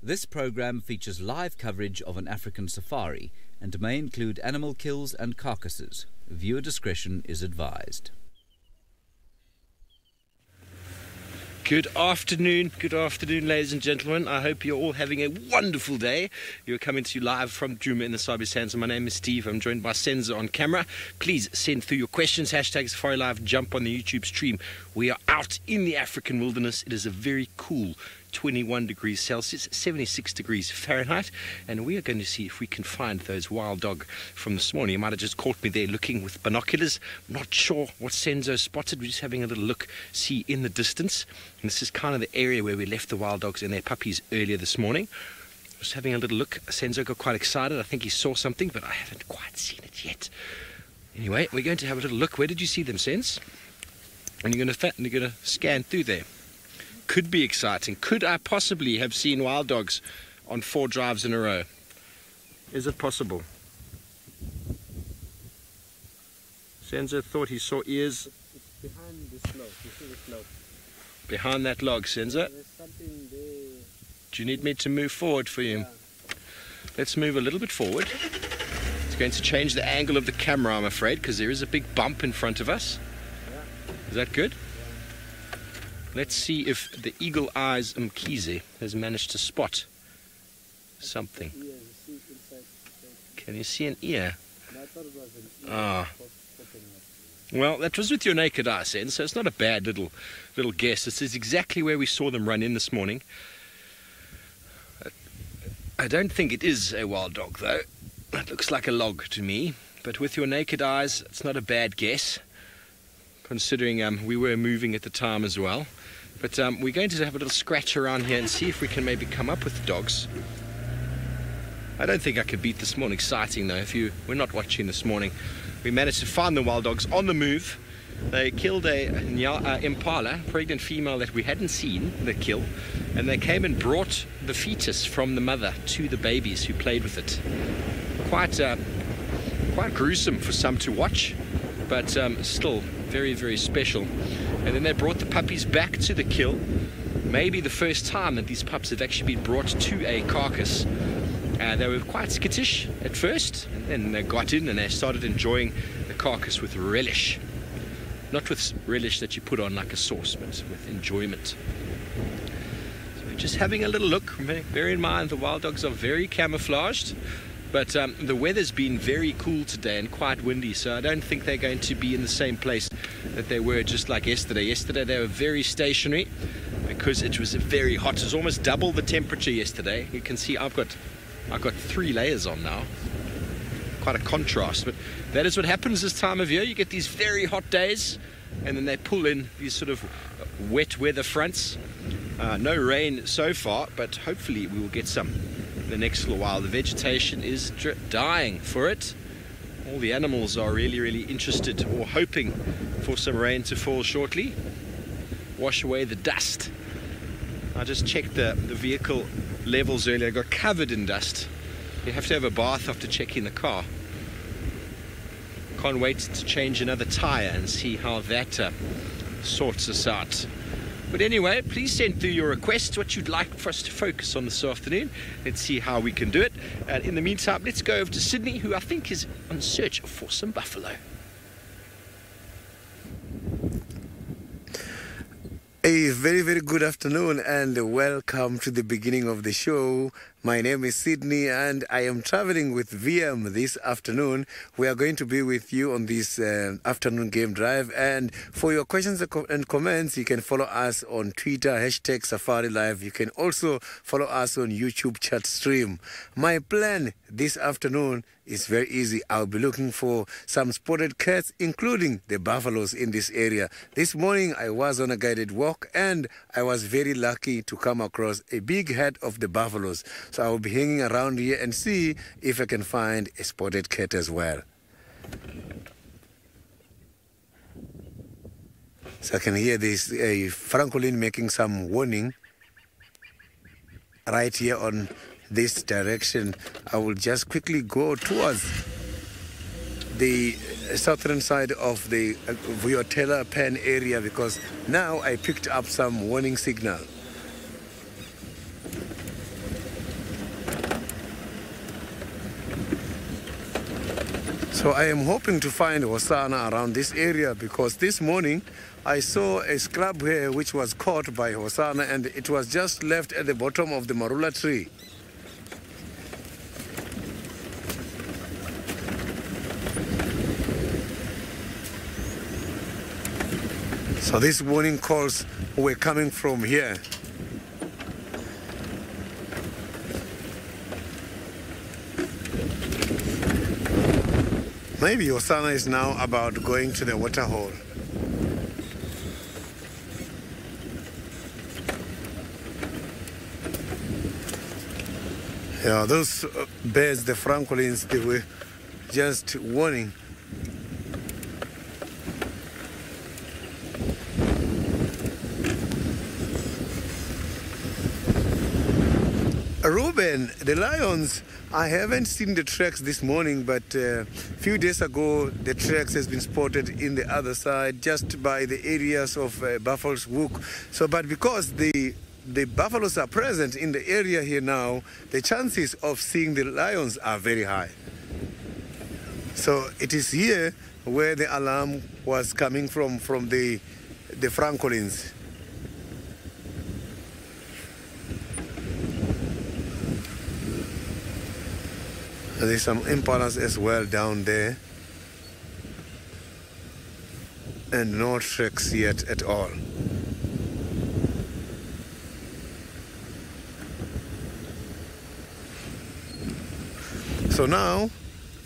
This program features live coverage of an African safari and may include animal kills and carcasses. Viewer discretion is advised. Good afternoon, ladies and gentlemen. I hope you're all having a wonderful day. You're coming to you live from Djuma in the Sabi Sands. My name is Steve. I'm joined by Senzo on camera. Please send through your questions. Hashtag SafariLive. Jump on the YouTube stream. We are out in the African wilderness. It is a very cool 21 degrees Celsius, 76 degrees Fahrenheit, and we are going to see if we can find those wild dog from this morning. You might have just caught me there looking with binoculars. I'm not sure what Senzo spotted. We're just having a little look, see in the distance. And this is kind of the area where we left the wild dogs and their puppies earlier this morning. Just having a little look. Senzo got quite excited. I think he saw something, but I haven't quite seen it yet. Anyway, we're going to have a little look. Where did you see them, Senz? And you're going to scan through there. Could be exciting. Could I possibly have seen wild dogs on 4 drives in a row? Is it possible? Senzo thought he saw ears. It's behind this log. You see this log? Behind that log, Senzo. There's something there. Do you need me to move forward for you? Yeah. Let's move a little bit forward. It's going to change the angle of the camera, I'm afraid, because there is a big bump in front of us. Yeah. Is that good? Let's see if the Eagle Eyes Mkhize has managed to spot something. Yeah, you see inside. Can you see an ear? I thought it was an ear. Ah. Well, that was with your naked eye, Sen, so it's not a bad little guess. This is exactly where we saw them run in this morning. I don't think it is a wild dog, though. It looks like a log to me. But with your naked eyes, it's not a bad guess, considering we were moving at the time as well. But we're going to have a little scratch around here and see if we can maybe come up with the dogs. I don't think I could beat this morning's sighting, though. If you were not watching this morning, we managed to find the wild dogs on the move. They killed a impala, pregnant female that we hadn't seen the kill, and they came and brought the fetus from the mother to the babies who played with it. Quite gruesome for some to watch, but still very, very special. And then they brought the puppies back to the kill. Maybe the first time that these pups have actually been brought to a carcass. They were quite skittish at first, and then they got in and they started enjoying the carcass with relish. Not with relish that you put on like a sauce, but with enjoyment. So we're just having a little look. Bear in mind the wild dogs are very camouflaged, but the weather's been very cool today and quite windy, so I don't think they're going to be in the same place that they were just like yesterday. Yesterday they were very stationary because it was very hot. It was almost double the temperature yesterday. You can see I've got 3 layers on now. Quite a contrast, but that is what happens this time of year. You get these very hot days, and then they pull in these sort of wet weather fronts. No rain so far, but hopefully we will get some in the next little while. The vegetation is dying for it. All the animals are really, really interested or hoping for some rain to fall shortly. Wash away the dust. I just checked the vehicle levels earlier. I got covered in dust. You have to have a bath after checking the car. Can't wait to change another tire and see how that sorts us out. But anyway, please send through your requests, what you'd like for us to focus on this afternoon. Let's see how we can do it. And in the meantime, let's go over to Sydney, who I think is on search for some buffalo. A very, very good afternoon and welcome to the beginning of the show. My name is Sydney and I am traveling with VM this afternoon. We are going to be with you on this afternoon game drive. And for your questions and comments, you can follow us on Twitter, hashtag SafariLive. You can also follow us on YouTube chat stream. My plan this afternoon is very easy. I'll be looking for some spotted cats, including the buffaloes in this area. This morning I was on a guided walk and I was very lucky to come across a big herd of the buffaloes. So I will be hanging around here and see if I can find a spotted cat as well. So I can hear this Francolin making some warning right here on this direction. I will just quickly go towards the southern side of the Vuyotela Pen area because now I picked up some warning signal. So I am hoping to find Hosanna around this area, because this morning I saw a scrub hare which was caught by Hosanna, and it was just left at the bottom of the marula tree. So these warning calls were coming from here. Maybe Hosanna is now about going to the water hole. Yeah, those birds, the francolins, they were just warning. Ruben, the lions, I haven't seen the tracks this morning, but a few days ago the tracks has been spotted in the other side, just by the areas of Buffalo's Hook. So, but because the buffaloes are present in the area here now, the chances of seeing the lions are very high. So it is here where the alarm was coming from the francolins. There's some impalas as well down there, and no tracks yet at all. So now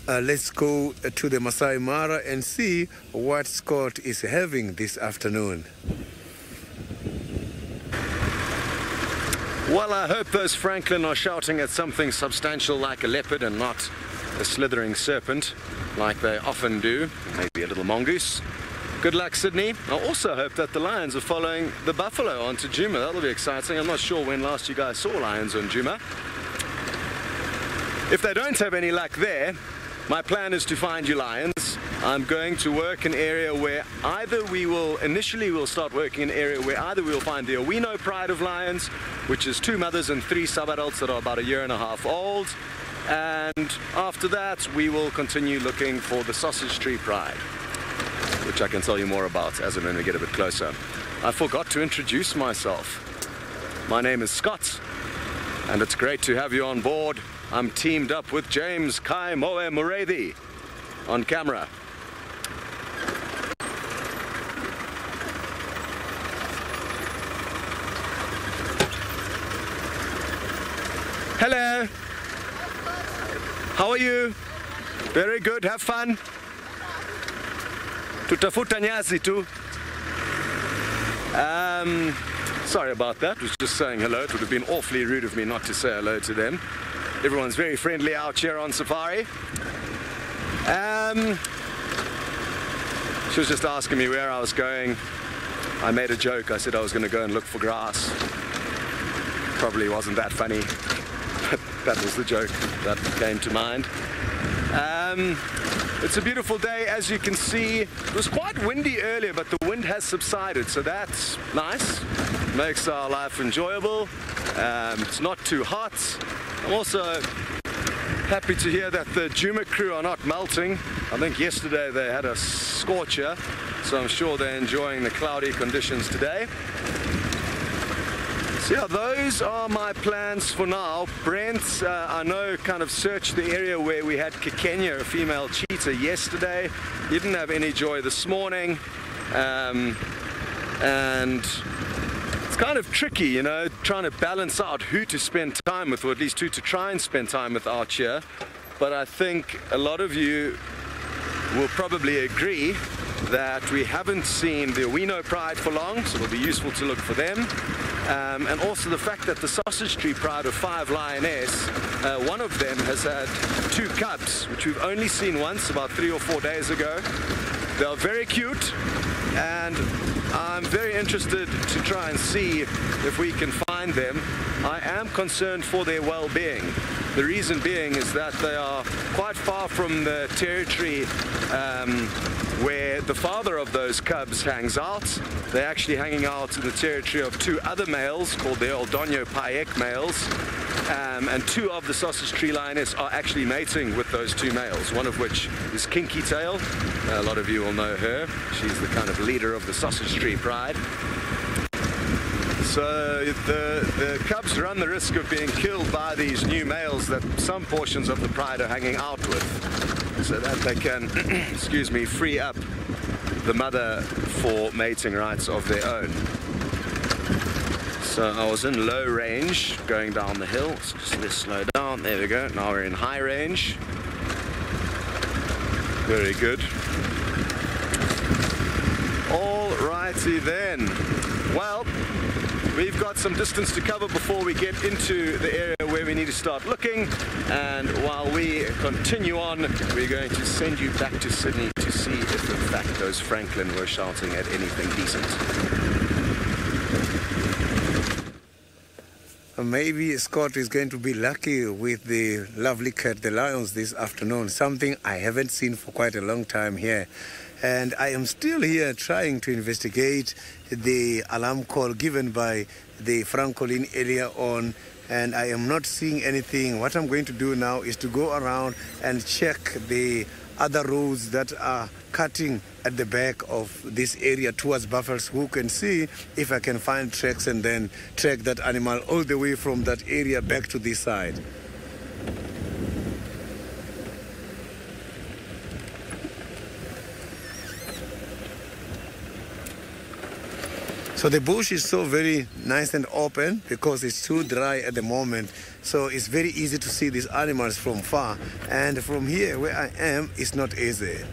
let's go to the Masai Mara and see what Scott is having this afternoon. Well, I hope those Franklin are shouting at something substantial like a leopard and not a slithering serpent like they often do, maybe a little mongoose. Good luck, Sydney. I also hope that the lions are following the buffalo onto Djuma. That'll be exciting. I'm not sure when last you guys saw lions on Djuma. If they don't have any luck there, my plan is to find you lions. I'm going to work an area where either we'll start working an area where either we'll find the Owino pride of lions, which is 2 mothers and 3 sub-adults that are about 1.5 years old. And after that, we will continue looking for the Sausage Tree pride, which I can tell you more about as and when we get a bit closer. I forgot to introduce myself. My name is Scott, and it's great to have you on board. I'm teamed up with James Kai Moe Murethi on camera. Hello. How are you? Very good. Have fun. Tutafuta nyasi tu. Sorry about that. I was just saying hello. It would have been awfully rude of me not to say hello to them. Everyone's very friendly out here on safari. She was just asking me where I was going. I made a joke. I said I was going to go and look for grass. Probably wasn't that funny, but that was the joke that came to mind. It's a beautiful day, as you can see. It was quite windy earlier, but the wind has subsided, so that's nice. Makes our life enjoyable. It's not too hot. I'm also happy to hear that the Djuma crew are not melting. I think yesterday they had a scorcher, so I'm sure they're enjoying the cloudy conditions today. So yeah, those are my plans for now. Brent, I know, kind of searched the area where we had Kikenya, a female cheetah, yesterday. He didn't have any joy this morning. And it's kind of tricky, you know, trying to balance out who to spend time with, or at least who to try and spend time with out here. But I think a lot of you will probably agree that we haven't seen the Owino pride for long, so it'll be useful to look for them. And also the fact that the Sausage Tree pride of 5 lioness, one of them has had 2 cubs, which we've only seen once, about 3 or 4 days ago. They are very cute, and I'm very interested to try and see if we can find them. I am concerned for their well-being. The reason being is that they are quite far from the territory where the father of those cubs hangs out. They're actually hanging out in the territory of 2 other males called the Oldonyo Payek males. and two of the sausage tree lioness are actually mating with those two males, one of which is Kinky Tail. A lot of you will know her. She's the kind of leader of the sausage tree pride. So the cubs run the risk of being killed by these new males that some portions of the pride are hanging out with, so that they can, excuse me, free up the mother for mating rights of their own. So I was in low range going down the hill, so just let's slow down, there we go, now we're in high range. Very good. Alrighty then, well, we've got some distance to cover before we get into the area where we need to start looking, and while we continue on, we're going to send you back to Sydney to see if in fact those Franklin were shouting at anything decent. Maybe Scott is going to be lucky with the lovely cat, the lions, this afternoon, something I haven't seen for quite a long time here. And I am still here trying to investigate the alarm call given by the Francolin earlier on, and I am not seeing anything. What I'm going to do now is to go around and check the other roads that are cutting at the back of this area towards Buffalo's Hook and see if I can find tracks and then track that animal all the way from that area back to this side. So the bush is so very nice and open because it's too dry at the moment. So it's very easy to see these animals from far. And from here where I am, it's not easy.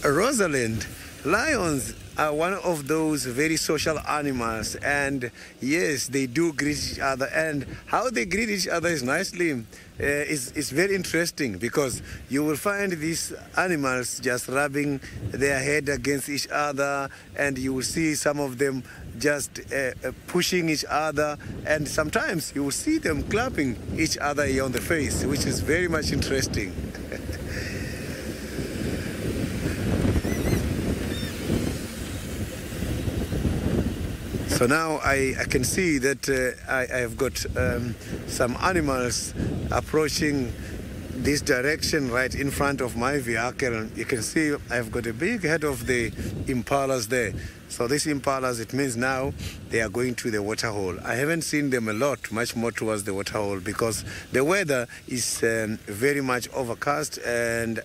Rosalind, lions are one of those very social animals, and yes, they do greet each other, and how they greet each other is nicely is very interesting, because you will find these animals just rubbing their head against each other, and you will see some of them just pushing each other, and sometimes you will see them clapping each other on the face, which is very much interesting. So now I can see that I have got some animals approaching this direction right in front of my vehicle. You can see I've got a big head of the impalas there. So these impalas, it means now they are going to the waterhole. I haven't seen them a lot, much more towards the waterhole, because the weather is very much overcast, and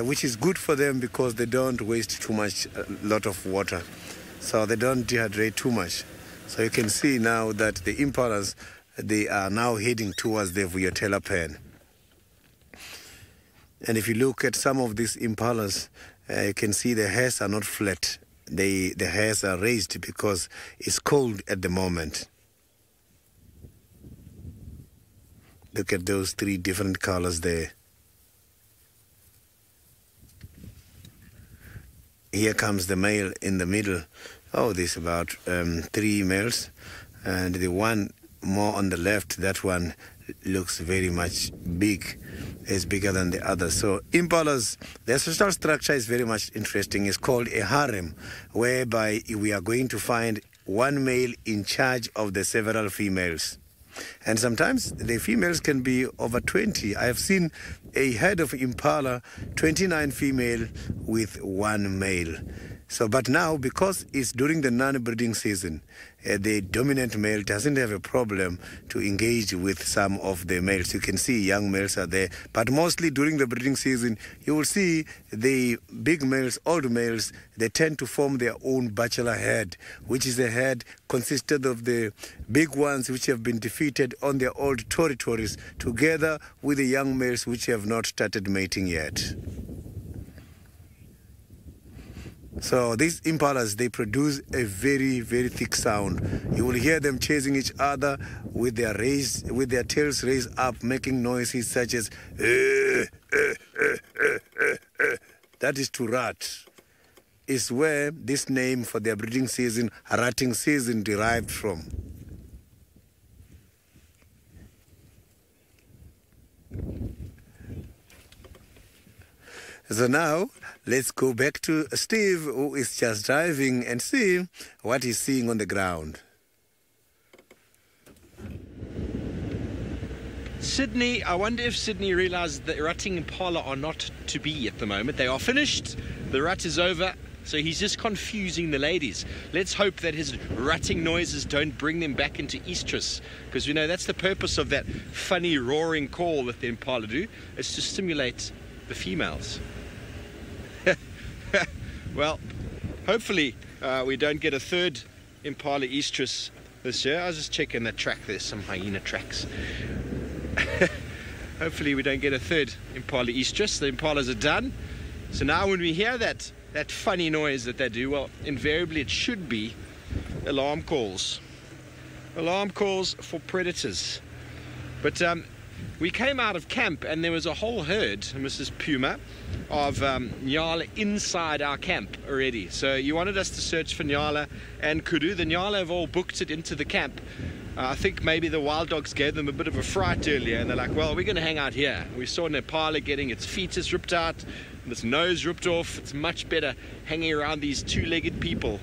which is good for them because they don't waste too much, lot of water. So they don't dehydrate too much. So you can see now that the impalas, they are now heading towards the Vuyatela pen. And if you look at some of these impalas, you can see the hairs are not flat. The hairs are raised because it's cold at the moment. Look at those three different colors there. Here comes the male in the middle. Oh, there's about 3 males. And the one more on the left, that one looks very much big. It's bigger than the other. So impalas, their social structure is very much interesting. It's called a harem, whereby we are going to find one male in charge of the several females. And sometimes the females can be over 20. I have seen a herd of impala, 29 female with 1 male. So, but now, because it's during the non-breeding season, the dominant male doesn't have a problem to engage with some of the males. You can see young males are there, but mostly during the breeding season, you will see the big males, old males, they tend to form their own bachelor herd, which is a herd consisted of the big ones which have been defeated on their old territories, together with the young males which have not started mating yet. So these impalas, they produce a very, very thick sound. You will hear them chasing each other with their tails raised up, making noises such as that is to rat. Is where this name for their breeding season, ratting season, derived from. So now, let's go back to Steve, who is just driving, and see what he's seeing on the ground. Sydney, I wonder if Sydney realised that rutting impala are not to be at the moment. They are finished, the rut is over, so he's just confusing the ladies. Let's hope that his rutting noises don't bring them back into estrus, because we know that's the purpose of that funny roaring call that the impala do, is to stimulate the females. Well, hopefully we don't get a third impala estrus this year. I was just checking the track, there's some hyena tracks. Hopefully we don't get a third impala estrus. The impalas are done. So now when we hear that funny noise that they do, well, invariably it should be alarm calls. Alarm calls for predators. But we came out of camp and there was a whole herd, Mrs. Puma, of nyala inside our camp already. So you wanted us to search for nyala and kudu. The nyala have all booked it into the camp. I think maybe the wild dogs gave them a bit of a fright earlier, and they're like, well, we're going to hang out here. We saw an impala getting its fetus ripped out, and its nose ripped off. It's much better hanging around these two-legged people.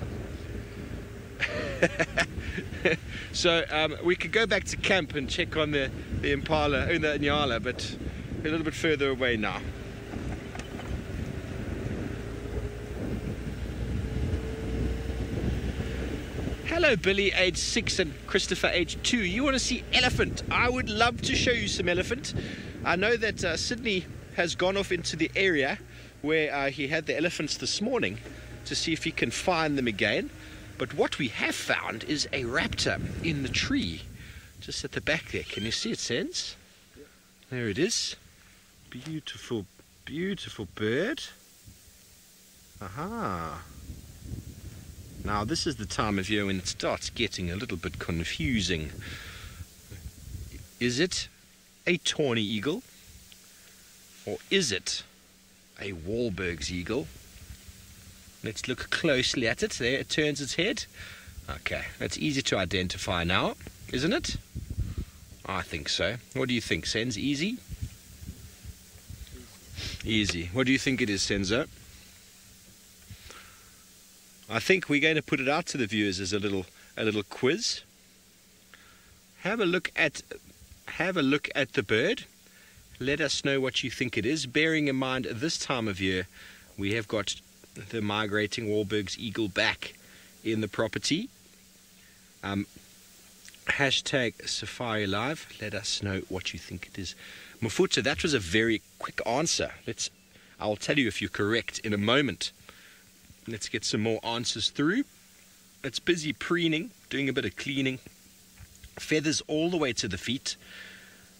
So we could go back to camp and check on the impala, the nyala, but a little bit further away now. Hello Billy, age 6, and Christopher, age 2. You want to see elephant? I would love to show you some elephant. I know that Sydney has gone off into the area where he had the elephants this morning to see if he can find them again. But what we have found is a raptor in the tree just at the back there. Can you see it, Sens? There it is. Beautiful, beautiful bird. Aha. Now this is the time of year when it starts getting a little bit confusing. Is it a tawny eagle? Or is it a Wahlberg's eagle? Let's look closely at it. There, it turns its head. Okay, that's easy to identify now, isn't it? I think so. What do you think, Sens? Easy? Easy. What do you think it is, Senzo? I think we're going to put it out to the viewers as a little quiz. Have a look at the bird. Let us know what you think it is. Bearing in mind this time of year, we have got the migrating Wahlberg's eagle back in the property. Hashtag SafariLive. Let us know what you think it is. Mafuta, that was a very quick answer. I'll tell you if you're correct in a moment. Let's get some more answers through. It's busy preening, doing a bit of cleaning. Feathers all the way to the feet,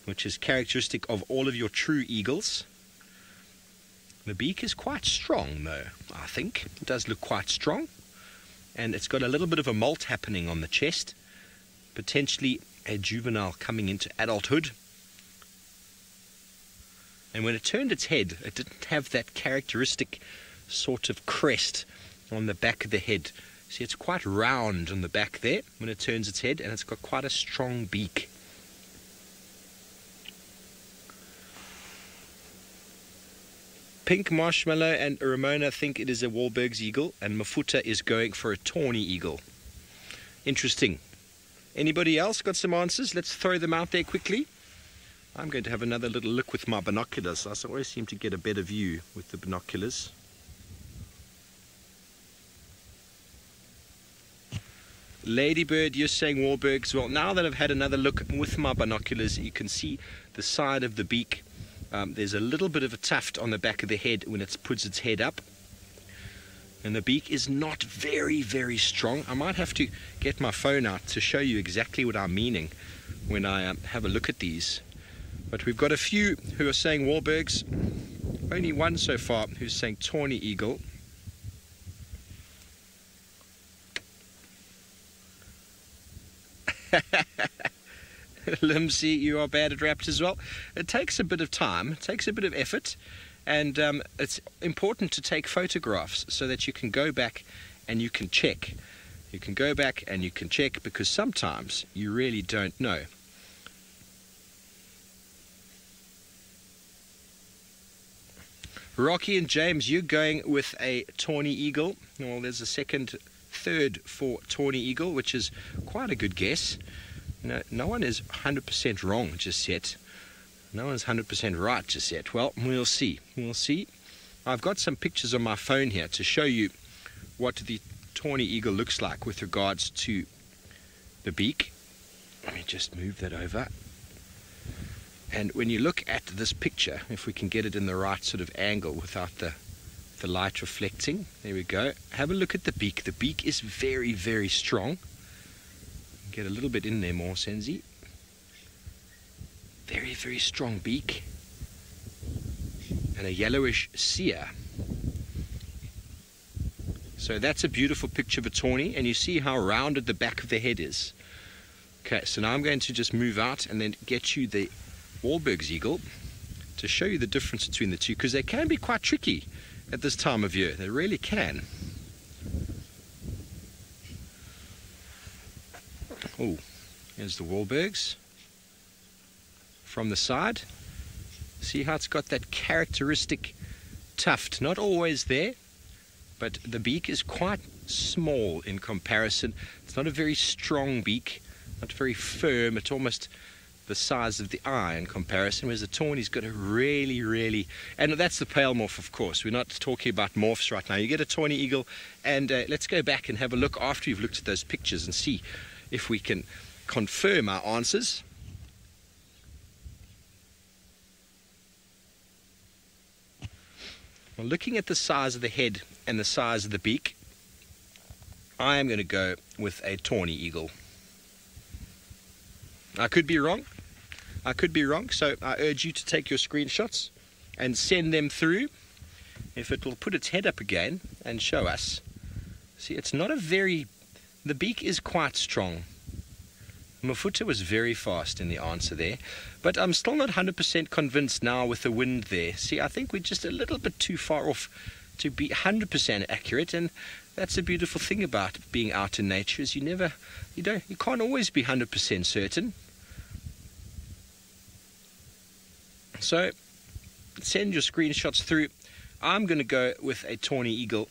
which is characteristic of all of your true eagles. The beak is quite strong though, I think. It does look quite strong. And it's got a little bit of a molt happening on the chest. Potentially a juvenile coming into adulthood. And when it turned its head, it didn't have that characteristic sort of crest on the back of the head. See, it's quite round on the back there when it turns its head, and it's got quite a strong beak. Pink Marshmallow and Ramona think it is a Wahlberg's eagle, and Mafuta is going for a tawny eagle. Interesting. Anybody else got some answers? Let's throw them out there quickly. I'm going to have another little look with my binoculars. I always seem to get a better view with the binoculars. Ladybird, you're saying Wahlberg's. Well, now that I've had another look with my binoculars, you can see the side of the beak. There's a little bit of a tuft on the back of the head when it puts its head up. And the beak is not very, very strong. I might have to get my phone out to show you exactly what I'm meaning when I have a look at these. But we've got a few who are saying Wahlberg's. Only one so far who's saying tawny eagle. Limsey, you are bad at raptors as well. It takes a bit of time, it takes a bit of effort, and it's important to take photographs so that you can go back and you can check. You can go back and you can check, because sometimes you really don't know. Rocky and James, you're going with a tawny eagle. Well, there's a third for tawny eagle, which is quite a good guess. No one is 100% wrong just yet. No one's 100% right just yet. Well, we'll see. We'll see. I've got some pictures on my phone here to show you what the tawny eagle looks like with regards to the beak. Let me just move that over. And when you look at this picture, if we can get it in the right sort of angle without the light reflecting, there we go. Have a look at the beak. The beak is very, very strong. Get a little bit in there more, Senzi. Very, very strong beak. And a yellowish cere. So that's a beautiful picture of a tawny, and you see how rounded the back of the head is. Okay, so now I'm going to just move out and then get you the Wahlberg's eagle to show you the difference between the two, because they can be quite tricky at this time of year. They really can. Oh, here's the Wahlberg's from the side. See how it's got that characteristic tuft, not always there, but the beak is quite small in comparison. It's not a very strong beak, not very firm. It's almost the size of the eye in comparison, whereas the tawny's got a really, and that's the pale morph, of course. We're not talking about morphs right now. You get a tawny eagle, and let's go back and have a look after you've looked at those pictures and see if we can confirm our answers. Well, looking at the size of the head and the size of the beak, I am going to go with a tawny eagle. I could be wrong. So I urge you to take your screenshots and send them through. If it will put its head up again and show us. See, it's not a very... The beak is quite strong. Mafuta was very fast in the answer there, but I'm still not 100% convinced now with the wind there. See, I think we're just a little bit too far off to be 100% accurate, and that's the beautiful thing about being out in nature, is you can't always be 100% certain. So send your screenshots through. I'm going to go with a tawny eagle.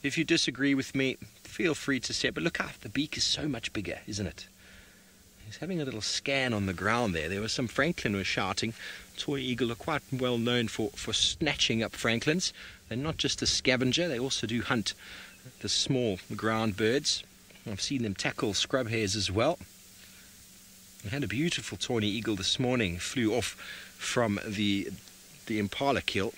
If you disagree with me, feel free to say, but look how the beak is so much bigger, isn't it? He's having a little scan on the ground there. There was some franklin were shouting. Tawny eagle are quite well known for snatching up franklins. They're not just a scavenger, they also do hunt the small ground birds. I've seen them tackle scrub hares as well. I had a beautiful tawny eagle this morning, flew off from the impala kill.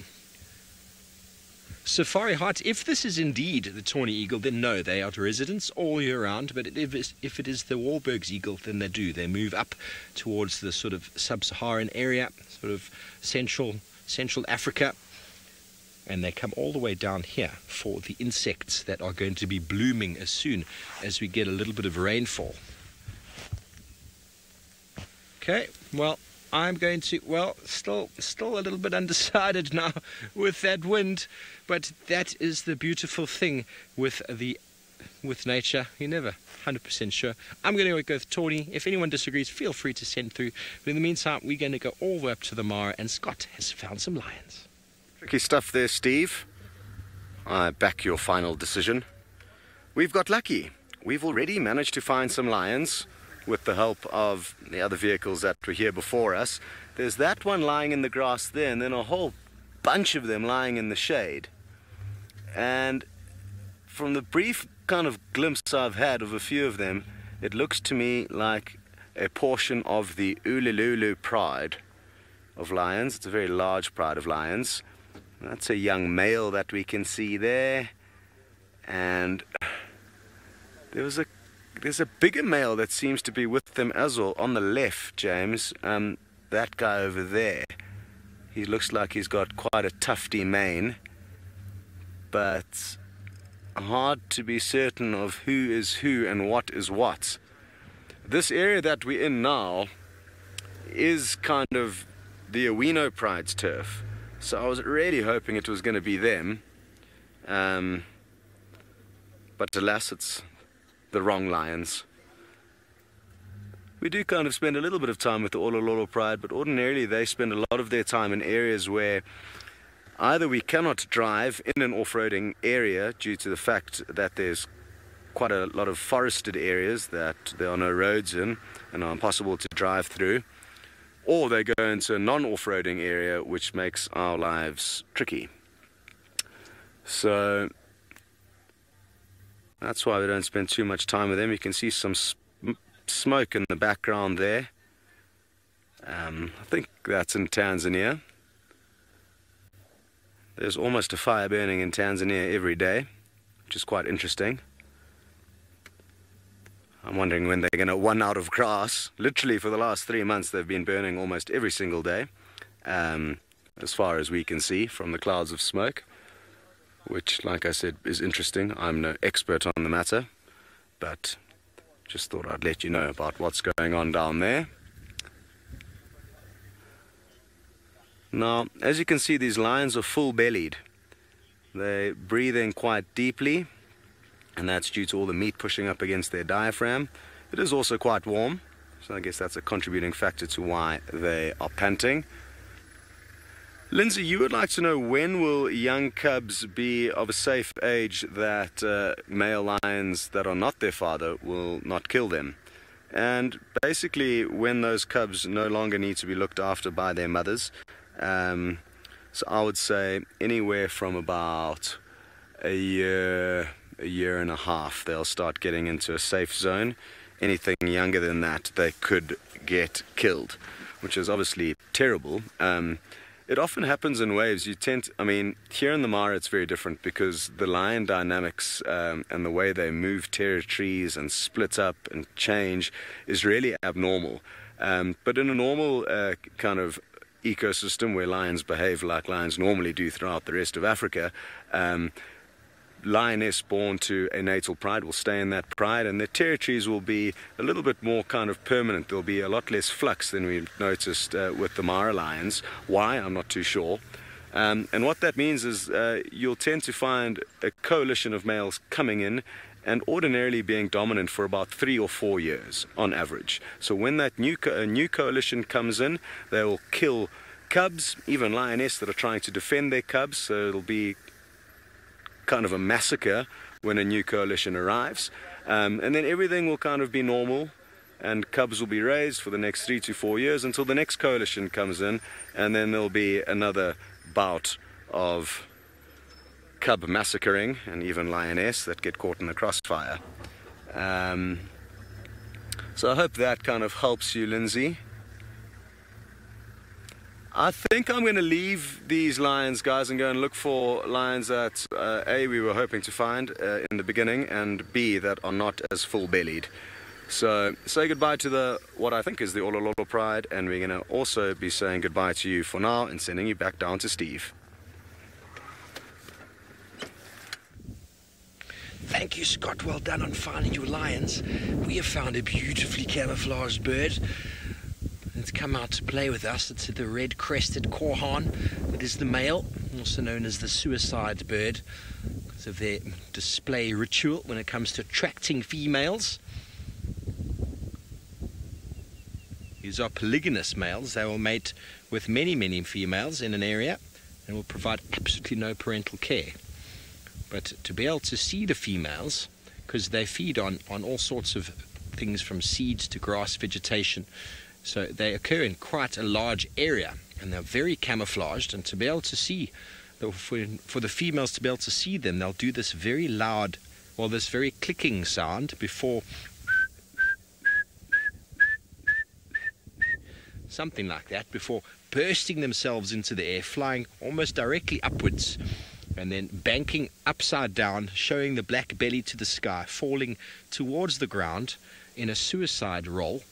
Safari Heart, if this is indeed the tawny eagle, then no, they are residents all year round. But if it is the Wahlberg's eagle, then they move up towards the sort of sub-Saharan area, sort of central Africa, and they come all the way down here for the insects that are going to be blooming as soon as we get a little bit of rainfall. Okay, well, I'm going to, still a little bit undecided now with that wind, but that is the beautiful thing with nature. You're never 100% sure. I'm going to go with tawny. If anyone disagrees, feel free to send through. But in the meantime, we're going to go all the way up to the Mara, and Scott has found some lions. Tricky stuff there, Steve. I back your final decision. We've got lucky. We've already managed to find some lions with the help of the other vehicles that were here before us. There's that one lying in the grass there, and then a whole bunch of them lying in the shade. And from the brief kind of glimpse I've had of a few of them, it looks to me like a portion of the Uluru pride of lions. It's a very large pride of lions. That's a young male that we can see there. And there's a bigger male that seems to be with them as well on the left, James. That guy over there, he looks like he's got quite a tufty mane, but hard to be certain of who is who and what is what. This area that we're in now is kind of the Awino Pride's turf, so I was really hoping it was going to be them, but alas, it's the wrong lions. We do kind of spend a little bit of time with the Olololo Pride, but ordinarily they spend a lot of their time in areas where either we cannot drive in an off-roading area due to the fact that there's quite a lot of forested areas that there are no roads in and are impossible to drive through, or they go into a non-off-roading area, which makes our lives tricky. So that's why we don't spend too much time with them. You can see some smoke in the background there. I think that's in Tanzania. There's almost a fire burning in Tanzania every day, which is quite interesting. I'm wondering when they're going to run out of grass. Literally for the last 3 months they've been burning almost every single day, as far as we can see from the clouds of smoke, which, like I said, is interesting. I'm no expert on the matter, but just thought I'd let you know about what's going on down there. Now, as you can see, these lions are full-bellied. They breathe in quite deeply, and that's due to all the meat pushing up against their diaphragm. It is also quite warm, so I guess that's a contributing factor to why they are panting. Lindsay, you would like to know, when will young cubs be of a safe age that male lions that are not their father will not kill them? And basically when those cubs no longer need to be looked after by their mothers. So I would say anywhere from about a year and a half, they'll start getting into a safe zone. Anything younger than that, they could get killed, which is obviously terrible. It often happens in waves. I mean, here in the Mara it's very different because the lion dynamics and the way they move territories and split up and change is really abnormal. But in a normal kind of ecosystem where lions behave like lions normally do throughout the rest of Africa, lioness born to a natal pride will stay in that pride, and their territories will be a little bit more kind of permanent. There'll be a lot less flux than we've noticed with the Mara lions. Why? I'm not too sure. And what that means is you'll tend to find a coalition of males coming in and ordinarily being dominant for about 3 or 4 years on average. So when that new coalition comes in, they will kill cubs, even lioness that are trying to defend their cubs. So it'll be kind of a massacre when a new coalition arrives, and then everything will kind of be normal, and cubs will be raised for the next 3 to 4 years until the next coalition comes in, and then there'll be another bout of cub massacring and even lioness that get caught in the crossfire. So I hope that kind of helps you, Lindsay. I think I'm going to leave these lions, guys, and go and look for lions that A, we were hoping to find in the beginning, and B, that are not as full-bellied. So say goodbye to what I think is the Olololo Pride, and we're going to also be saying goodbye to you for now and sending you back down to Steve. Thank you, Scott. Well done on finding your lions. We have found a beautifully camouflaged bird. It's come out to play with us. It's the red-crested korhaan. It is the male, also known as the suicide bird, because of their display ritual when it comes to attracting females. These are polygynous males. They will mate with many, many females in an area and will provide absolutely no parental care. But to be able to see the females, because they feed on all sorts of things from seeds to grass vegetation, so they occur in quite a large area, and they're very camouflaged. And to be able to see, for the females to be able to see them, they'll do this very loud, this very clicking sound before, something like that, before bursting themselves into the air, flying almost directly upwards, and then banking upside down, showing the black belly to the sky, falling towards the ground in a suicide roll,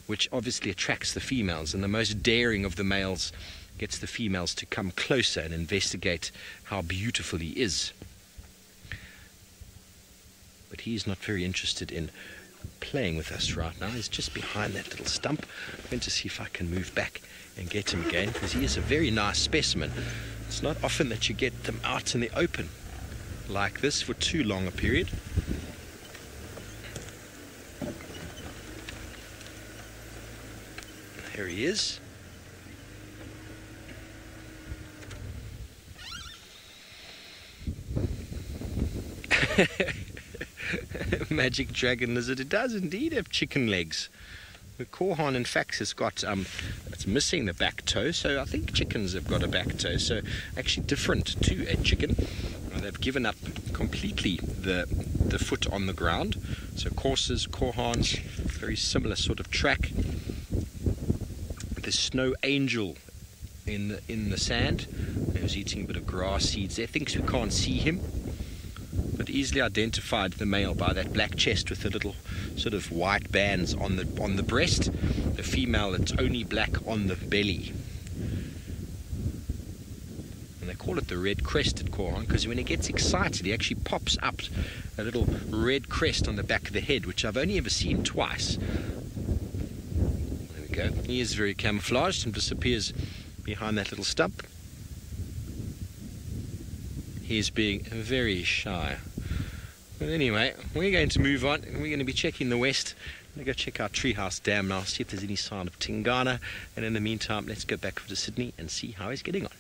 which obviously attracts the females, and the most daring of the males gets the females to come closer and investigate how beautiful he is. But he's not very interested in playing with us right now. He's just behind that little stump. I'm going to see if I can move back and get him again, because he is a very nice specimen. It's not often that you get them out in the open like this for too long a period. There he is. Magic dragon lizard. It does indeed have chicken legs. The Korhan, in fact, has got, it's missing the back toe, so I think chickens have got a back toe, so actually different to a chicken. They've given up completely the foot on the ground. So courses, Korhans, very similar sort of track. The snow angel in the sand. He was eating a bit of grass seeds there. Thinks we can't see him, but easily identified the male by that black chest with the little sort of white bands on the breast. The female, it's only black on the belly. And they call it the red-crested Korhan because when he gets excited, he actually pops up a little red crest on the back of the head, which I've only ever seen twice. There we go. He is very camouflaged and disappears behind that little stump. He's being very shy. But anyway, we're going to move on. We're going to be checking the west. I'm going to go check our treehouse dam now, see if there's any sign of Tingana. And in the meantime, let's go back to Sydney and see how he's getting on.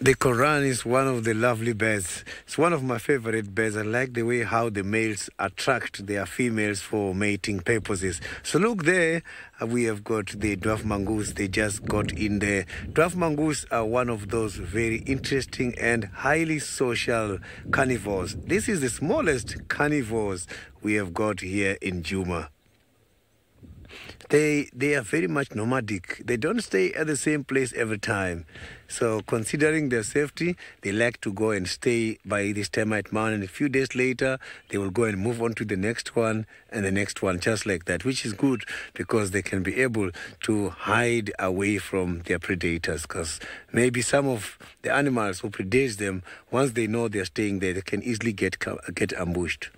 The Koran is one of the lovely birds. It's one of my favorite birds. I like the way how the males attract their females for mating purposes. So look there, we have got the dwarf mongoose. They just got in there. Dwarf mongoose are one of those very interesting and highly social carnivores. This is the smallest carnivores we have got here in Djuma. They are very much nomadic. They don't stay at the same place every time. So considering their safety, they like to go and stay by this termite mound, and a few days later, they will go and move on to the next one and the next one, just like that, which is good because they can be able to hide away from their predators, because maybe some of the animals who predate them, once they know they're staying there, they can easily get ambushed.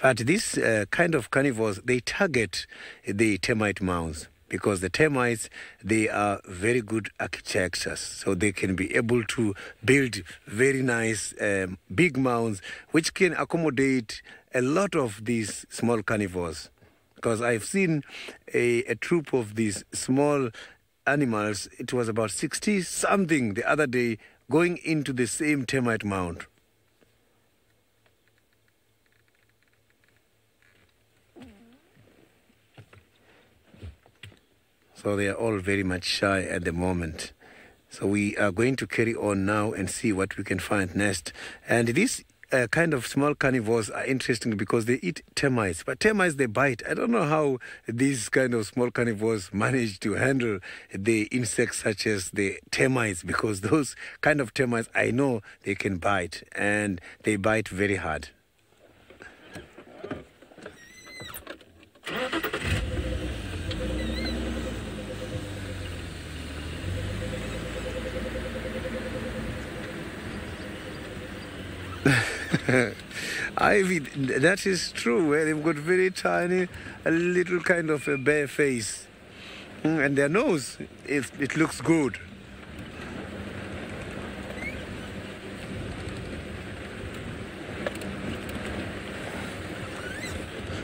But this kind of carnivores, they target the termite mounds, because the termites, they are very good architects, so they can be able to build very nice big mounds which can accommodate a lot of these small carnivores. Because I've seen a troop of these small animals, it was about 60 something the other day, going into the same termite mound. So they are all very much shy at the moment. So we are going to carry on now and see what we can find next. And these kind of small carnivores are interesting because they eat termites. But termites, they bite. I don't know how these kind of small carnivores manage to handle the insects such as the termites, because those kind of termites, I know they can bite, and they bite very hard. Ivy, that is true. They've got very tiny, a little kind of a bare face, and their nose, it looks good.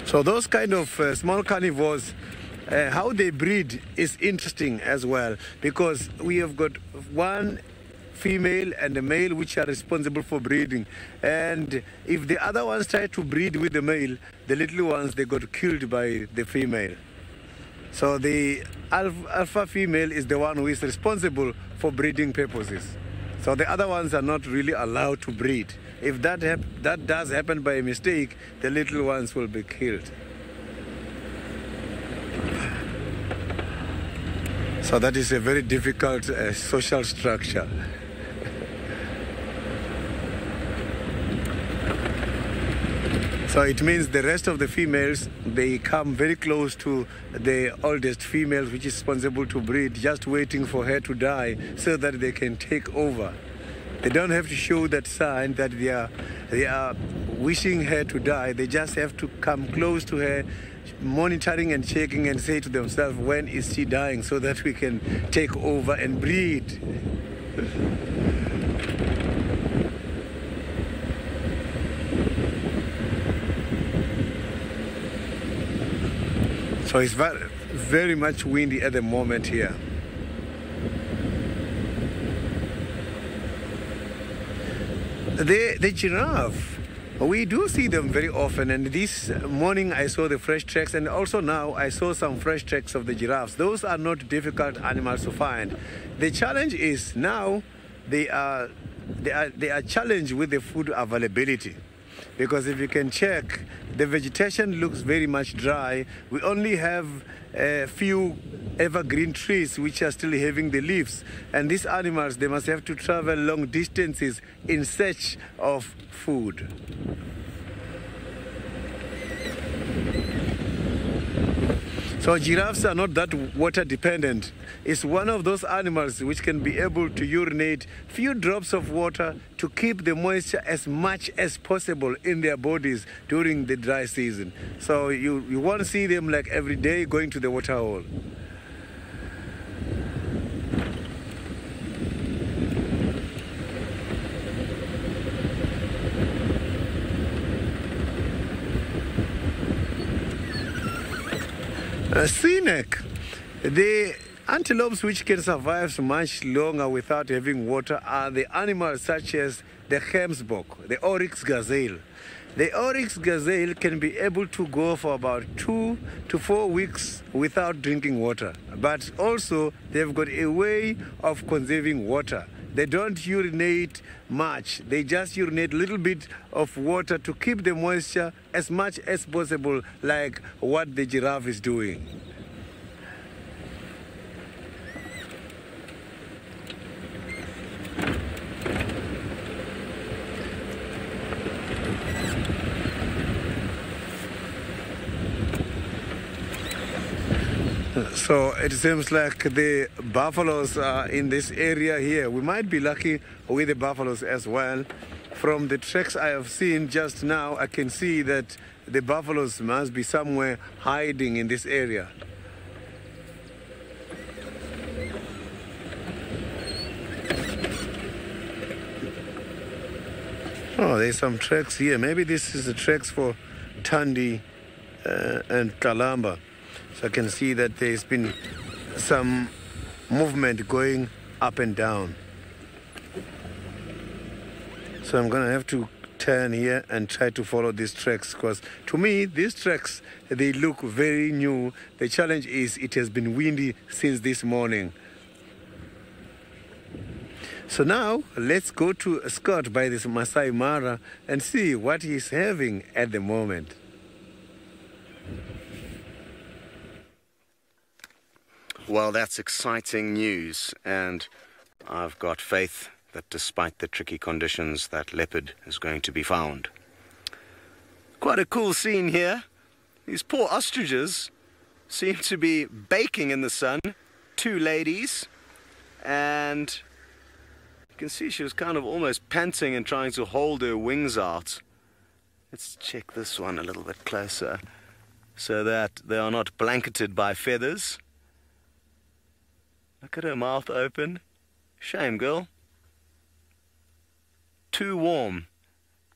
So those kind of small carnivores, how they breed is interesting as well, because we have got one female and a male which are responsible for breeding, and if the other ones try to breed with the male, the little ones, they got killed by the female. So the alpha female is the one who is responsible for breeding purposes. So the other ones are not really allowed to breed. If that does happen by mistake, the little ones will be killed. So that is a very difficult social structure. So it means the rest of the females, they come very close to the oldest female, which is responsible to breed, just waiting for her to die so that they can take over. They don't have to show that sign that they are wishing her to die. They just have to come close to her, monitoring and checking, and say to themselves, when is she dying, so that we can take over and breed. So it's very much windy at the moment here. The giraffe, We do see them very often, and this morning I saw the fresh tracks, and also now I saw some fresh tracks of the giraffes. Those are not difficult animals to find. The challenge is now they are challenged with the food availability. Because if you can check, the vegetation looks very much dry. We only have a few evergreen trees which are still having the leaves. And these animals, they must have to travel long distances in search of food. So giraffes are not that water dependent. It's one of those animals which can be able to urinate few drops of water to keep the moisture as much as possible in their bodies during the dry season. So you won't see them like every day going to the water hole. Scenic. The antelopes which can survive much longer without having water are the animals such as the gemsbok, the oryx gazelle. The oryx gazelle can be able to go for about 2 to 4 weeks without drinking water. But also they've got a way of conserving water. They don't urinate much. They just urinate a little bit of water to keep the moisture as much as possible, like what the giraffe is doing. So it seems like the buffaloes are in this area here. We might be lucky with the buffaloes as well. From the tracks I have seen just now, I can see that the buffaloes must be somewhere hiding in this area. Oh, there's some tracks here. Maybe this is the tracks for Thandi and Kalamba. So I can see that there's been some movement going up and down. So I'm going to have to turn here and try to follow these tracks, because to me, these tracks, they look very new. The challenge is it has been windy since this morning. So now, let's go to Scott by this Masai Mara and see what he's having at the moment. Well, that's exciting news, and I've got faith that despite the tricky conditions, that leopard is going to be found. Quite a cool scene here. These poor ostriches seem to be baking in the sun. 2 ladies, and you can see she was kind of almost panting and trying to hold her wings out. Let's check this one a little bit closer so that they are not blanketed by feathers. Look at her mouth open. Shame, girl. Too warm,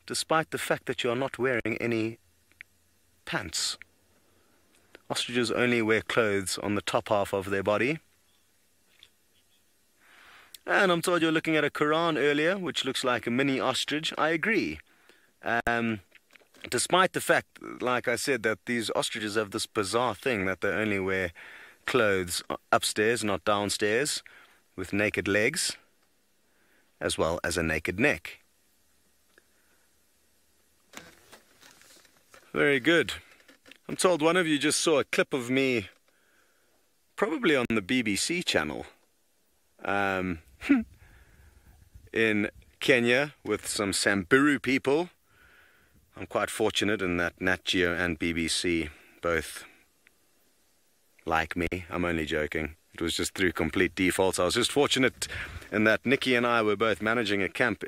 despite the fact that you are not wearing any pants. Ostriches only wear clothes on the top half of their body. And I'm told you're looking at a Quran earlier, which looks like a mini ostrich. I agree. Despite the fact, like I said, that these ostriches have this bizarre thing that they only wear clothes upstairs, not downstairs, with naked legs, as well as a naked neck. Very good. I'm told one of you just saw a clip of me, probably on the BBC channel, in Kenya with some Samburu people. I'm quite fortunate in that Nat Geo and BBC both like me. I'm only joking. It was just through complete default. I was just fortunate in that Nikki and I were both managing a camp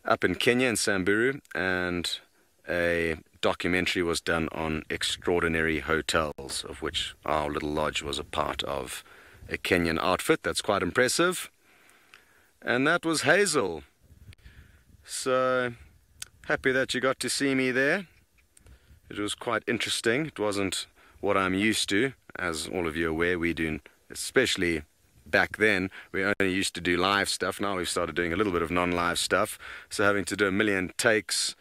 up in Kenya in Samburu, and a documentary was done on extraordinary hotels, of which our little lodge was a part of a Kenyan outfit. That's quite impressive. And that was Hazel. So happy that you got to see me there. It was quite interesting. It wasn't what I'm used to. As all of you are aware, we do especially back then we only used to do live stuff. Now we've started doing a little bit of non-live stuff, so having to do a million takes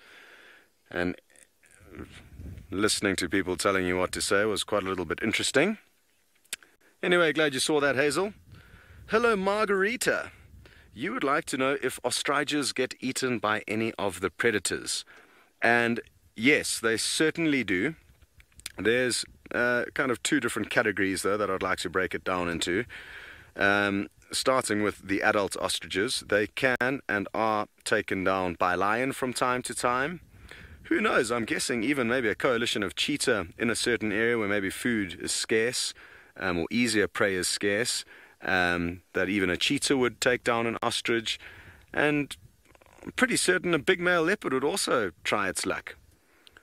and listening to people telling you what to say was quite a little bit interesting. Anyway, glad you saw that, Hazel. Hello, Margarita. You would like to know if ostriches get eaten by any of the predators. And yes, they certainly do. There's kind of two different categories, though, that I'd like to break it down into. Starting with the adult ostriches, they can and are taken down by lion from time to time. Who knows, I'm guessing even maybe a coalition of cheetah in a certain area where maybe food is scarce, or easier prey is scarce, that even a cheetah would take down an ostrich. And I'm pretty certain a big male leopard would also try its luck.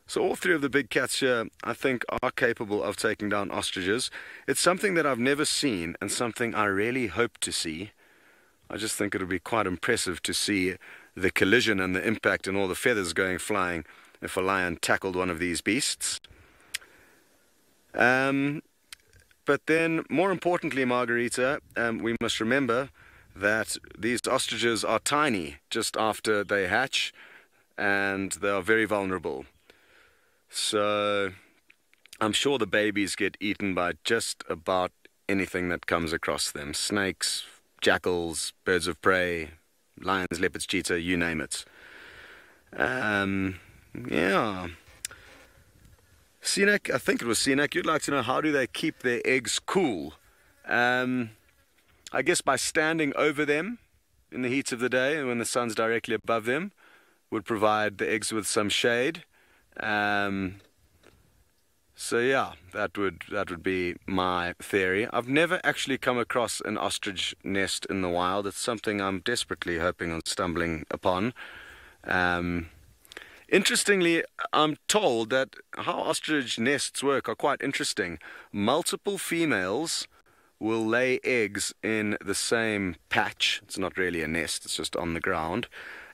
So all three of the big cats here, I think, are capable of taking down ostriches. It's something that I've never seen and something I really hope to see. I just think it would be quite impressive to see the collision and the impact and all the feathers going flying if a lion tackled one of these beasts. But then, more importantly, Margarita, we must remember that these ostriches are tiny just after they hatch, and they are very vulnerable. So I'm sure the babies get eaten by just about anything that comes across them. Snakes, jackals, birds of prey, lions, leopards, cheetah, you name it. Yeah. Sinek, I think it was Sinek, you'd like to know how do they keep their eggs cool? I guess by standing over them in the heat of the day when the sun's directly above them would provide the eggs with some shade. So yeah, that would be my theory. I've never actually come across an ostrich nest in the wild. It's something I'm desperately hoping on stumbling upon. Interestingly, I'm told that how ostrich nests work are quite interesting. Multiple females will lay eggs in the same patch. It's not really a nest, it's just on the ground.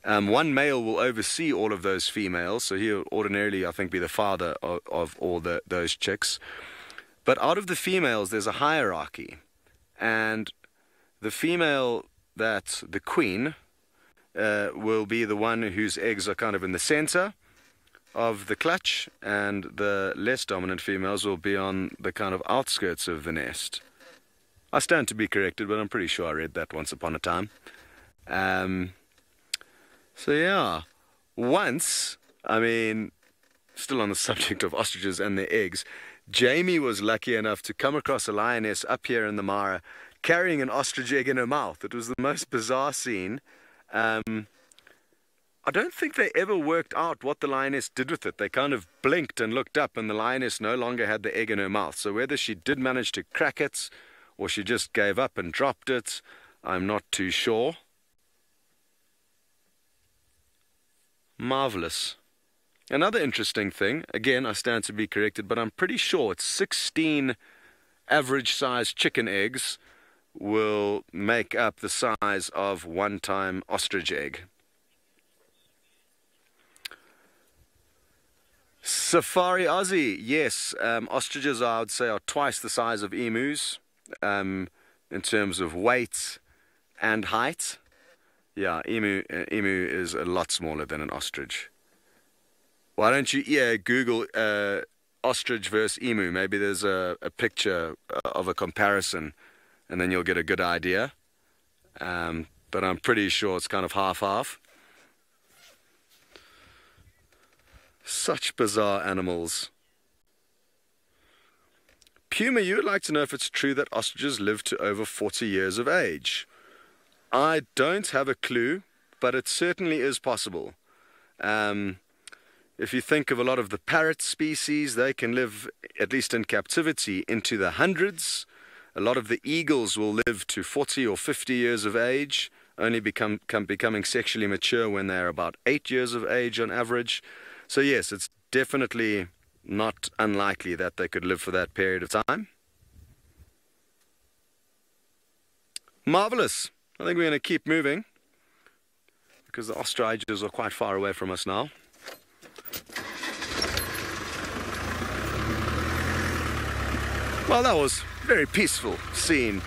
One male will oversee all of those females, so he'll ordinarily, I think, be the father of all those chicks. But out of the females, there's a hierarchy. And the female that's the queen will be the one whose eggs are kind of in the center of the clutch, and the less dominant females will be on the kind of outskirts of the nest. I stand to be corrected, but I'm pretty sure I read that once upon a time. So yeah, once, I mean, still on the subject of ostriches and their eggs, Jamie was lucky enough to come across a lioness up here in the Mara carrying an ostrich egg in her mouth. It was the most bizarre scene. I don't think they ever worked out what the lioness did with it. They kind of blinked and looked up, and the lioness no longer had the egg in her mouth. So whether she did manage to crack it or she just gave up and dropped it, I'm not too sure. Marvelous. Another interesting thing, again, I stand to be corrected, but I'm pretty sure it's 16 average-sized chicken eggs will make up the size of one-time ostrich egg. Safari Aussie, yes, ostriches, I would say, are twice the size of emus in terms of weight and height. Yeah, emu is a lot smaller than an ostrich. Why don't you Google ostrich versus emu? Maybe there's a picture of a comparison, and then you'll get a good idea. But I'm pretty sure it's kind of half-half. Such bizarre animals. Puma, you would like to know if it's true that ostriches live to over 40 years of age. I don't have a clue, but it certainly is possible. If you think of a lot of the parrot species, they can live, at least in captivity, into the hundreds. A lot of the eagles will live to 40 or 50 years of age, only becoming sexually mature when they're about 8 years of age on average. So yes, it's definitely not unlikely that they could live for that period of time. Marvelous. I think we're going to keep moving because the ostriches are quite far away from us now. Well, that was a very peaceful scene.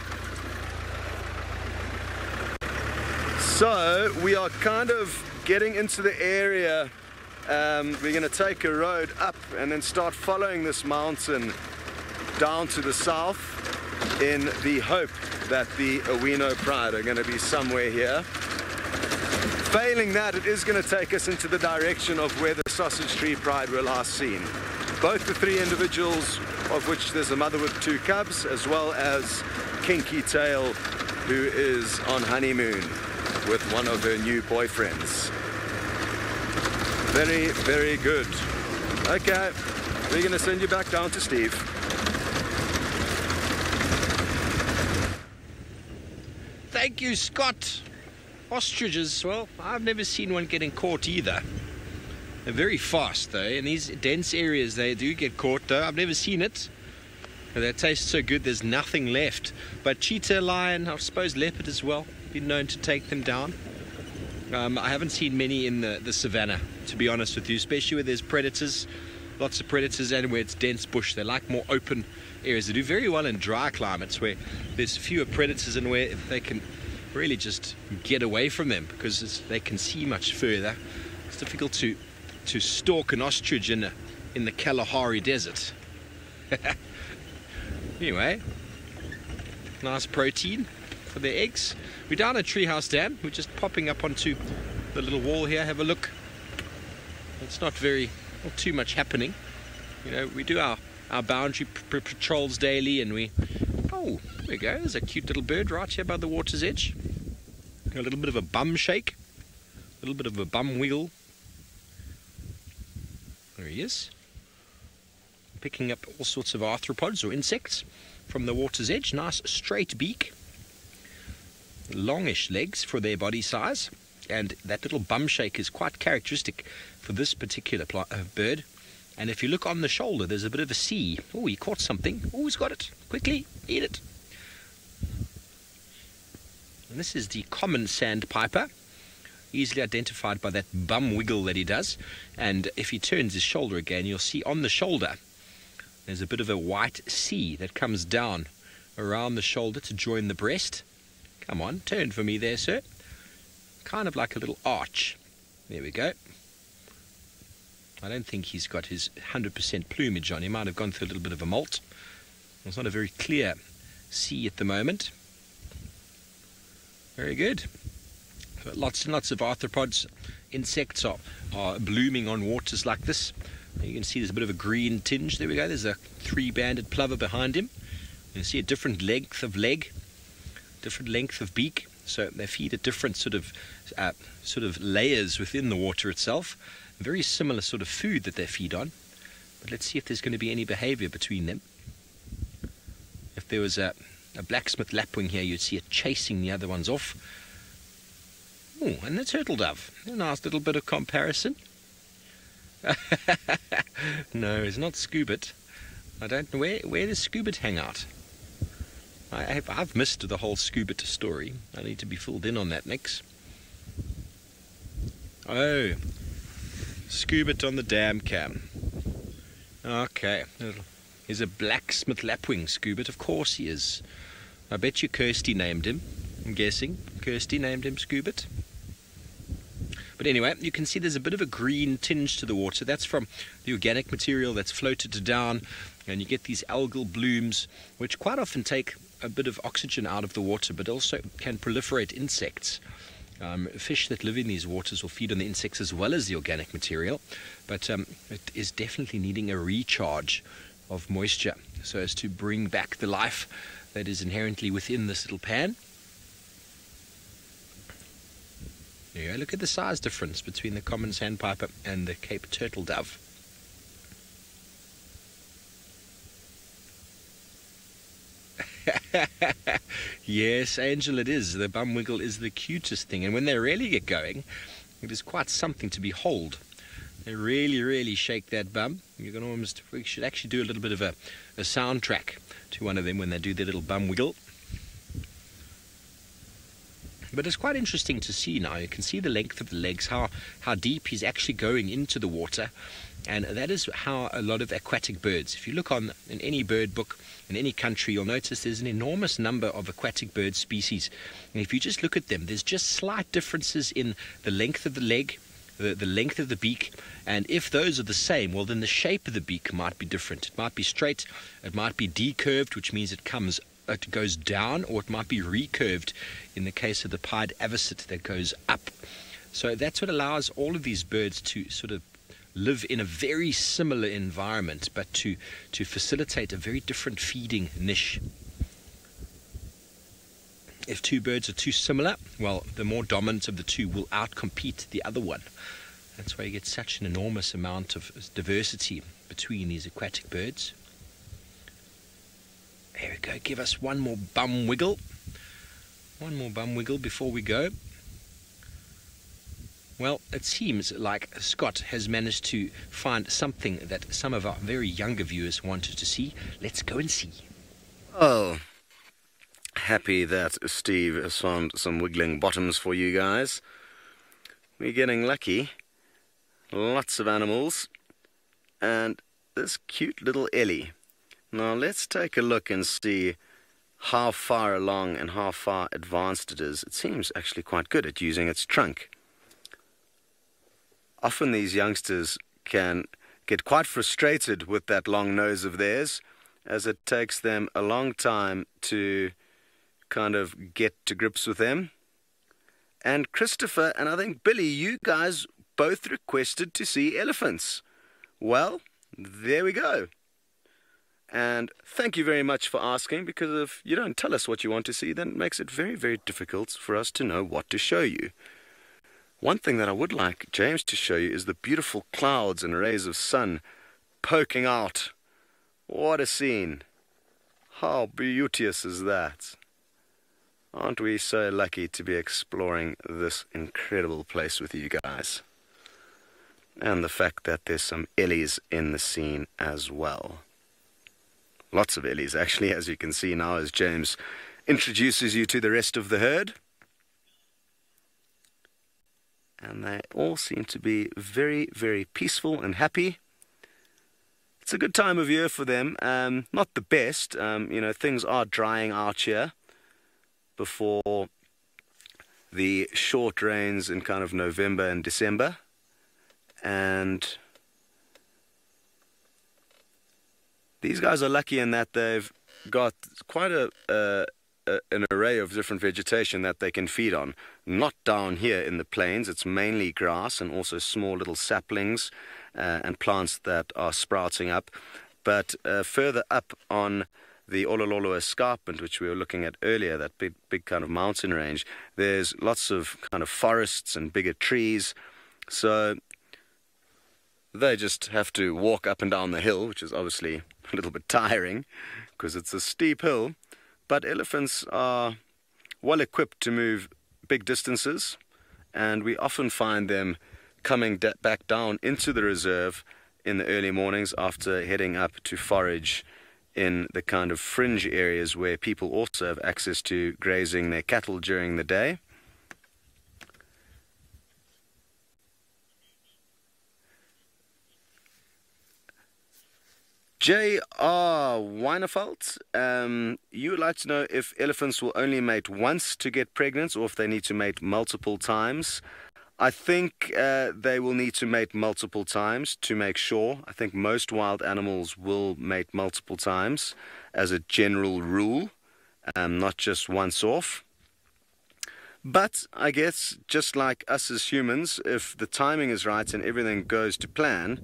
So we are kind of getting into the area. We're going to take a road up and then start following this mountain down to the south in the hope that the Owino Pride are going to be somewhere here. Failing that, it is going to take us into the direction of where the Sausage Tree Pride were last seen. Both the three individuals, of which there's a mother with 2 cubs, as well as Kinky Tail, who is on honeymoon with one of her new boyfriends. Very, very good. Okay, we're going to send you back down to Steve. Thank you, Scott. Ostriches, well, I've never seen one getting caught either. They're very fast though. In these dense areas they do get caught though. I've never seen it. They taste so good there's nothing left. But cheetah, lion, I suppose leopard as well, been known to take them down. I haven't seen many in the savannah, to be honest with you, especially where there's predators, lots of predators, and where it's dense bush. They like more open areas. They do very well in dry climates where there's fewer predators and where they can really just get away from them because they can see much further. It's difficult to stalk an ostrich in the Kalahari Desert. Anyway, nice protein for their eggs. We're down at Treehouse Dam. We're just popping up onto the little wall here. Have a look. It's not too much happening. You know, we do our boundary patrols daily, and oh, there we go. There's a cute little bird right here by the water's edge. A little bit of a bum shake, a little bit of a bum wiggle. There he is. Picking up all sorts of arthropods or insects from the water's edge. Nice straight beak. Longish legs for their body size. And that little bum shake is quite characteristic for this particular bird. And if you look on the shoulder, there's a bit of a C. Oh, he caught something. Oh, he's got it. Quickly, eat it. And this is the common sandpiper, easily identified by that bum wiggle that he does. And if he turns his shoulder again, you'll see on the shoulder there's a bit of a white C that comes down around the shoulder to join the breast. Come on, turn for me there, sir. Kind of like a little arch. There we go. I don't think he's got his 100% plumage on. He might have gone through a little bit of a molt. It's not a very clear C at the moment. Very good. Lots and lots of arthropods. Insects are blooming on waters like this. You can see there's a bit of a green tinge. There we go. There's a 3-banded plover behind him. You can see a different length of leg, different length of beak. So they feed at different sort of layers within the water itself. Very similar sort of food that they feed on. But let's see if there's going to be any behavior between them. If there was a blacksmith lapwing here, you'd see it chasing the other ones off. Oh, and the turtle dove. A nice little bit of comparison. No, it's not Scoobit. I don't know where does Scoobit hang out. I've missed the whole Scoobit story. I need to be filled in on that next. Oh, Scoobit on the dam cam. Okay, he's a blacksmith lapwing Scoobit. Of course he is. I bet you Kirsty named him. I'm guessing Kirsty named him Scoobit. But anyway, you can see there's a bit of a green tinge to the water. That's from the organic material that's floated down, and you get these algal blooms, which quite often take a bit of oxygen out of the water, but also can proliferate insects. Fish that live in these waters will feed on the insects as well as the organic material, but it is definitely needing a recharge of moisture so as to bring back the life that is inherently within this little pan. There you go. Look at the size difference between the common sandpiper and the Cape turtle dove. Yes, Angel, it is. The bum wiggle is the cutest thing, and when they really get going, it is quite something to behold. They really shake that bum. You can we should actually do a little bit of a soundtrack to one of them when they do their little bum wiggle. But it's quite interesting to see now. You can see the length of the legs, how deep he's actually going into the water. And that is how a lot of aquatic birds, if you look in any bird book in any country, you'll notice there's an enormous number of aquatic bird species. And if you just look at them, there's just slight differences in the length of the leg, the length of the beak, and if those are the same, well, then the shape of the beak might be different. It might be straight, it might be decurved, which means it goes down, or it might be recurved in the case of the pied avocet that goes up. So that's what allows all of these birds to sort of live in a very similar environment, but to facilitate a very different feeding niche. If two birds are too similar, well, the more dominant of the two will outcompete the other one. That's why you get such an enormous amount of diversity between these aquatic birds. There we go. Give us one more bum wiggle. One more bum wiggle before we go. Well, it seems like Scott has managed to find something that some of our very younger viewers wanted to see. Let's go and see. Oh, happy that Steve has found some wiggling bottoms for you guys. We're getting lucky. Lots of animals. And this cute little Ellie. Now let's take a look and see how far along and how far advanced it is. It seems actually quite good at using its trunk. Often these youngsters can get quite frustrated with that long nose of theirs, as it takes them a long time to kind of get to grips with them. And Christopher and I think Billy, you guys both requested to see elephants. Well, there we go. And thank you very much for asking, because if you don't tell us what you want to see, then it makes it very, very difficult for us to know what to show you. One thing that I would like James to show you is the beautiful clouds and rays of sun poking out. What a scene. How beauteous is that? Aren't we so lucky to be exploring this incredible place with you guys? And the fact that there's some Ellies in the scene as well. Lots of Ellies, actually, as you can see now as James introduces you to the rest of the herd. And they all seem to be very, very peaceful and happy. It's a good time of year for them. Not the best. You know, things are drying out here before the short rains in kind of November and December. And these guys are lucky in that they've got quite an array of different vegetation that they can feed on. Not down here in the plains, it's mainly grass and also small little saplings and plants that are sprouting up. But further up on the Olololo Escarpment, which we were looking at earlier, that big kind of mountain range, there's lots of kind of forests and bigger trees. So they just have to walk up and down the hill, which is obviously a little bit tiring because it's a steep hill. But elephants are well equipped to move big distances, and we often find them coming back down into the reserve in the early mornings after heading up to forage in the kind of fringe areas where people also have access to grazing their cattle during the day. J.R. Weinefeld, you would like to know if elephants will only mate once to get pregnant or if they need to mate multiple times. I think they will need to mate multiple times to make sure. I think most wild animals will mate multiple times as a general rule, not just once off. But I guess just like us as humans, if the timing is right and everything goes to plan,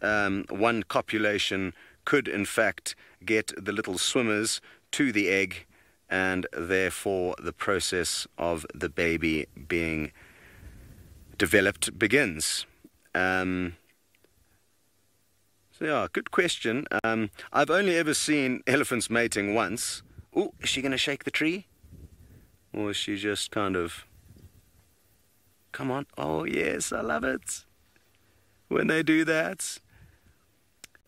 one copulation could in fact get the little swimmers to the egg, and therefore the process of the baby being developed begins. So yeah, good question. I've only ever seen elephants mating once. Oh, is she going to shake the tree? Or is she just kind of... Come on. Oh yes, I love it when they do that.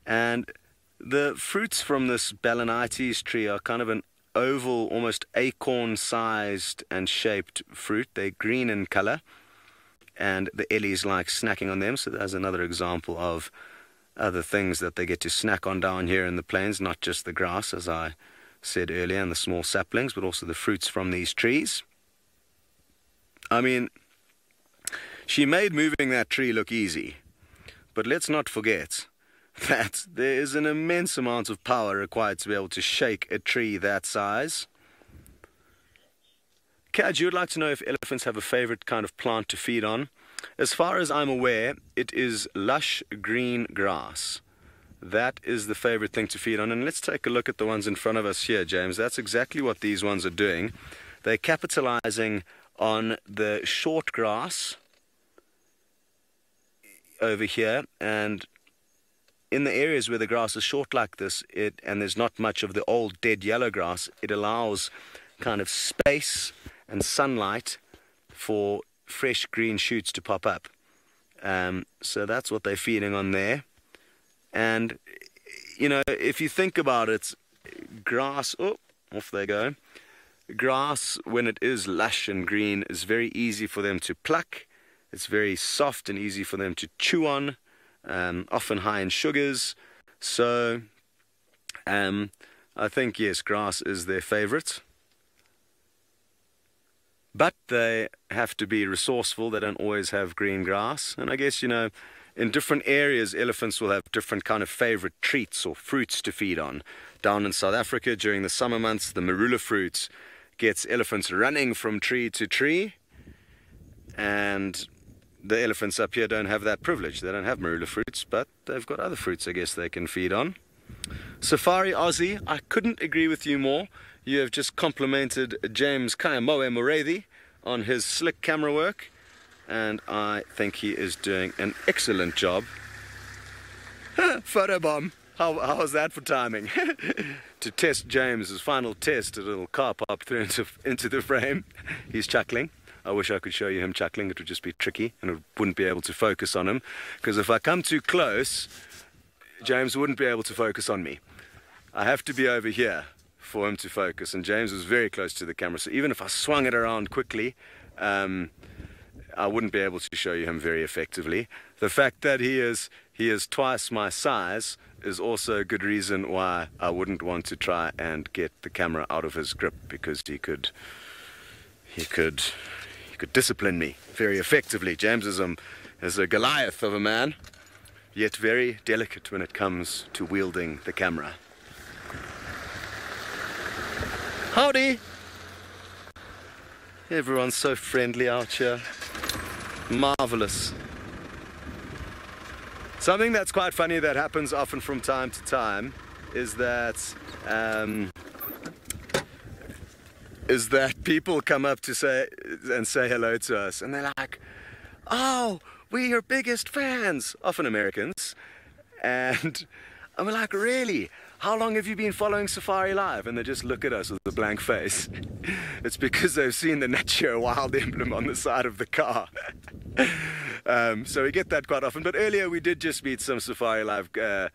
And the fruits from this Balanites tree are kind of an oval, almost acorn-sized and shaped fruit. They're green in color, and the ellies like snacking on them. So there's another example of other things that they get to snack on down here in the plains, not just the grass, as I said earlier, and the small saplings, but also the fruits from these trees. I mean, she made moving that tree look easy, but let's not forget that there is an immense amount of power required to be able to shake a tree that size. Kaj, you would like to know if elephants have a favorite kind of plant to feed on? As far as I'm aware, it is lush green grass. That is the favorite thing to feed on. And let's take a look at the ones in front of us here, James. That's exactly what these ones are doing. They're capitalizing on the short grass over here, and in the areas where the grass is short like this, and there's not much of the old dead yellow grass, it allows kind of space and sunlight for fresh green shoots to pop up. So that's what they're feeding on there. And, you know, if you think about it, grass, oh, off they go. Grass, when it is lush and green, is very easy for them to pluck. It's very soft and easy for them to chew on, often high in sugars. So I think, yes, grass is their favorite. But they have to be resourceful. They don't always have green grass. And I guess, you know, in different areas, elephants will have different kind of favorite treats or fruits to feed on. Down in South Africa, during the summer months, the marula fruit gets elephants running from tree to tree. And the elephants up here don't have that privilege. They don't have marula fruits, but they've got other fruits, I guess, they can feed on. Safari Aussie, I couldn't agree with you more. You have just complimented James Kayamoe Morethi on his slick camera work, and I think he is doing an excellent job. Photobomb, how was that for timing? To test James's final test, a little car popped through into the frame. He's chuckling. I wish I could show you him chuckling. It would just be tricky, and I wouldn't be able to focus on him, because if I come too close, James wouldn't be able to focus on me. I have to be over here for him to focus, and James was very close to the camera, so even if I swung it around quickly, I wouldn't be able to show you him very effectively. The fact that he is twice my size is also a good reason why I wouldn't want to try and get the camera out of his grip, because he could discipline me very effectively. James is a Goliath of a man, yet very delicate when it comes to wielding the camera. Howdy! Everyone's so friendly out here. Marvelous. Something that's quite funny that happens often from time to time is that people come up to say hello to us, and they're like, "Oh, we're your biggest fans," often Americans, and we're like, "Really? How long have you been following SafariLive?" And they just look at us with a blank face. It's because they've seen the Nat Geo Wild emblem on the side of the car. So we get that quite often. But earlier we did just meet some SafariLive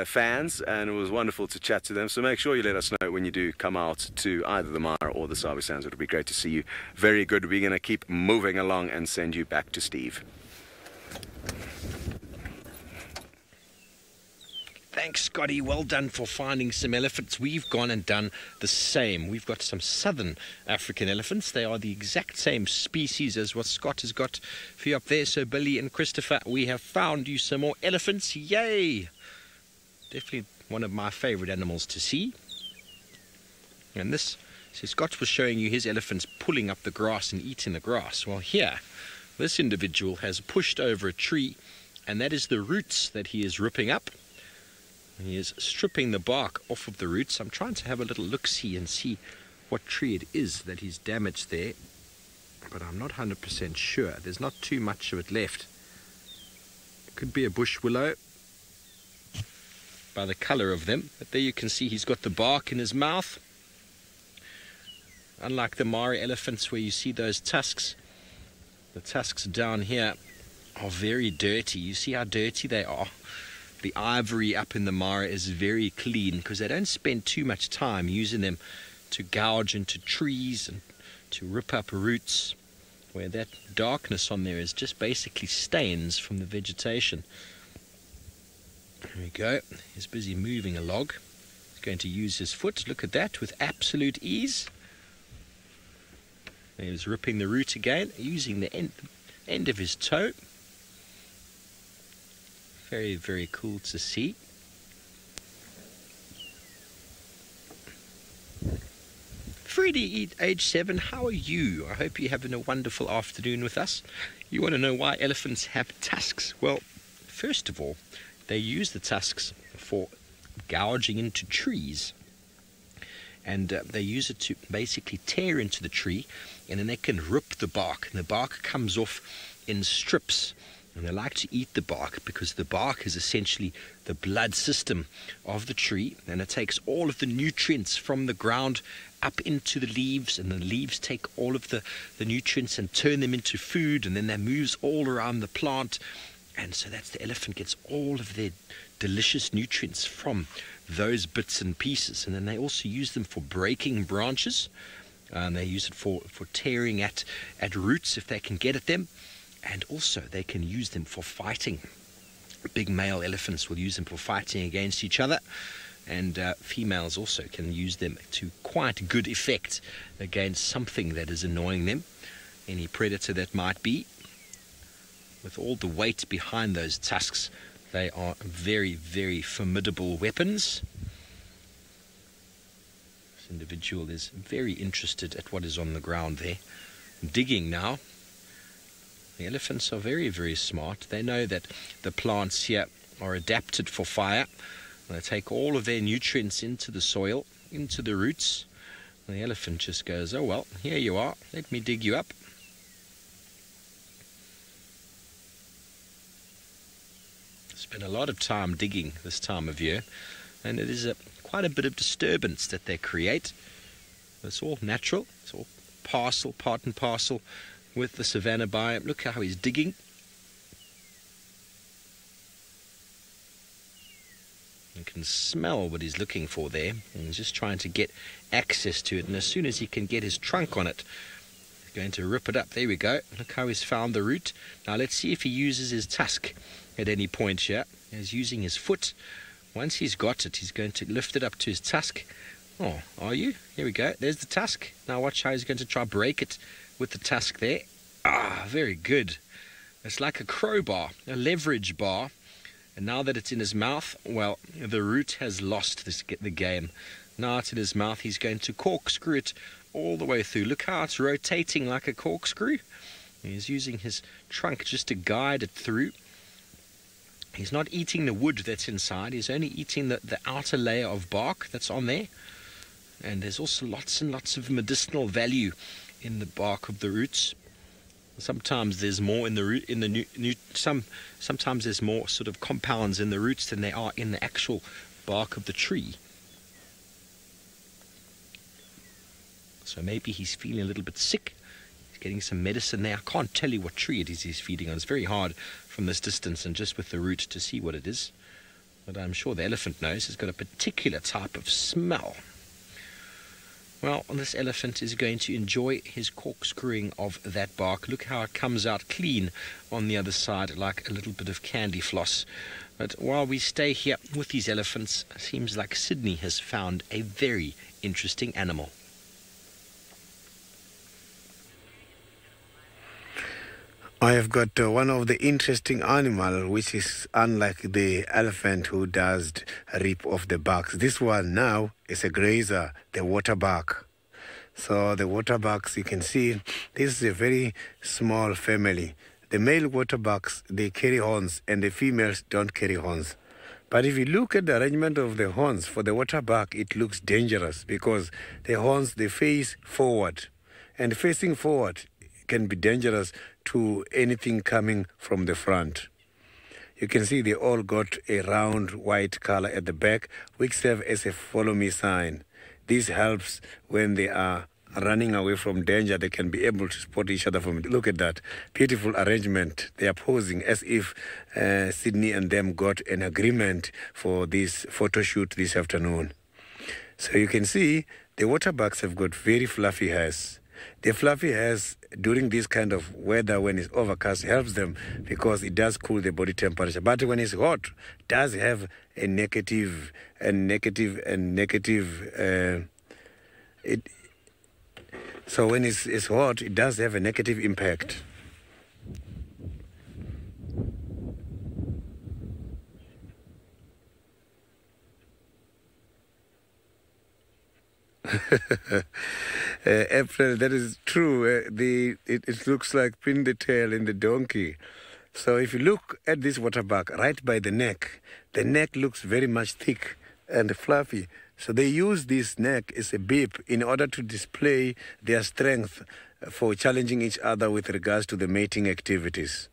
fans, and it was wonderful to chat to them. So make sure you let us know when you do come out to either the Mara or the Sabi Sands. It'll be great to see you. Very good. We're going to keep moving along and send you back to Steve. Thanks, Scotty. Well done for finding some elephants. We've gone and done the same. We've got some southern African elephants. They are the exact same species as what Scott has got for you up there. So, Billy and Christopher, we have found you some more elephants. Yay! Definitely one of my favorite animals to see. And this, so Scott was showing you his elephants pulling up the grass and eating the grass. Well, here, this individual has pushed over a tree, and that is the roots that he is ripping up. He is stripping the bark off of the roots. I'm trying to have a little look-see and see what tree it is that he's damaged there, but I'm not 100% sure. There's not too much of it left. It could be a bush willow by the color of them, but there you can see he's got the bark in his mouth. Unlike the Mara elephants where you see those tusks, the tusks down here are very dirty. You see how dirty they are. The ivory up in the Mara is very clean because they don't spend too much time using them to gouge into trees and to rip up roots, where that darkness on there is just basically stains from the vegetation. There we go. He's busy moving a log. He's going to use his foot. Look at that, with absolute ease. He's ripping the root again, using the end of his toe. Very, very cool to see. Freddie, age 7, how are you? I hope you're having a wonderful afternoon with us. You want to know why elephants have tusks? Well, first of all, they use the tusks for gouging into trees. And they use it to basically tear into the tree, and then they can rip the bark. And the bark comes off in strips. And they like to eat the bark because the bark is essentially the blood system of the tree, and it takes all of the nutrients from the ground up into the leaves, and the leaves take all of the nutrients and turn them into food, and then that moves all around the plant. And so that's the elephant gets all of their delicious nutrients from those bits and pieces. And then they also use them for breaking branches, and they use it for tearing at roots if they can get at them. And also they can use them for fighting. Big male elephants will use them for fighting against each other, and females also can use them to quite good effect against something that is annoying them, any predator that might be. With all the weight behind those tusks, they are very, very formidable weapons. This individual is very interested at what is on the ground there, digging now. The elephants are very, very smart. They know that the plants here are adapted for fire. They take all of their nutrients into the soil, into the roots. And the elephant just goes, oh well, here you are, let me dig you up. Spend a lot of time digging this time of year, and it is quite a bit of disturbance that they create. It's all natural, it's all part and parcel with the savanna biome. Look how he's digging. You can smell what he's looking for there, and he's just trying to get access to it, and as soon as he can get his trunk on it, he's going to rip it up. There we go. Look how he's found the root. Now let's see if he uses his tusk at any point here. He's using his foot. Once he's got it, he's going to lift it up to his tusk. Oh, are you? Here we go. There's the tusk. Now watch how he's going to try break it with the tusk there. Ah, very good. It's like a crowbar, a leverage bar. And now that it's in his mouth, well, the root has lost the game. Now it's in his mouth, he's going to corkscrew it all the way through. Look how it's rotating like a corkscrew. He's using his trunk just to guide it through. He's not eating the wood that's inside. He's only eating the outer layer of bark that's on there. And there's also lots and lots of medicinal value in the bark of the roots. Sometimes there's more in the root, sometimes there's more sort of compounds in the roots than there are in the actual bark of the tree. So maybe he's feeling a little bit sick. He's getting some medicine there. I can't tell you what tree it is he's feeding on. It's very hard from this distance and just with the root to see what it is. But I'm sure the elephant knows. It's got a particular type of smell. Well, this elephant is going to enjoy his corkscrewing of that bark. Look how it comes out clean on the other side, like a little bit of candy floss. But while we stay here with these elephants, it seems like Sydney has found a very interesting animal. I have got one of the interesting animal, which is unlike the elephant who does rip off the barks. This one now is a grazer, the waterbuck. So the waterbucks, you can see, this is a very small family. The male waterbucks, they carry horns, and the females don't carry horns. But if you look at the arrangement of the horns for the waterbuck, it looks dangerous because the horns, they face forward. And facing forward can be dangerous to anything coming from the front. You can see they all got a round white color at the back, which serve as a follow me sign. This helps when they are running away from danger. They can be able to spot each other from it. Look at that beautiful arrangement. They are posing as if Sydney and them got an agreement for this photo shoot this afternoon. So you can see the waterbucks have got very fluffy hairs. The fluffy has, during this kind of weather when it's overcast, helps them because it does cool the body temperature. But when it's hot, it does have a negative. So when it's hot, it does have a negative impact. April, that is true. It looks like pin the tail in the donkey. So if you look at this water bug right by the neck looks very much thick and fluffy. So they use this neck as a beep in order to display their strength for challenging each other with regards to the mating activities.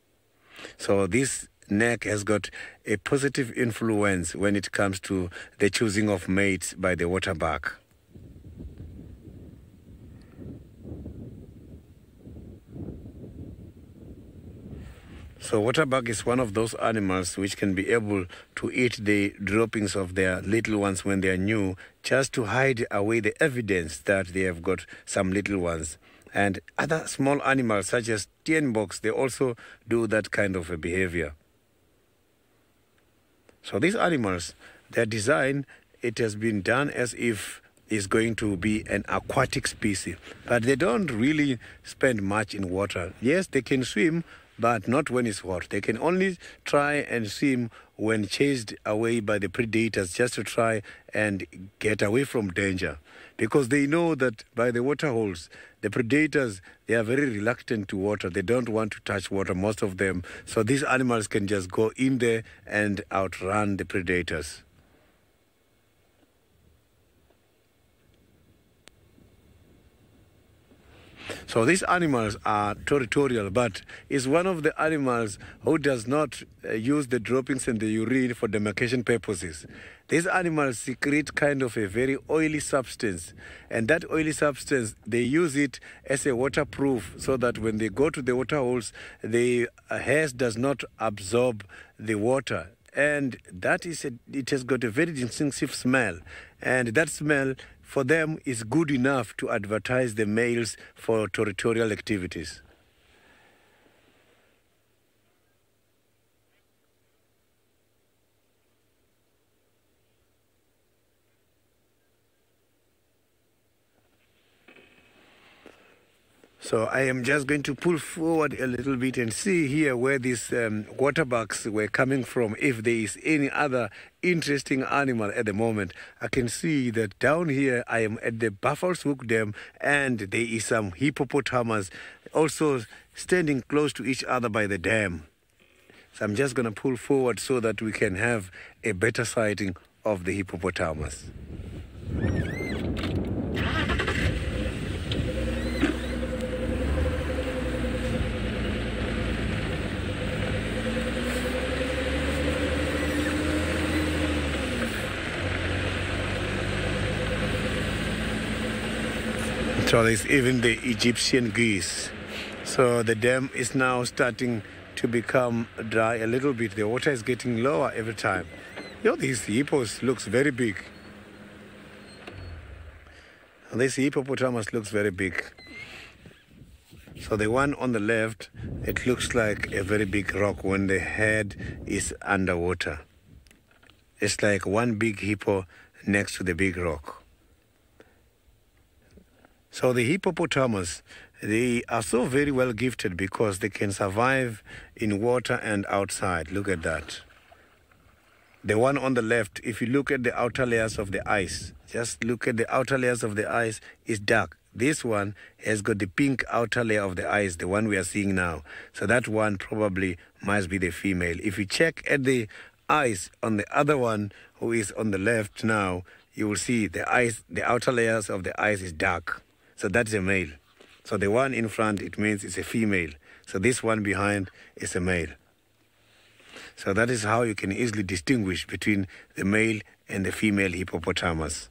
So this neck has got a positive influence when it comes to the choosing of mates by the water bug. So water bug is one of those animals which can be able to eat the droppings of their little ones when they are new, just to hide away the evidence that they have got some little ones. And other small animals such as steenboks, they also do that kind of a behavior. So these animals, their design, it has been done as if it's going to be an aquatic species, but they don't really spend much in water. Yes, they can swim, but not when it's hot. They can only try and swim when chased away by the predators, just to try and get away from danger. Because they know that by the water holes, the predators, they are very reluctant to water. They don't want to touch water, most of them. So these animals can just go in there and outrun the predators. So these animals are territorial, but is one of the animals who does not use the droppings and the urine for demarcation purposes. These animals secrete kind of a very oily substance, and that oily substance, they use it as a waterproof, so that when they go to the water holes, the hairs does not absorb the water. And that is it has got a very distinctive smell, and that smell for them is good enough to advertise the males for territorial activities. So I am just going to pull forward a little bit and see here where these water bugs were coming from. If there is any other interesting animal at the moment, I can see that down here I am at the Buffalo's Hook Dam, and there is some hippopotamus also standing close to each other by the dam. So I'm just going to pull forward so that we can have a better sighting of the hippopotamus. So there's even the Egyptian geese. So the dam is now starting to become dry a little bit. The water is getting lower every time. You know, these hippos looks very big. This hippopotamus looks very big. So the one on the left, it looks like a very big rock when the head is underwater. It's like one big hippo next to the big rock. So the hippopotamus, they are so very well gifted because they can survive in water and outside. Look at that. The one on the left, if you look at the outer layers of the ice, just look at the outer layers of the ice, it's dark. This one has got the pink outer layer of the ice, the one we are seeing now. So that one probably must be the female. If you check at the ice on the other one who is on the left now, you will see the ice, the outer layers of the ice is dark. So that's a male. So the one in front, it means it's a female. So this one behind is a male. So that is how you can easily distinguish between the male and the female hippopotamus.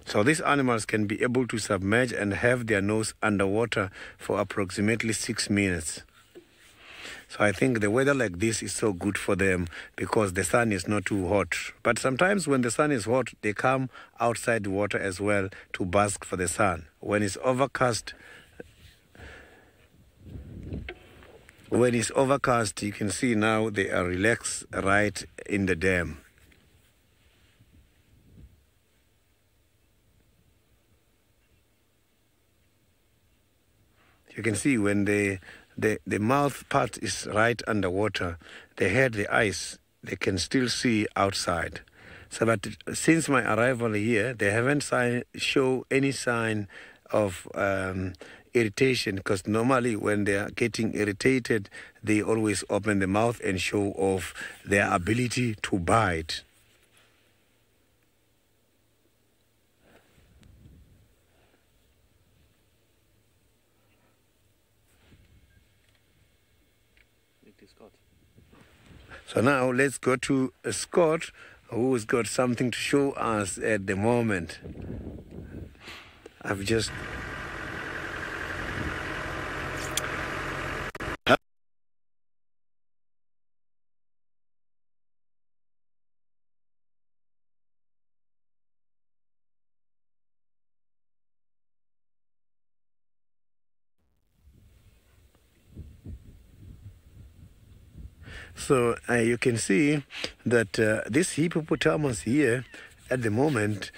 So these animals can be able to submerge and have their nose underwater for approximately 6 minutes. So I think the weather like this is so good for them because the sun is not too hot. But sometimes when the sun is hot, they come outside the water as well to bask for the sun. When it's overcast, you can see now they are relaxed right in the dam. You can see when the mouth part is right underwater, the head, the eyes, they can still see outside. So, but since my arrival here, they haven't show any sign of irritation, because normally when they are getting irritated, they always open the mouth and show off their ability to bite. So now let's go to Scott, who's got something to show us at the moment. I've just... So you can see that this hippopotamus here, at the moment,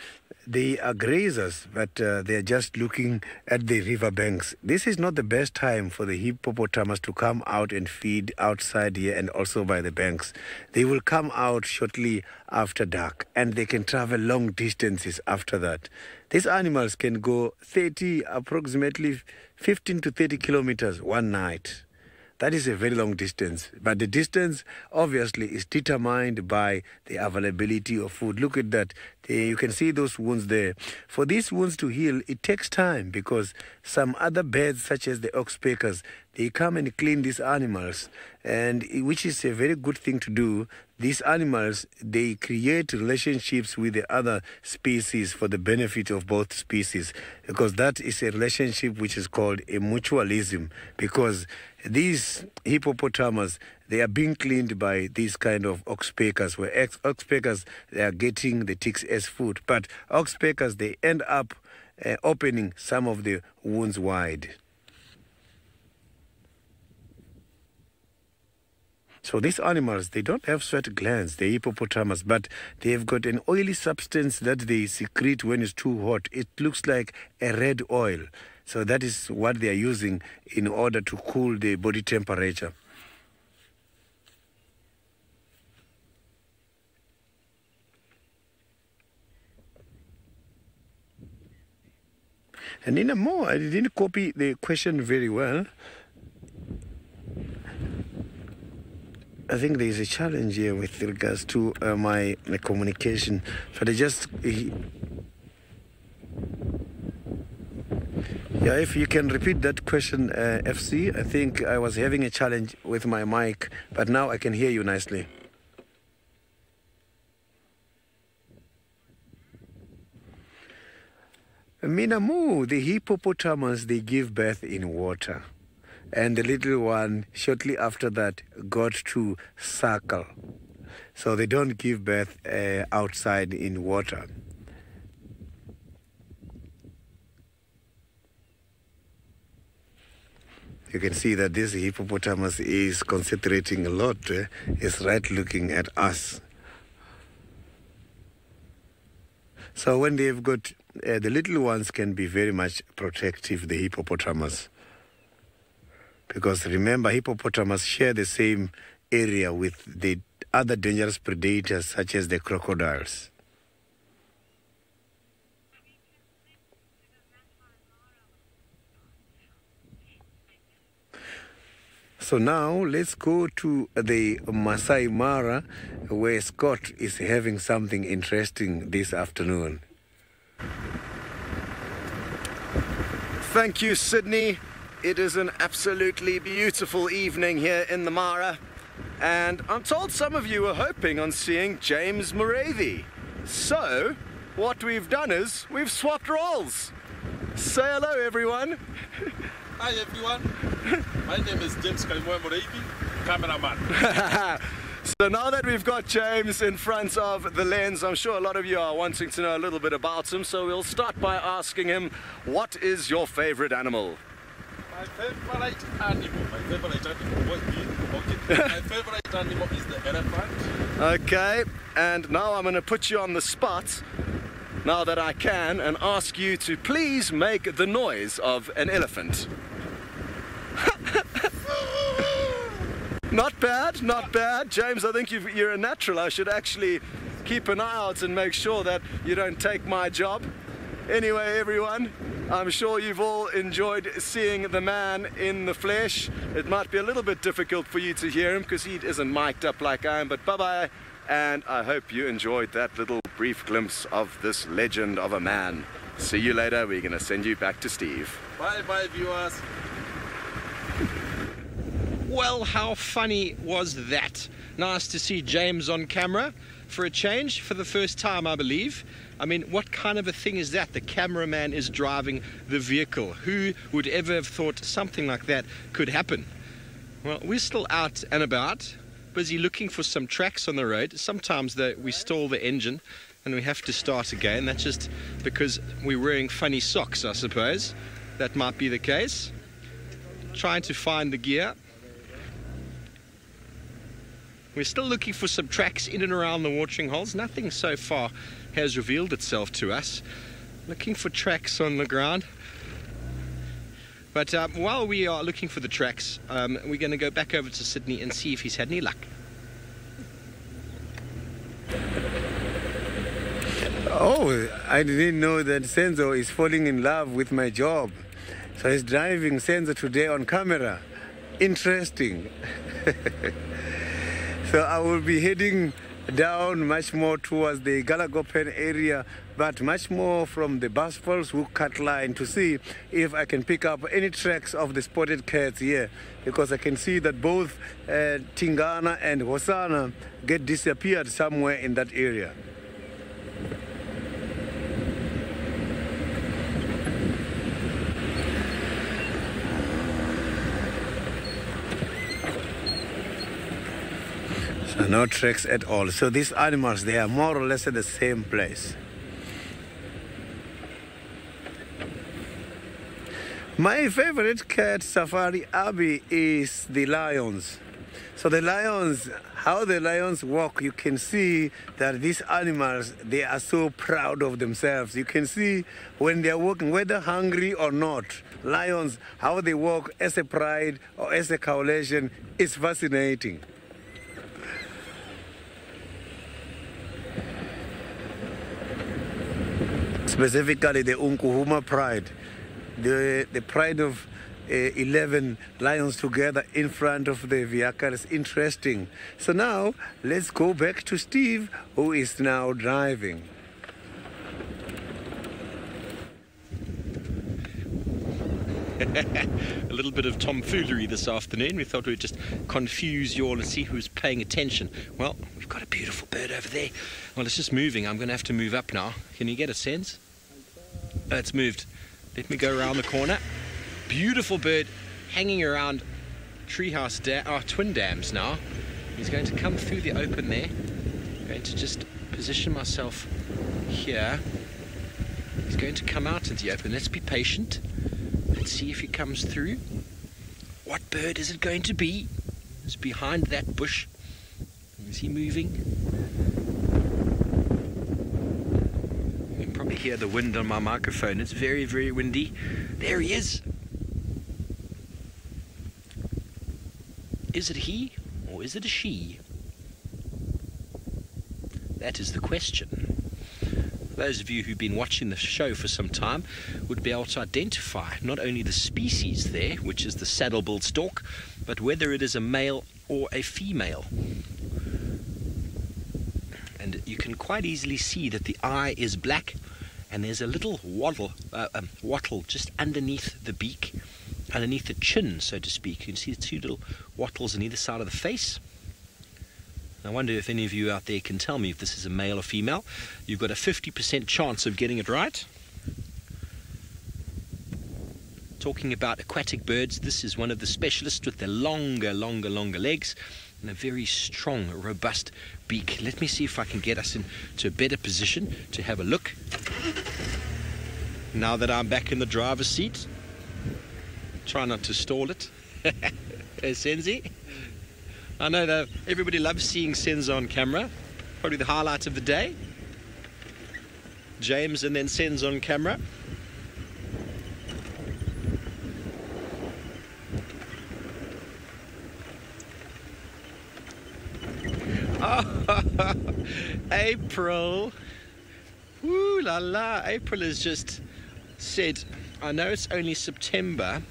they are grazers, but they are just looking at the riverbanks. This is not the best time for the hippopotamus to come out and feed outside here and also by the banks. They will come out shortly after dark, and they can travel long distances after that. These animals can go approximately 15 to 30 kilometers one night. That is a very long distance, but the distance obviously is determined by the availability of food. Look at that. You can see those wounds there. For these wounds to heal, it takes time because some other birds, such as the oxpeckers, they come and clean these animals, and which is a very good thing to do. These animals, they create relationships with the other species for the benefit of both species, because that is a relationship which is called a mutualism, because these hippopotamus, they are being cleaned by these kind of oxpeckers, where oxpeckers, they are getting the ticks as food, but oxpeckers, they end up opening some of the wounds wide. So these animals, they don't have sweat glands, the hippopotamus, but they've got an oily substance that they secrete when it's too hot. It looks like a red oil. So that is what they are using in order to cool the body temperature. And in a more, I didn't copy the question very well. I think there is a challenge here with regards to my communication. But I just... Yeah, if you can repeat that question, FC. I think I was having a challenge with my mic, but now I can hear you nicely. Minamu, the hippopotamus, they give birth in water. And the little one, shortly after that, got to suckle. So they don't give birth outside in water. You can see that this hippopotamus is concentrating a lot. It's right looking at us. So when they've got, the little ones can be very much protective, the hippopotamus. Because remember, hippopotamus share the same area with the other dangerous predators such as the crocodiles. So now let's go to the Masai Mara, where Scott is having something interesting this afternoon. Thank you, Sydney. It is an absolutely beautiful evening here in the Mara, and I'm told some of you are hoping on seeing James Morathi. So, what we've done is we've swapped roles. Say hello, everyone. Hi, everyone. My name is James Morathi. cameraman. So now that we've got James in front of the lens, I'm sure a lot of you are wanting to know a little bit about him. So we'll start by asking him, what is your favorite animal? My favorite animal is the elephant. Okay, and now I'm going to put you on the spot, now that I can, and ask you to please make the noise of an elephant. Not bad, not bad. James, I think you're a natural. I should actually keep an eye out and make sure that you don't take my job. Anyway, everyone, I'm sure you've all enjoyed seeing the man in the flesh. It might be a little bit difficult for you to hear him because he isn't mic'd up like I am, but bye-bye. And I hope you enjoyed that little brief glimpse of this legend of a man. See you later. We're going to send you back to Steve. Bye-bye, viewers. Well, how funny was that? Nice to see James on camera for a change, for the first time, I believe. I mean, what kind of a thing is that? The cameraman is driving the vehicle. Who would ever have thought something like that could happen? Well, we're still out and about, busy looking for some tracks on the road. Sometimes we stall the engine and we have to start again. That's just because we're wearing funny socks, I suppose. That might be the case. Trying to find the gear. We're still looking for some tracks in and around the watering holes. Nothing so far has revealed itself to us. Looking for tracks on the ground. But while we are looking for the tracks, we're going to go back over to Sydney and see if he's had any luck. Oh, I didn't know that Senzo is falling in love with my job. So he's driving Senzo today on camera. Interesting. So I will be heading down much more towards the Galagopen area, but much more from the Basfalls Hook cut line to see if I can pick up any tracks of the spotted cats here, because I can see that both Tingana and Hosana get disappeared somewhere in that area. No tracks at all. So these animals, they are more or less at the same place. My favorite cat safari, Abby, is the lions. So the lions, how the lions walk, you can see that these animals, they are so proud of themselves. You can see when they are walking, whether hungry or not, lions, how they walk as a pride or as a coalition is fascinating. Specifically the Unkuhuma pride, the pride of 11 lions together in front of the vehicle is interesting. So now let's go back to Steve, who is now driving. A little bit of tomfoolery this afternoon. We thought we'd just confuse you all and see who's paying attention. Well, we've got a beautiful bird over there. Well, it's just moving. I'm going to have to move up now. Can you get a sense? Oh, it's moved. Let me go around the corner. Beautiful bird hanging around treehouse twin dams now. He's going to come through the open there. I'm going to just position myself here. He's going to come out into the open. Let's be patient. Let's see if he comes through. What bird is it going to be? It's behind that bush. Is he moving? You can probably hear the wind on my microphone. It's very, very windy. There he is. Is it he or is it a she? That is the question. Those of you who've been watching the show for some time would be able to identify not only the species there, which is the saddle-billed stork, but whether it is a male or a female. And you can quite easily see that the eye is black, and there's a little wattle just underneath the beak, underneath the chin, so to speak. You can see the two little wattles on either side of the face. I wonder if any of you out there can tell me if this is a male or female. You've got a 50% chance of getting it right. It's talking about aquatic birds, this is one of the specialists with the longer legs and a very strong, robust beak. Let me see if I can get us into a better position to have a look. Now that I'm back in the driver's seat, try not to stall it. Hey, Senzi. I know that everybody loves seeing Senzo on camera. Probably the highlight of the day. James and then Senzo on camera. Oh, April. Woo la la. April has just said, I know it's only September,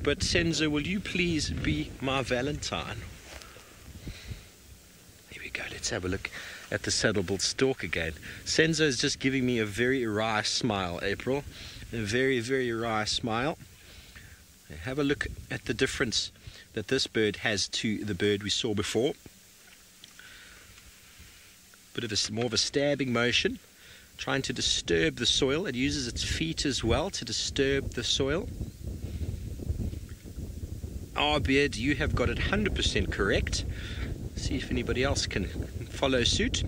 but Senzo, will you please be my Valentine? Here we go. Let's have a look at the saddle-billed stork again. Senzo is just giving me a very wry smile, April. A very, very wry smile. Have a look at the difference that this bird has to the bird we saw before. Bit of a more of a stabbing motion, trying to disturb the soil. It uses its feet as well to disturb the soil. Oh, Beard, you have got it 100% correct. See if anybody else can follow suit.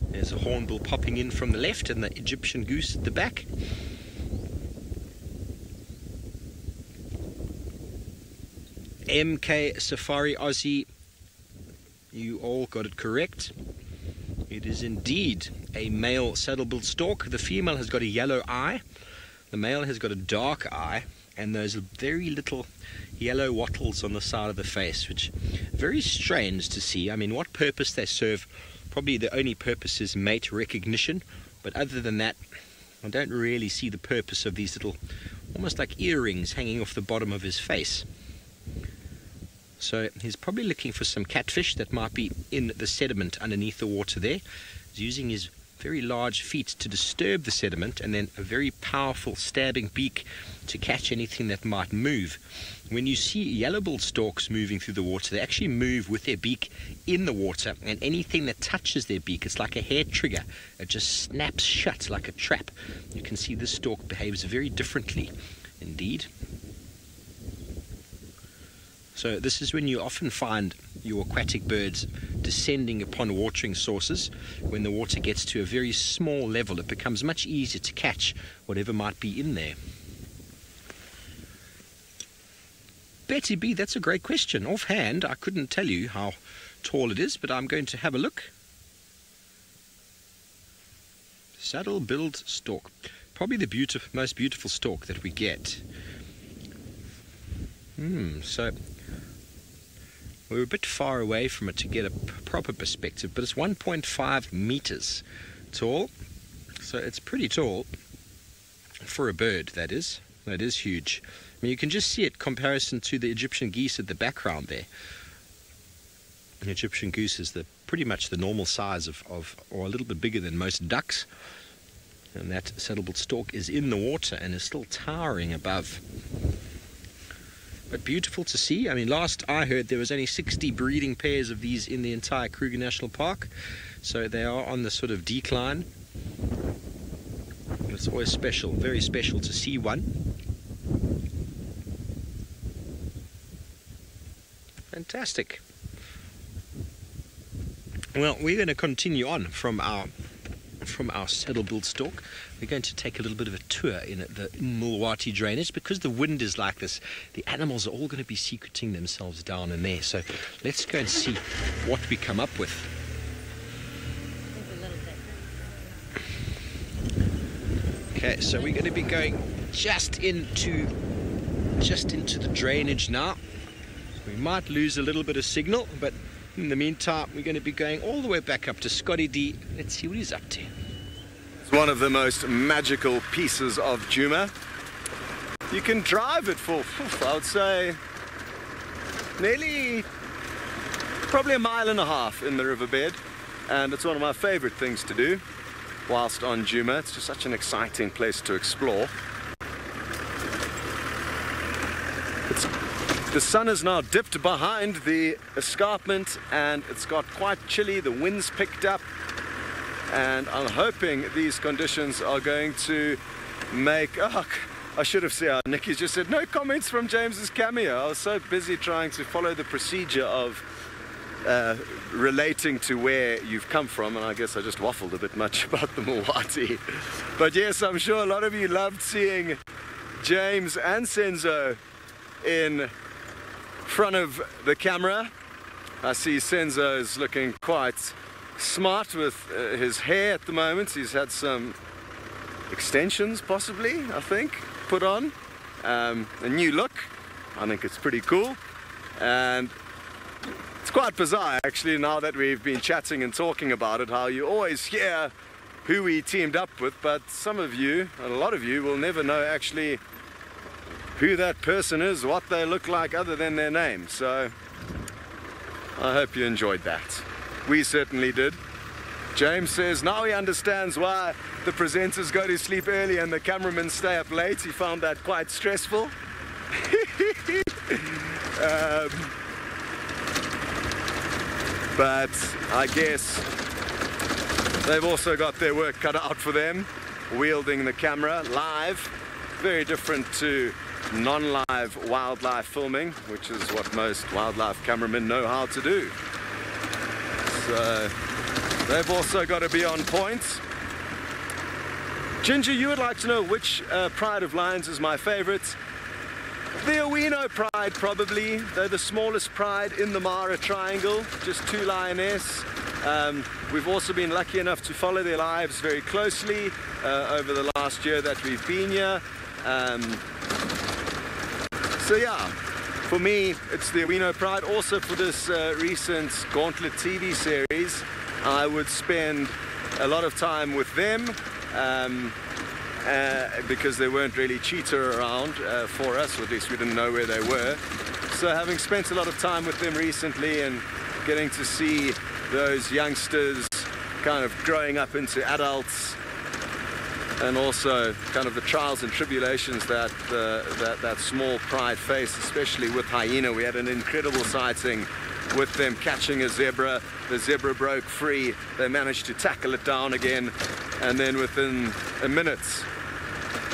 There's a hornbill popping in from the left and the Egyptian goose at the back. MK Safari Aussie, you all got it correct. It is indeed a male saddle-billed stork. The female has got a yellow eye. The male has got a dark eye and those very little yellow wattles on the side of the face, which very strange to see. I mean, what purpose they serve? Probably the only purpose is mate recognition, but other than that, I don't really see the purpose of these little, almost like earrings hanging off the bottom of his face. So he's probably looking for some catfish that might be in the sediment underneath the water there. He's using his very large feet to disturb the sediment and then a very powerful stabbing beak to catch anything that might move. When you see yellow-billed storks moving through the water, they actually move with their beak in the water, and anything that touches their beak, it's like a hair trigger. It just snaps shut like a trap. You can see this stork behaves very differently indeed. So this is when you often find your aquatic birds descending upon watering sources. When the water gets to a very small level, it becomes much easier to catch whatever might be in there. Betty B, that's a great question. Offhand, I couldn't tell you how tall it is, but I'm going to have a look. Saddle-billed stork. Probably the most beautiful stork that we get. So we're a bit far away from it to get a proper perspective, but it's 1.5 meters tall, so it's pretty tall for a bird, that is. That is huge. I mean, you can just see it comparison to the Egyptian geese at the background there. The Egyptian goose is pretty much the normal size of, or a little bit bigger than most ducks, and that saddle-billed stork is in the water and is still towering above. But beautiful to see. I mean, last I heard there was only 60 breeding pairs of these in the entire Kruger National Park, so they are on the sort of decline. It's always special, very special to see one. Fantastic. Well, we're going to continue on from our saddle-billed stork. We're going to take a little bit of a tour in the Mulwati drainage. Because the wind is like this, the animals are all going to be secreting themselves down in there. So let's go and see what we come up with. Okay, so we're going to be going just into the drainage now. We might lose a little bit of signal, but in the meantime, we're going to be going all the way back up to Scotty D. Let's see what he's up to. It's one of the most magical pieces of Djuma. You can drive it for, I would say, probably 1.5 miles in the riverbed. And it's one of my favorite things to do whilst on Djuma. It's just such an exciting place to explore. The sun is now dipped behind the escarpment and it's got quite chilly. The wind's picked up, and I'm hoping these conditions are going to make I should have said, Nikki's just said, no comments from James's cameo. I was so busy trying to follow the procedure of relating to where you've come from, and I guess I just waffled a bit much about the Mulwati. But yes, I'm sure a lot of you loved seeing James and Senzo in front of the camera. I see Senzo is looking quite smart with his hair at the moment. He's had some extensions possibly, I think, put on. A new look. I think it's pretty cool. And it's quite bizarre actually, now that we've been chatting and talking about it, how you always hear who we teamed up with, but some of you, a lot of you, will never know actually who that person is, what they look like other than their name. So I hope you enjoyed that. We certainly did. James says now he understands why the presenters go to sleep early and the cameramen stay up late. He found that quite stressful. But I guess they've also got their work cut out for them, wielding the camera live. Very different to non-live wildlife filming, which is what most wildlife cameramen know how to do. So they've also got to be on point. Ginger, you would like to know which pride of lions is my favorite. The Owino pride, probably. They're the smallest pride in the Mara Triangle, just 2 lioness. We've also been lucky enough to follow their lives very closely over the last year that we've been here. So yeah, for me, it's the Owino pride. Also for this recent Gauntlet TV series, I would spend a lot of time with them. Because there weren't really cheetah around for us, or at least we didn't know where they were. So having spent a lot of time with them recently and getting to see those youngsters kind of growing up into adults, and also kind of the trials and tribulations that that small pride faced, especially with hyena. We had an incredible sighting with them catching a zebra. The zebra broke free. They managed to tackle it down again, and then within a minute,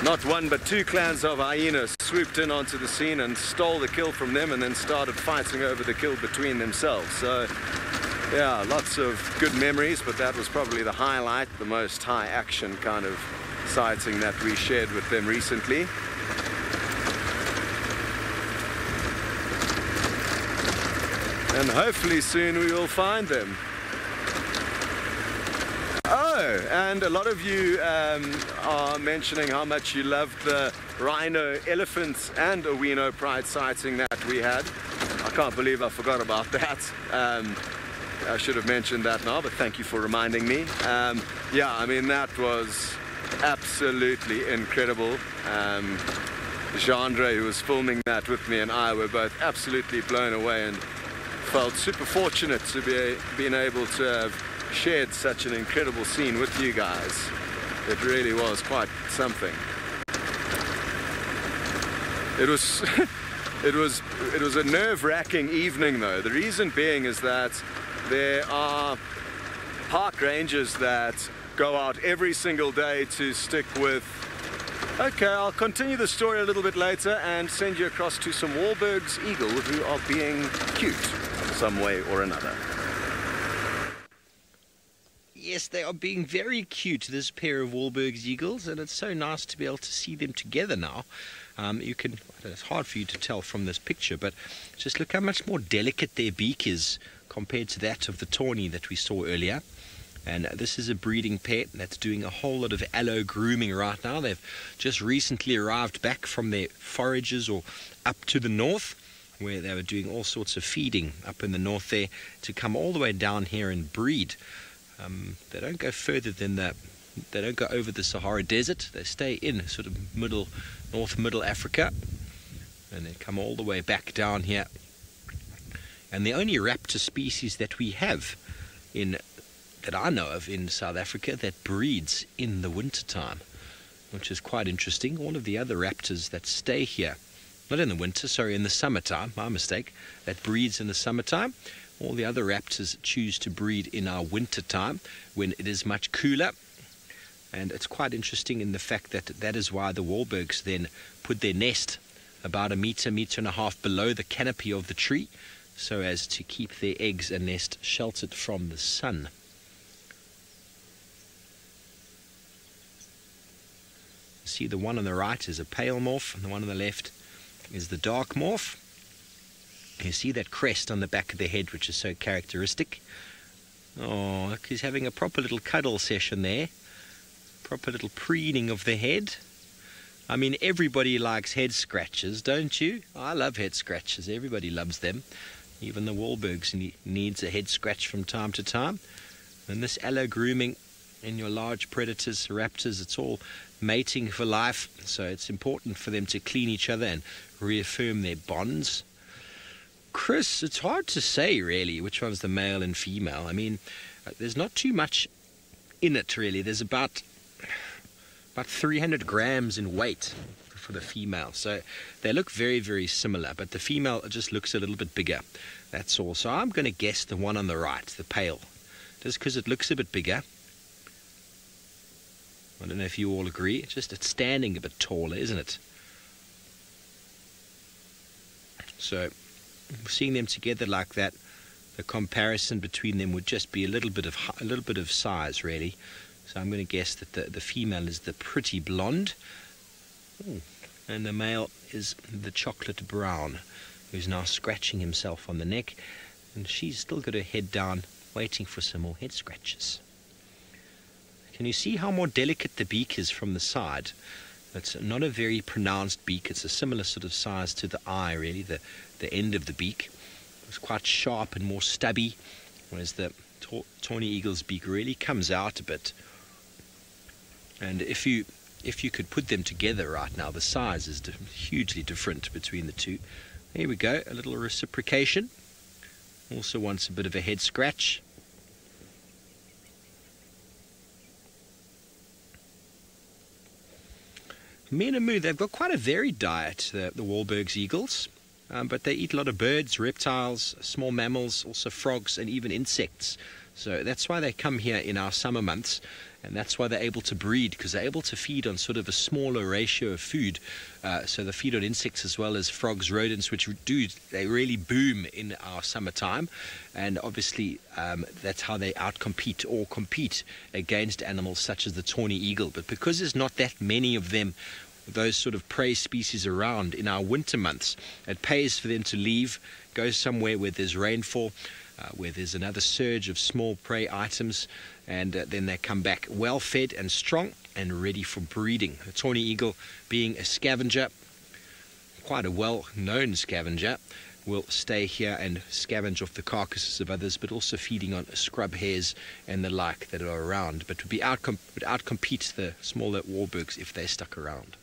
not 1 but 2 clans of hyenas swooped in onto the scene and stole the kill from them, and then started fighting over the kill between themselves. So yeah, lots of good memories, but that was probably the highlight, the most high action kind of sighting that we shared with them recently. And hopefully soon we will find them. Oh, and a lot of you are mentioning how much you loved the rhino, elephant and Owino pride sighting that we had. I can't believe I forgot about that. I should have mentioned that now, but thank you for reminding me. Yeah, I mean, that was absolutely incredible. Jandre, who was filming that with me, and I were both absolutely blown away and felt super fortunate to be being able to have shared such an incredible scene with you guys. It really was quite something. It was it was a nerve-wracking evening though. The reason being is that there are park rangers that go out every single day to stick with. Okay, I'll continue the story a little bit later and send you across to some Wahlberg's eagle who are being cute some way or another. Yes, they are being very cute, this pair of Wahlberg's eagles, and it's so nice to be able to see them together now. You can, it's hard for you to tell from this picture, but just look how much more delicate their beak is compared to that of the tawny that we saw earlier. And this is a breeding pair that's doing a whole lot of allo grooming right now. They've just recently arrived back from their forages or up to the north, where they were doing all sorts of feeding up in the north there, to come all the way down here and breed. They don't go further than that. They don't go over the Sahara Desert. They stay in sort of north middle Africa, and they come all the way back down here. And the only raptor species that we have that I know of in South Africa that breeds in the wintertime, which is quite interesting. All of the other raptors that stay here, not in the winter, sorry, in the summertime, my mistake, that breeds in the summertime. All the other raptors choose to breed in our winter time when it is much cooler. And it's quite interesting in the fact that that is why the Wahlbergs then put their nest about a meter and a half below the canopy of the tree, so as to keep their eggs and nest sheltered from the sun. See, the one on the right is a pale morph, and the one on the left is the dark morph. You see that crest on the back of the head, which is so characteristic. Oh, look, he's having a proper little cuddle session there. Proper little preening of the head. I mean, everybody likes head scratches, don't you? I love head scratches. Everybody loves them. Even the Wahlbergs needs a head scratch from time to time. And this allo grooming in your large predators, raptors, it's all mating for life. So it's important for them to clean each other and reaffirm their bonds. Chris, it's hard to say really which one's the male and female. I mean, there's not too much in it really. There's about 300 grams in weight for the female. So they look very, very similar, but the female just looks a little bit bigger. That's all. So I'm going to guess the one on the right, the pale, just because it looks a bit bigger. I don't know if you all agree. Just it's standing a bit taller, isn't it? So seeing them together like that, the comparison between them would just be a little bit of size, really. So I'm going to guess that the female is the pretty blonde. Ooh. And the male is the chocolate brown, who's now scratching himself on the neck. And she's still got her head down, waiting for some more head scratches. Can you see how more delicate the beak is from the side? It's not a very pronounced beak. It's a similar sort of size to the eye, really, the end of the beak. It's quite sharp and more stubby, whereas the tawny eagle's beak really comes out a bit. And if you could put them together right now, the size is hugely different between the two. There we go, a little reciprocation. Also wants a bit of a head scratch. Menamu, they've got quite a varied diet, the Wahlbergs eagles, but they eat a lot of birds, reptiles, small mammals, also frogs and even insects. So that's why they come here in our summer months, and that's why they're able to breed, because they're able to feed on sort of a smaller ratio of food. So they feed on insects as well as frogs, rodents, which they really boom in our summertime. And obviously that's how they outcompete or compete against animals such as the tawny eagle. But because there's not that many of them, those sort of prey species around in our winter months, it pays for them to leave, go somewhere where there's rainfall, where there's another surge of small prey items, and then they come back well fed and strong and ready for breeding. The tawny eagle, being a scavenger, quite a well-known scavenger, will stay here and scavenge off the carcasses of others, but also feeding on scrub hares and the like that are around, but would outcompete the smaller Wahlbergs if they stuck around.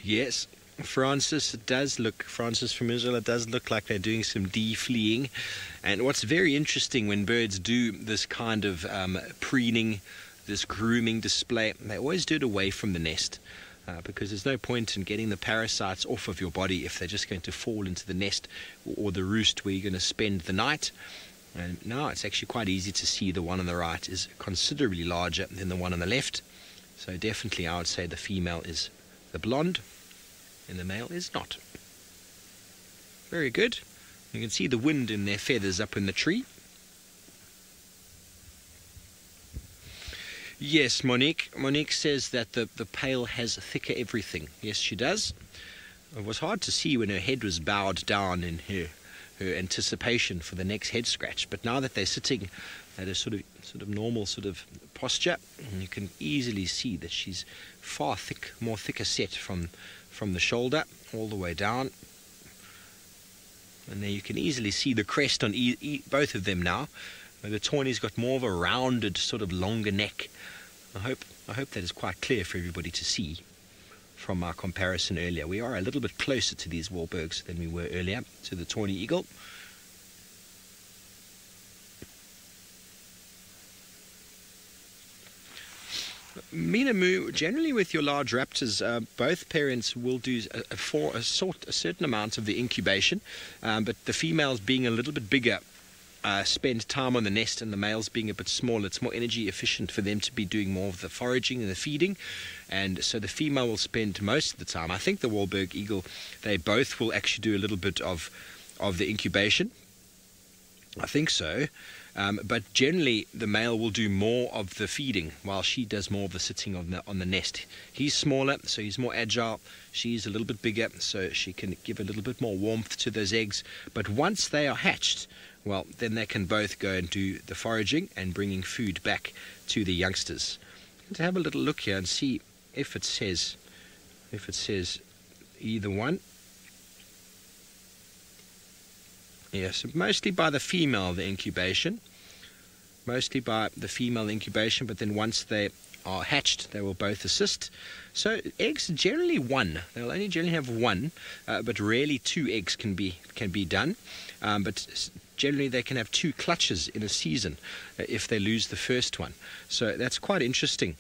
Yes, Francis from Israel, it does look like they're doing some de-fleeing. And what's very interesting when birds do this kind of preening, this grooming display, they always do it away from the nest, because there's no point in getting the parasites off of your body if they're just going to fall into the nest or the roost where you're going to spend the night. And now it's actually quite easy to see the one on the right is considerably larger than the one on the left. So definitely I would say the female is the blonde and the male is not. Very good. You can see the wind in their feathers up in the tree. Yes, Monique. Monique says that the pale has thicker everything. Yes, she does. It was hard to see when her head was bowed down in her anticipation for the next head scratch. But now that they're sitting at a sort of normal sort of posture, you can easily see that she's more thicker set from the shoulder all the way down. And there you can easily see the crest on both of them now. The tawny's got more of a rounded, sort of longer neck. I hope that is quite clear for everybody to see from our comparison earlier. We are a little bit closer to these Wahlbergs than we were earlier to the tawny eagle. Minamu, generally with your large raptors, both parents will do a certain amount of the incubation, but the females being a little bit bigger spend time on the nest, and the males being a bit smaller, it's more energy efficient for them to be doing more of the foraging and the feeding, and so the female will spend most of the time. I think the Wahlberg eagle, they both will actually do a little bit of the incubation. I think so. But generally the male will do more of the feeding while she does more of the sitting on the nest. He's smaller, so he's more agile. She's a little bit bigger, so she can give a little bit more warmth to those eggs. But once they are hatched, well, then they can both go and do the foraging and bringing food back to the youngsters. Let's have a little look here and see if it says either one. Yes, mostly by the female, the incubation. Mostly by the female incubation, but then once they are hatched, they will both assist. So eggs generally one. They'll only generally have one, but rarely 2 eggs can be done. But generally they can have 2 clutches in a season if they lose the first one. So that's quite interesting,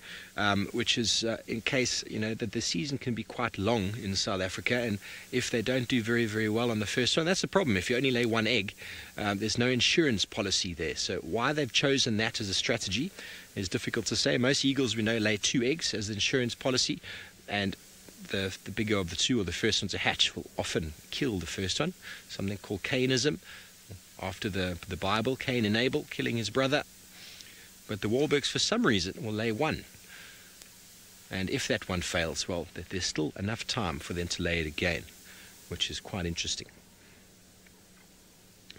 which is in case, that the season can be quite long in South Africa, and if they don't do very, very well on the first one, that's a problem. If you only lay 1 egg, there's no insurance policy there. So why they've chosen that as a strategy is difficult to say. Most eagles, we know, lay 2 eggs as the insurance policy, and the bigger of the 2 or the first one to hatch will often kill the first one, something called Cainism. After the Bible, Cain and Abel killing his brother. But the Wahlbergs, for some reason, will lay 1. And if that one fails, well, there's still enough time for them to lay it again, which is quite interesting.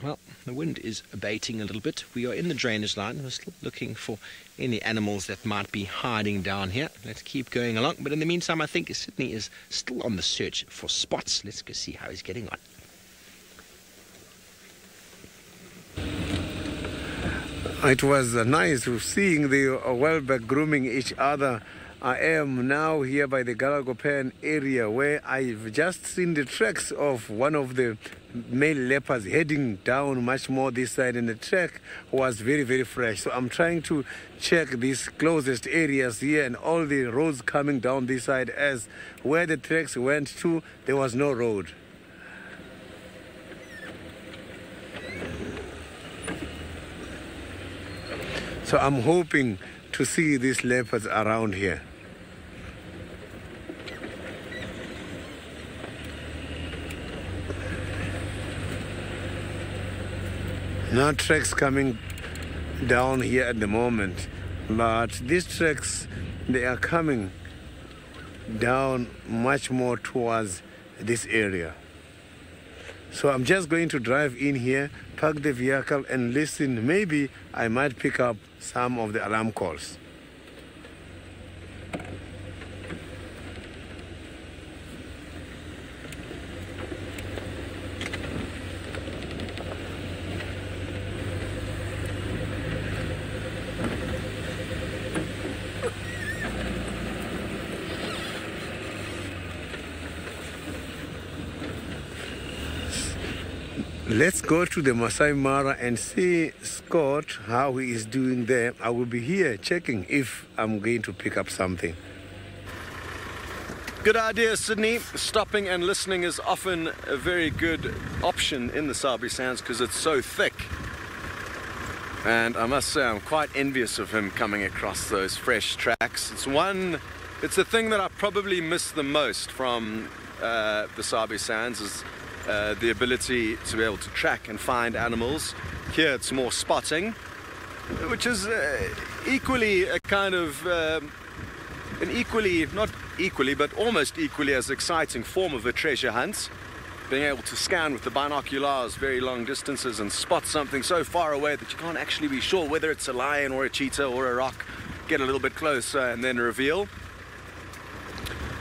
Well, the wind is abating a little bit. We are in the drainage line. We're still looking for any animals that might be hiding down here. Let's keep going along. But in the meantime, I think Sydney is still on the search for spots. Let's go see how he's getting on. It was nice seeing the Wahlberg grooming each other. I am now here by the Galagopan area, where I've just seen the tracks of one of the male leopards heading down much more this side, and the track was very, very fresh. So I'm trying to check these closest areas here and all the roads coming down this side, as where the tracks went to, there was no road. So I'm hoping to see these leopards around here. No tracks coming down here at the moment, but these tracks, they are coming down much more towards this area. So I'm just going to drive in here, park the vehicle and listen. Maybe I might pick up some of the alarm calls. Let's go to the Masai Mara and see Scott, how he is doing there. I will be here checking if I'm going to pick up something. Good idea, Sydney. Stopping and listening is often a very good option in the Sabi Sands because it's so thick. And I must say, I'm quite envious of him coming across those fresh tracks. It's the thing that I probably miss the most from the Sabi Sands is the ability to be able to track and find animals. Here it's more spotting, which is equally a kind of not equally, but almost equally as exciting form of a treasure hunt. Being able to scan with the binoculars very long distances and spot something so far away that you can't actually be sure whether it's a lion or a cheetah or a rock. Get a little bit closer and then reveal.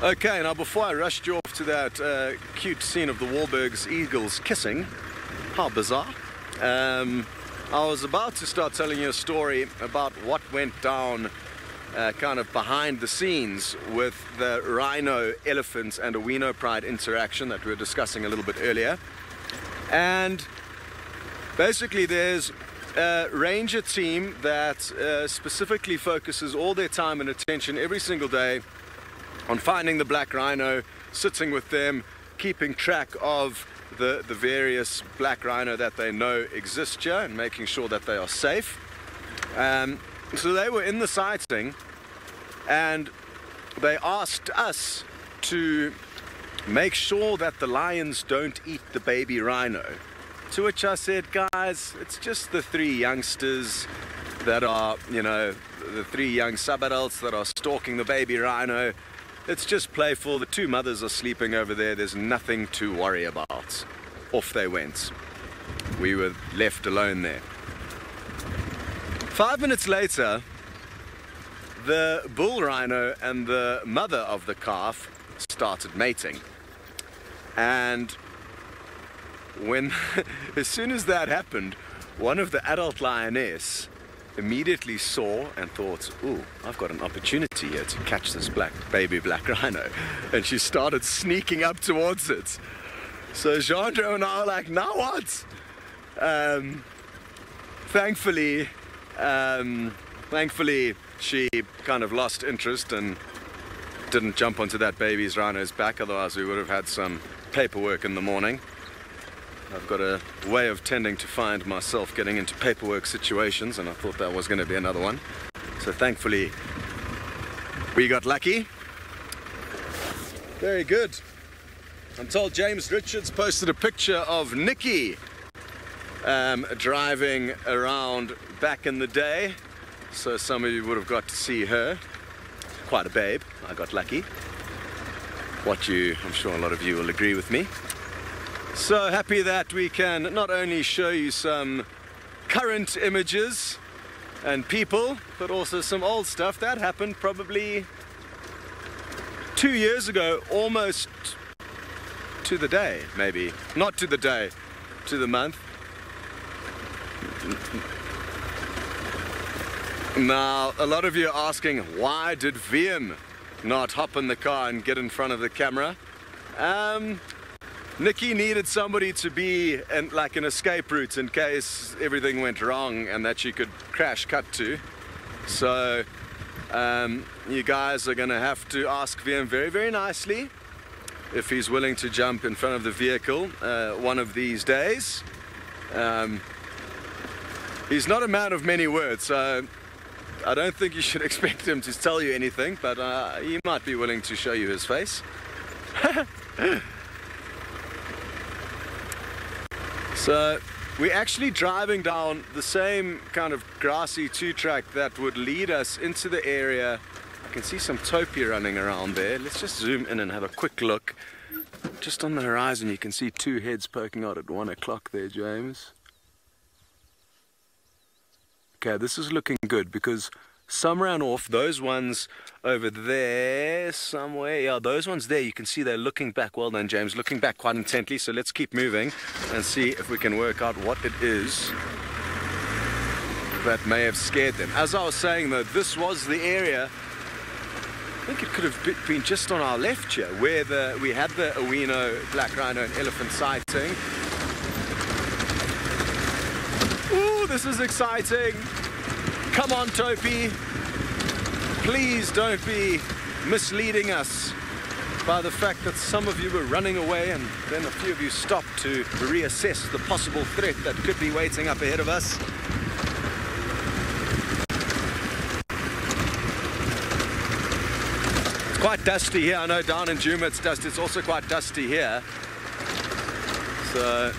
Okay, now before I rushed you off to that cute scene of the Wahlbergs eagles kissing, how bizarre, I was about to start telling you a story about what went down kind of behind the scenes with the rhino, elephant and Owino pride interaction that we were discussing a little bit earlier. And basically there's a ranger team that specifically focuses all their time and attention every single day on finding the black rhino, sitting with them, keeping track of the various black rhino that they know exist here and making sure that they are safe. So they were in the sighting and they asked us to make sure that the lions don't eat the baby rhino. To which I said, guys, it's just the 3 youngsters that are, you know, the 3 young sub-adults that are stalking the baby rhino. It's just playful. The 2 mothers are sleeping over there. There's nothing to worry about. Off they went. We were left alone there. 5 minutes later, the bull rhino and the mother of the calf started mating. And when, as soon as that happened, one of the adult lioness immediately saw and thought, ooh, I've got an opportunity here to catch this baby black rhino. And she started sneaking up towards it. So Jeandro and I were like, now what? Thankfully, she kind of lost interest and didn't jump onto that baby's rhino's back, otherwise we would have had some paperwork in the morning. I've got a way of tending to find myself getting into paperwork situations, and I thought that was going to be another one. So thankfully we got lucky. Very good. I'm told James Richards posted a picture of Nikki driving around back in the day, so some of you would have got to see her. Quite a babe. I got lucky. I'm sure a lot of you will agree with me. So happy that we can not only show you some current images and people, but also some old stuff that happened probably 2 years ago, almost to the day, maybe. Not to the day, to the month. Now, a lot of you are asking, why did VM not hop in the car and get in front of the camera? Nikki needed somebody to be like an escape route in case everything went wrong and that she could crash cut to. So you guys are going to have to ask VM very, very nicely if he's willing to jump in front of the vehicle one of these days. He's not a man of many words, so I don't think you should expect him to tell you anything, but he might be willing to show you his face. So we're actually driving down the same kind of grassy 2-track that would lead us into the area. I can see some topi running around there. Let's just zoom in and have a quick look. Just on the horizon you can see 2 heads poking out at 1 o'clock there, James. Okay, this is looking good because some ran off. Those ones over there somewhere, yeah, those ones there, you can see they're looking back. Well done, James, looking back quite intently. So let's keep moving and see if we can work out what it is that may have scared them. As I was saying though, this was the area, I think it could have been just on our left here, where we had the Owino, black rhino and elephant sighting. Ooh, this is exciting. Come on, Topi. Please don't be misleading us by the fact that some of you were running away and then a few of you stopped to reassess the possible threat that could be waiting up ahead of us. It's quite dusty here. I know down in Djuma it's dusty. It's also quite dusty here. So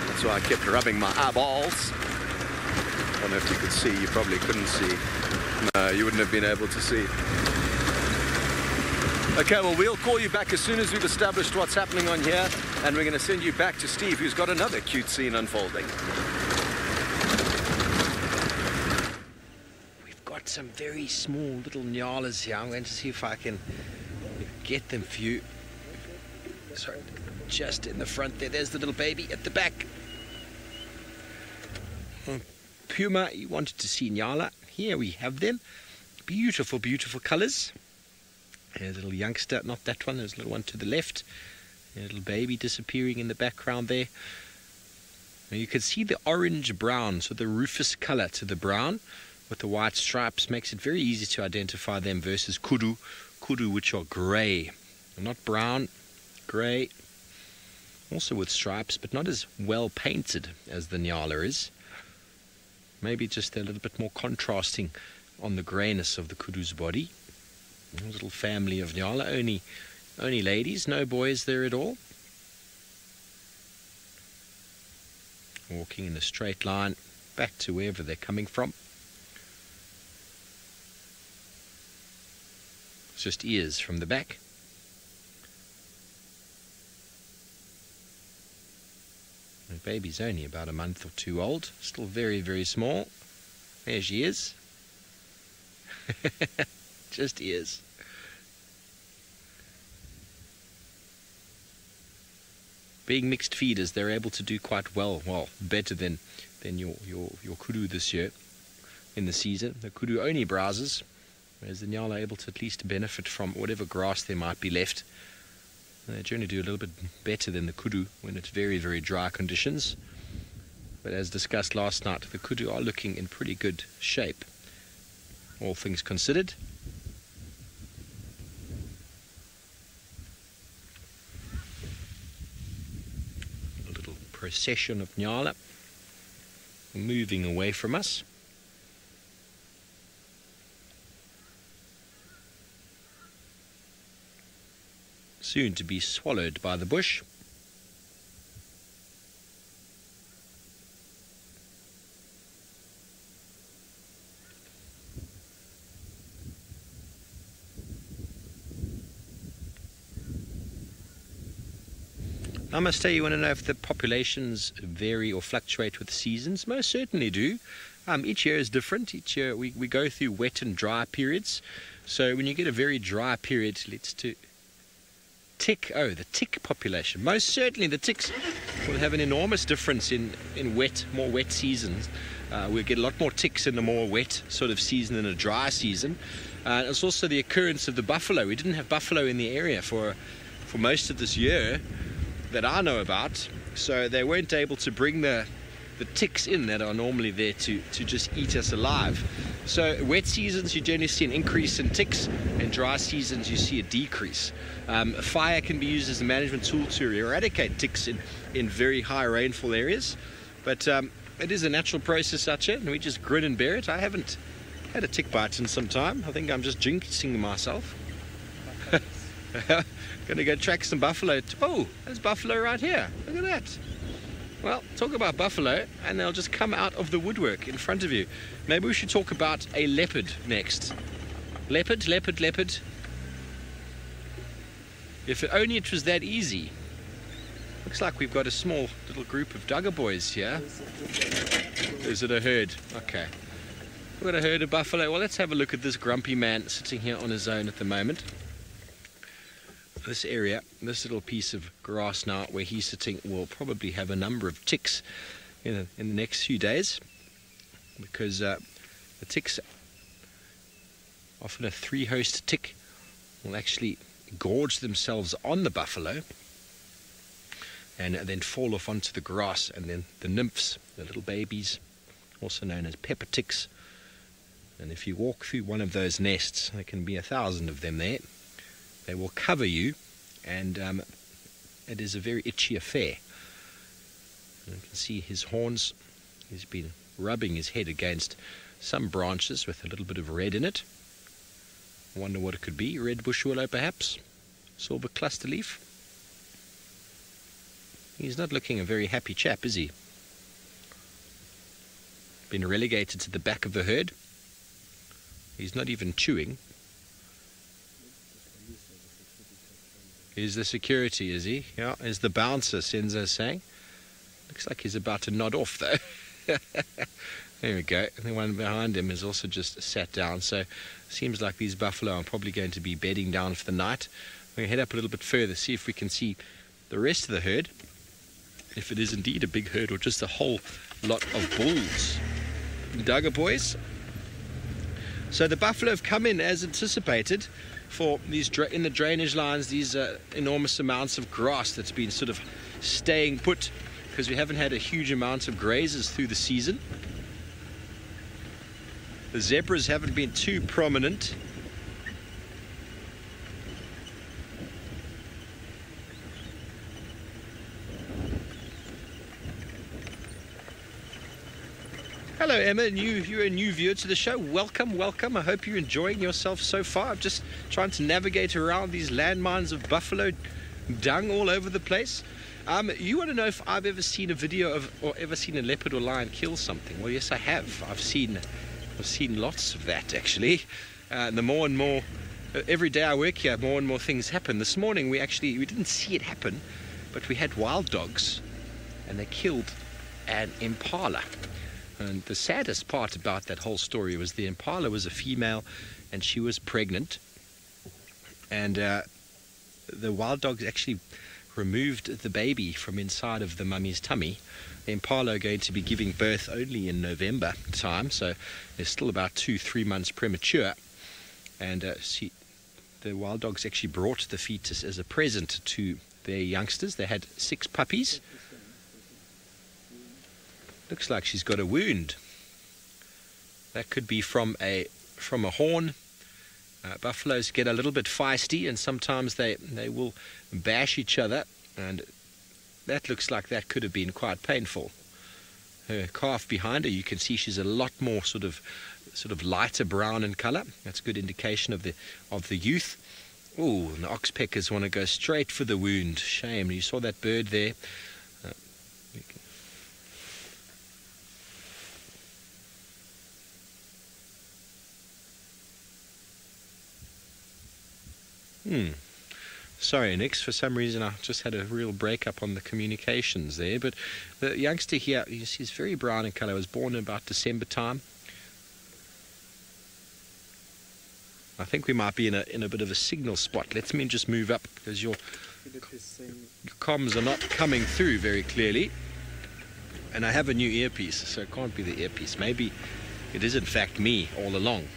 that's why I kept rubbing my eyeballs. I don't know if you could see. You probably couldn't see. No, you wouldn't have been able to see. Okay, well, we'll call you back as soon as we've established what's happening on here, and we're going to send you back to Steve, who's got another cute scene unfolding. We've got some very small little nyalas here. I'm going to see if I can get them for you. Sorry, just in the front there. There's the little baby at the back. Puma, you wanted to see nyala. Here we have them. Beautiful, beautiful colors. There's a little youngster, not that one, there's a little one to the left. A little baby disappearing in the background there. Now you can see the orange-brown, so the rufous color to the brown with the white stripes makes it very easy to identify them versus kudu, which are gray. They're not brown, grey, also with stripes, but not as well painted as the Nyala is. Maybe just a little bit more contrasting on the greyness of the kudu's body. A little family of Nyala, only ladies, no boys there at all. Walking in a straight line back to wherever they're coming from. It's just ears from the back. The baby's only about a month or two old, still very, very small. There she is. Just ears. Being mixed feeders, they're able to do quite well, better than your kudu this year in the season. The kudu only browses, whereas the Nyala are able to at least benefit from whatever grass there might be left. They generally do a little bit better than the kudu when it's very, very dry conditions. But as discussed last night, the kudu are looking in pretty good shape, all things considered. A little procession of Nyala moving away from us. Soon to be swallowed by the bush. I must say, you want to know if the populations vary or fluctuate with seasons? Most certainly do. Each year is different. Each year we go through wet and dry periods. So when you get a very dry period, let's do the tick population. Most certainly the ticks will have an enormous difference in more wet seasons. We'll get a lot more ticks in the more wet sort of season than a dry season. It's also the occurrence of the buffalo. We didn't have buffalo in the area for most of this year that I know about, so they weren't able to bring the ticks in that are normally there to just eat us alive. So wet seasons you generally see an increase in ticks, and dry seasons you see a decrease. Fire can be used as a management tool to eradicate ticks in very high rainfall areas, but it is a natural process out here, and we just grin and bear it. I haven't had a tick bite in some time. I think I'm just jinxing myself. Gonna go track some buffalo. Oh, there's buffalo right here. Look at that. Well, talk about buffalo, and they'll just come out of the woodwork in front of you. Maybe we should talk about a leopard next. Leopard, leopard, leopard. If only it was that easy. Looks like we've got a small little group of Duggar boys here. Is it a herd? Okay. We've got a herd of buffalo. Well, let's have a look at this grumpy man sitting here on his own at the moment. This area, this little piece of grass now where he's sitting, will probably have a number of ticks in the next few days, because the ticks, often a three-host tick, will actually gorge themselves on the buffalo and then fall off onto the grass, and then the nymphs, the little babies, also known as pepper ticks, and if you walk through one of those nests, there can be 1,000 of them there. They will cover you, and it is a very itchy affair. And you can see his horns. He's been rubbing his head against some branches with a little bit of red in it. I wonder what it could be. Red bush willow, perhaps? Silver cluster leaf? He's not looking a very happy chap, is he? Been relegated to the back of the herd. He's not even chewing. He's the security, is he? Yeah, is the bouncer, Senzo's saying. Looks like he's about to nod off, though. There we go. The one behind him has also just sat down. So seems like these buffalo are probably going to be bedding down for the night. We're going to head up a little bit further, see if we can see the rest of the herd. If it is indeed a big herd or just a whole lot of bulls. Duggar boys. So the buffalo have come in as anticipated for these in the drainage lines, these enormous amounts of grass that's been sort of staying put because we haven't had a huge amount of grazers through the season. The zebras haven't been too prominent. Hello, Emma. You're a new viewer to the show. Welcome, welcome. I hope you're enjoying yourself so far. I'm just trying to navigate around these landmines of buffalo dung all over the place. You want to know if I've ever seen a video of, or ever seen a leopard or lion kill something? Well, yes, I have. I've seen lots of that, actually. The more and more, every day I work here, more and more things happen. This morning, we didn't see it happen, but we had wild dogs, and they killed an impala. And the saddest part about that whole story was the impala was a female, and she was pregnant, and the wild dogs actually removed the baby from inside of the mummy's tummy. The impala are going to be giving birth only in November time, so they're still about 2-3 months premature. And the wild dogs actually brought the fetus as a present to their youngsters. They had 6 puppies. Looks like she's got a wound. That could be from a horn. Buffaloes get a little bit feisty, and sometimes they will bash each other, and that looks like that could have been quite painful. Her calf behind her, you can see she's a lot more sort of lighter brown in color. That's a good indication of the youth. Oh, and the oxpeckers want to go straight for the wound. Shame. You saw that bird there. Sorry, Nix, for some reason I just had a real breakup on the communications there, but the youngster here, you see, is very brown in colour. Was born in about December time. I think we might be in a bit of a signal spot. Let me just move up, because your comms are not coming through very clearly. And I have a new earpiece, so it can't be the earpiece. Maybe it is in fact me all along.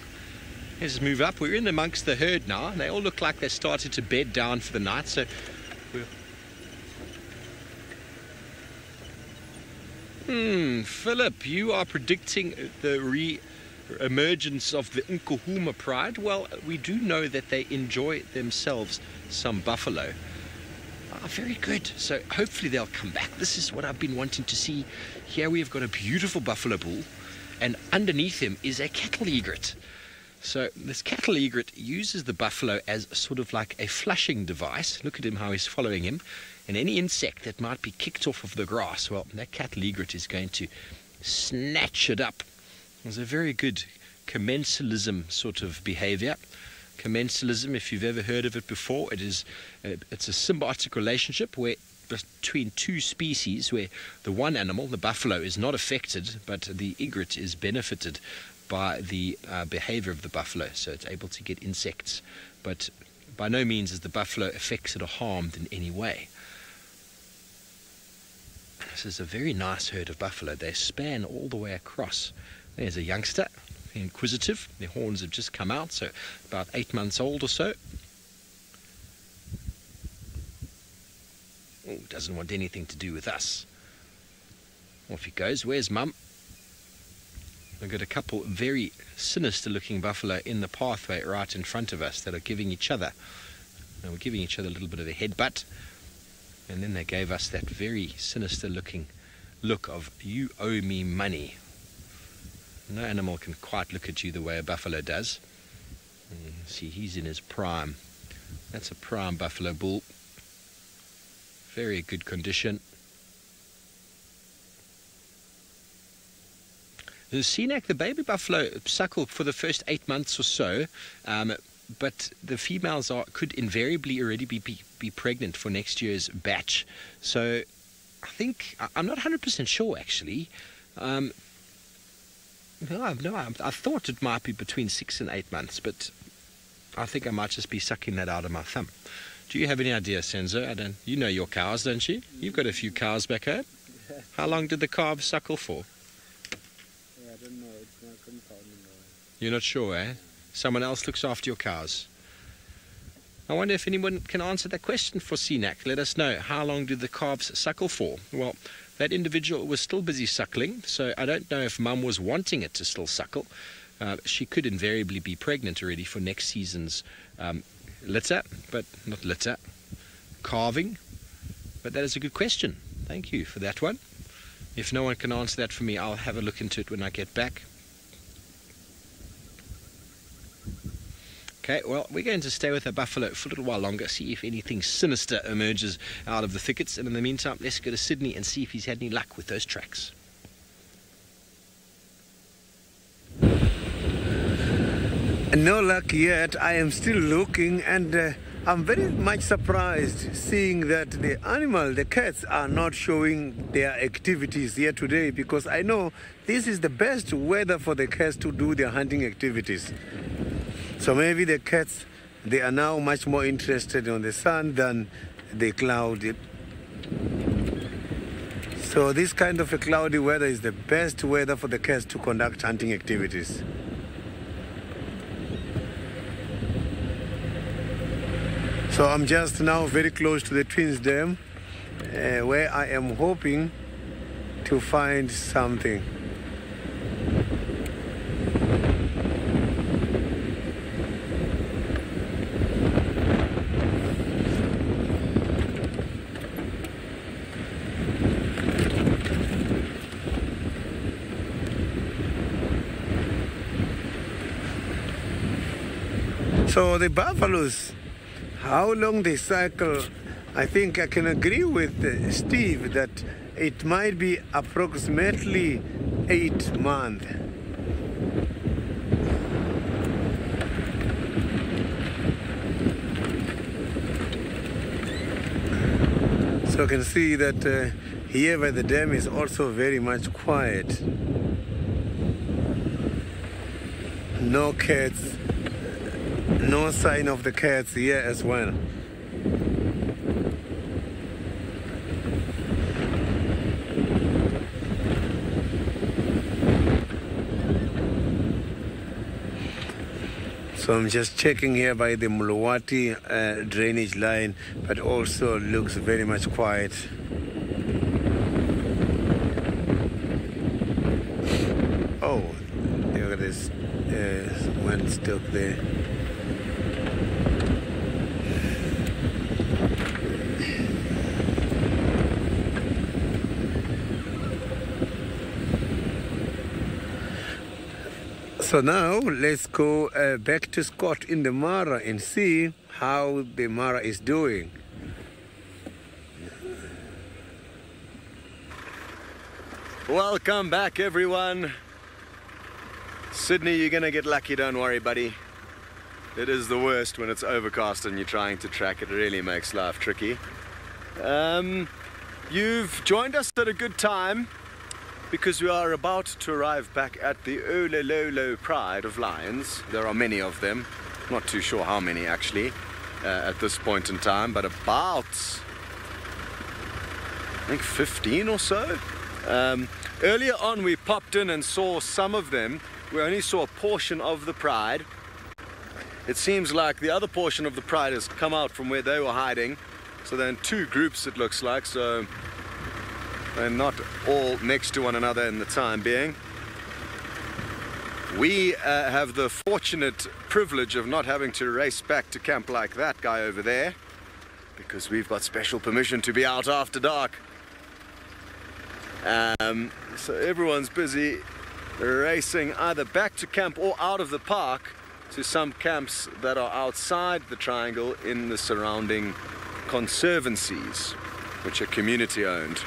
Let's move up. We're in amongst the herd now, and they all look like they started to bed down for the night. So Philip, you are predicting the re-emergence of the Nkuhuma pride. Well, we do know that they enjoy themselves some buffalo. Very good. So hopefully they'll come back. This is what I've been wanting to see. Here we've got a beautiful buffalo bull, and underneath him is a cattle egret. So this cattle egret uses the buffalo as sort of like a flushing device. Look at him, how he's following him. And any insect that might be kicked off of the grass, well, that cattle egret is going to snatch it up. It's a very good commensalism sort of behavior. Commensalism, if you've ever heard of it before, it's a symbiotic relationship between 2 species, where the one animal, the buffalo, is not affected, but the egret is benefited by the behavior of the buffalo, so it's able to get insects, but by no means is the buffalo affected or harmed in any way. This is a very nice herd of buffalo. They span all the way across. There's a youngster, inquisitive. Their horns have just come out, so about 8 months old or so. Oh, doesn't want anything to do with us. Off he goes. Where's Mum? We've got a couple very sinister looking buffalo in the pathway right in front of us that are giving each other. Now we're giving each other a little bit of a headbutt, and then they gave us that very sinister looking look of, you owe me money. No animal can quite look at you the way a buffalo does. And you can see he's in his prime. That's a prime buffalo bull. Very good condition. The Senac, the baby buffalo, suckle for the first 8 months or so, but the females could invariably already be pregnant for next year's batch. So I think, I'm not 100% sure actually. I thought it might be between 6 and 8 months, but I think I might just be sucking that out of my thumb. Do you have any idea, Senzo? You know your cows, don't you? You've got a few cows back home. How long did the calves suckle for? I don't know. It's not confirmed. You're not sure, eh? Someone else looks after your cows. I wonder if anyone can answer that question for Senac. Let us know. How long did the calves suckle for? Well, that individual was still busy suckling, so I don't know if Mum was wanting it to still suckle. She could invariably be pregnant already for next season's litter, but not litter, calving. But that is a good question. Thank you for that one. If no one can answer that for me, I'll have a look into it when I get back. Okay, well, we're going to stay with the buffalo for a little while longer, see if anything sinister emerges out of the thickets. And in the meantime, let's go to Sydney and see if he's had any luck with those tracks. No luck yet. I am still looking, and I'm very much surprised seeing that the cats are not showing their activities here today, because I know this is the best weather for the cats to do their hunting activities. So maybe the cats, they are now much more interested in the sun than the cloud. So this kind of a cloudy weather is the best weather for the cats to conduct hunting activities. So I'm just now very close to the Twins Dam, where I am hoping to find something. So the buffaloes, how long they cycle, I think I can agree with Steve that it might be approximately 8 months. So I can see that here by the dam is also very much quiet. No cats. No sign of the cats here as well. So I'm just checking here by the Muluwati drainage line, but also looks very much quiet. Oh, look at this one stuck there. So now let's go back to Scott in the Mara and see how the Mara is doing. Welcome back, everyone. Sydney, you're gonna get lucky, don't worry, buddy. It is the worst when it's overcast and you're trying to track. It really makes life tricky. You've joined us at a good time, because we are about to arrive back at the Olololo Pride of Lions. There are many of them, not too sure how many actually at this point in time, but about, I think 15 or so. Earlier on we popped in and saw some of them. We only saw a portion of the pride. It seems like the other portion of the pride has come out from where they were hiding. So they're in two groups, it looks like, so they're not all next to one another in the time being. We have the fortunate privilege of not having to race back to camp like that guy over there, because we've got special permission to be out after dark. So everyone's busy racing either back to camp or out of the park to some camps that are outside the triangle in the surrounding conservancies, which are community owned.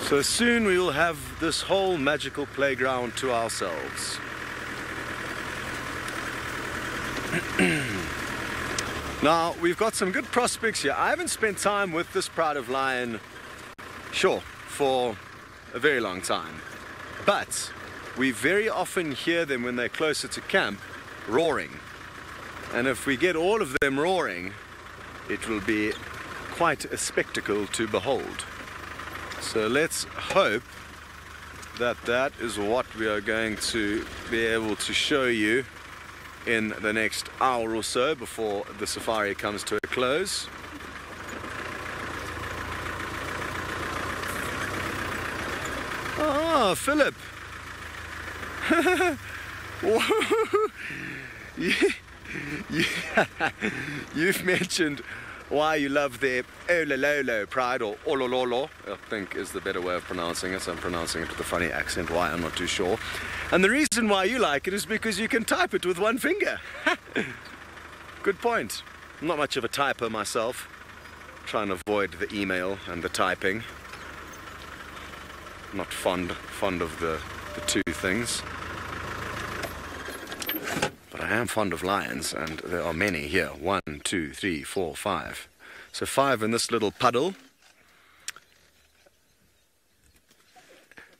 So soon we will have this whole magical playground to ourselves. Now, we've got some good prospects here. I haven't spent time with this pride of lion, sure, for a very long time. But we very often hear them when they're closer to camp, roaring. And if we get all of them roaring, it will be quite a spectacle to behold. So let's hope that that is what we are going to be able to show you in the next hour or so before the safari comes to a close. Ah, Philip. You've mentioned why you love their olololo pride, or olololo, I think is the better way of pronouncing it. I'm pronouncing it with a funny accent. Why, I'm not too sure. And the reason why you like it is because you can type it with one finger. Good point. I'm not much of a typer myself. Trying to avoid the email and the typing. Not fond of the two things. But I am fond of lions, and there are many here. 1, 2, 3, 4, 5. So 5 in this little puddle.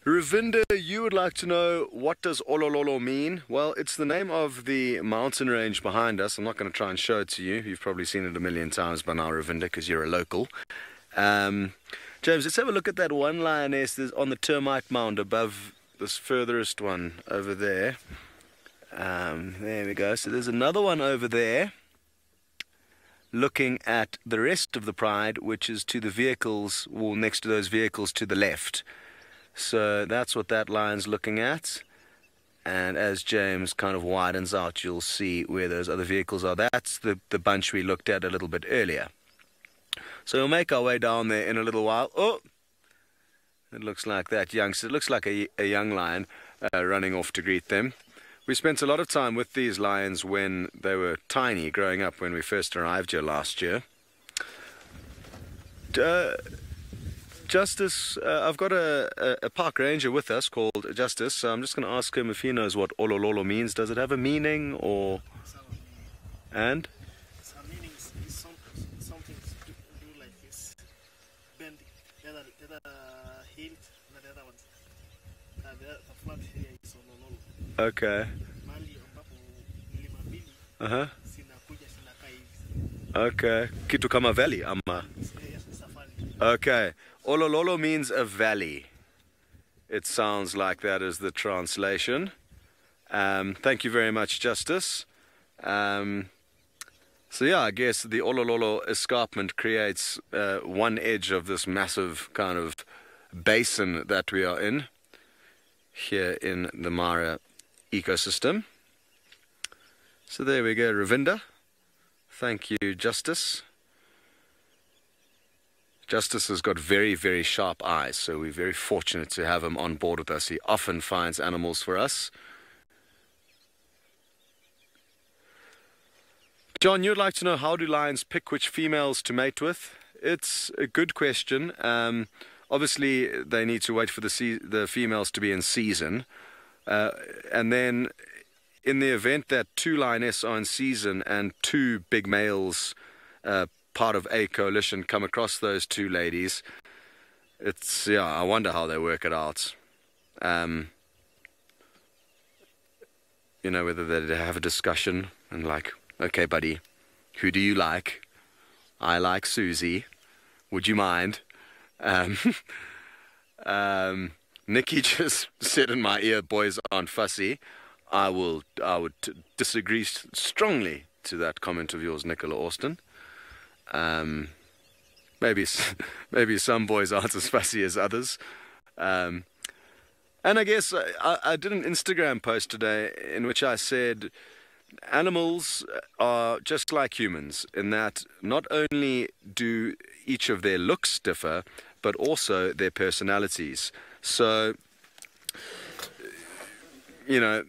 Ravinda, you would like to know, what does olololo mean? Well, it's the name of the mountain range behind us. I'm not going to try and show it to you. You've probably seen it a million times by now, Ravinda, because you're a local. James, let's have a look at that one lioness that's on the termite mound above this furthest one over there. There we go. So there's another one over there looking at the rest of the pride, which is to the vehicles, or next to those vehicles to the left. So that's what that line's looking at. And as James kind of widens out, you'll see where those other vehicles are. That's the bunch we looked at a little bit earlier. So we'll make our way down there in a little while. Oh! It looks like that youngster. It looks like a young lion running off to greet them. We spent a lot of time with these lions when they were tiny, growing up, when we first arrived here last year. Justice, I've got a park ranger with us called Justice, so I'm just going to ask him if he knows what olololo means. Does it have a meaning, or... And? Its meaning is something to do like this. Bend the other heel, not the other one. The flat here is olololo. Okay. Uh-huh. Okay. Kitu kama valley, ama? Okay. Olololo means a valley. It sounds like that is the translation. Thank you very much, Justice. So yeah, I guess the Olololo escarpment creates one edge of this massive kind of basin that we are in here in the Mara ecosystem. So there we go, Ravinda. Thank you, Justice. Justice has got very, very sharp eyes, so we're very fortunate to have him on board with us. He often finds animals for us. John, you'd like to know, how do lions pick which females to mate with? It's a good question. Obviously, they need to wait for the females to be in season. And then, in the event that 2 lionesses are in season and 2 big males, part of a coalition, come across those 2 ladies, it's, yeah, I wonder how they work it out. You know, whether they have a discussion and like, okay, buddy, who do you like? I like Susie. Would you mind? Nikki just said in my ear, boys aren't fussy. I would disagree strongly to that comment of yours, Nicola Austin. Maybe some boys aren't as fussy as others. And I guess I did an Instagram post today in which I said animals are just like humans in that not only do each of their looks differ, but also their personalities. So, you know,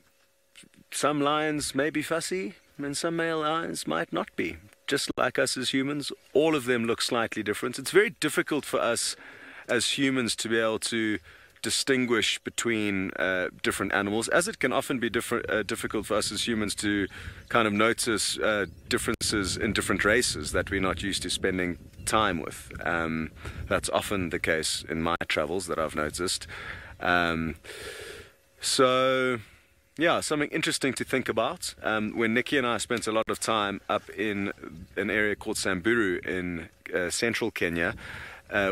some lions may be fussy and some male lions might not be. Just like us as humans, all of them look slightly different. It's very difficult for us as humans to be able to distinguish between different animals, as it can often be difficult for us as humans to kind of notice differences in different races that we're not used to spending time with. That's often the case in my travels that I've noticed. So yeah, something interesting to think about. When Nikki and I spent a lot of time up in an area called Samburu in central Kenya,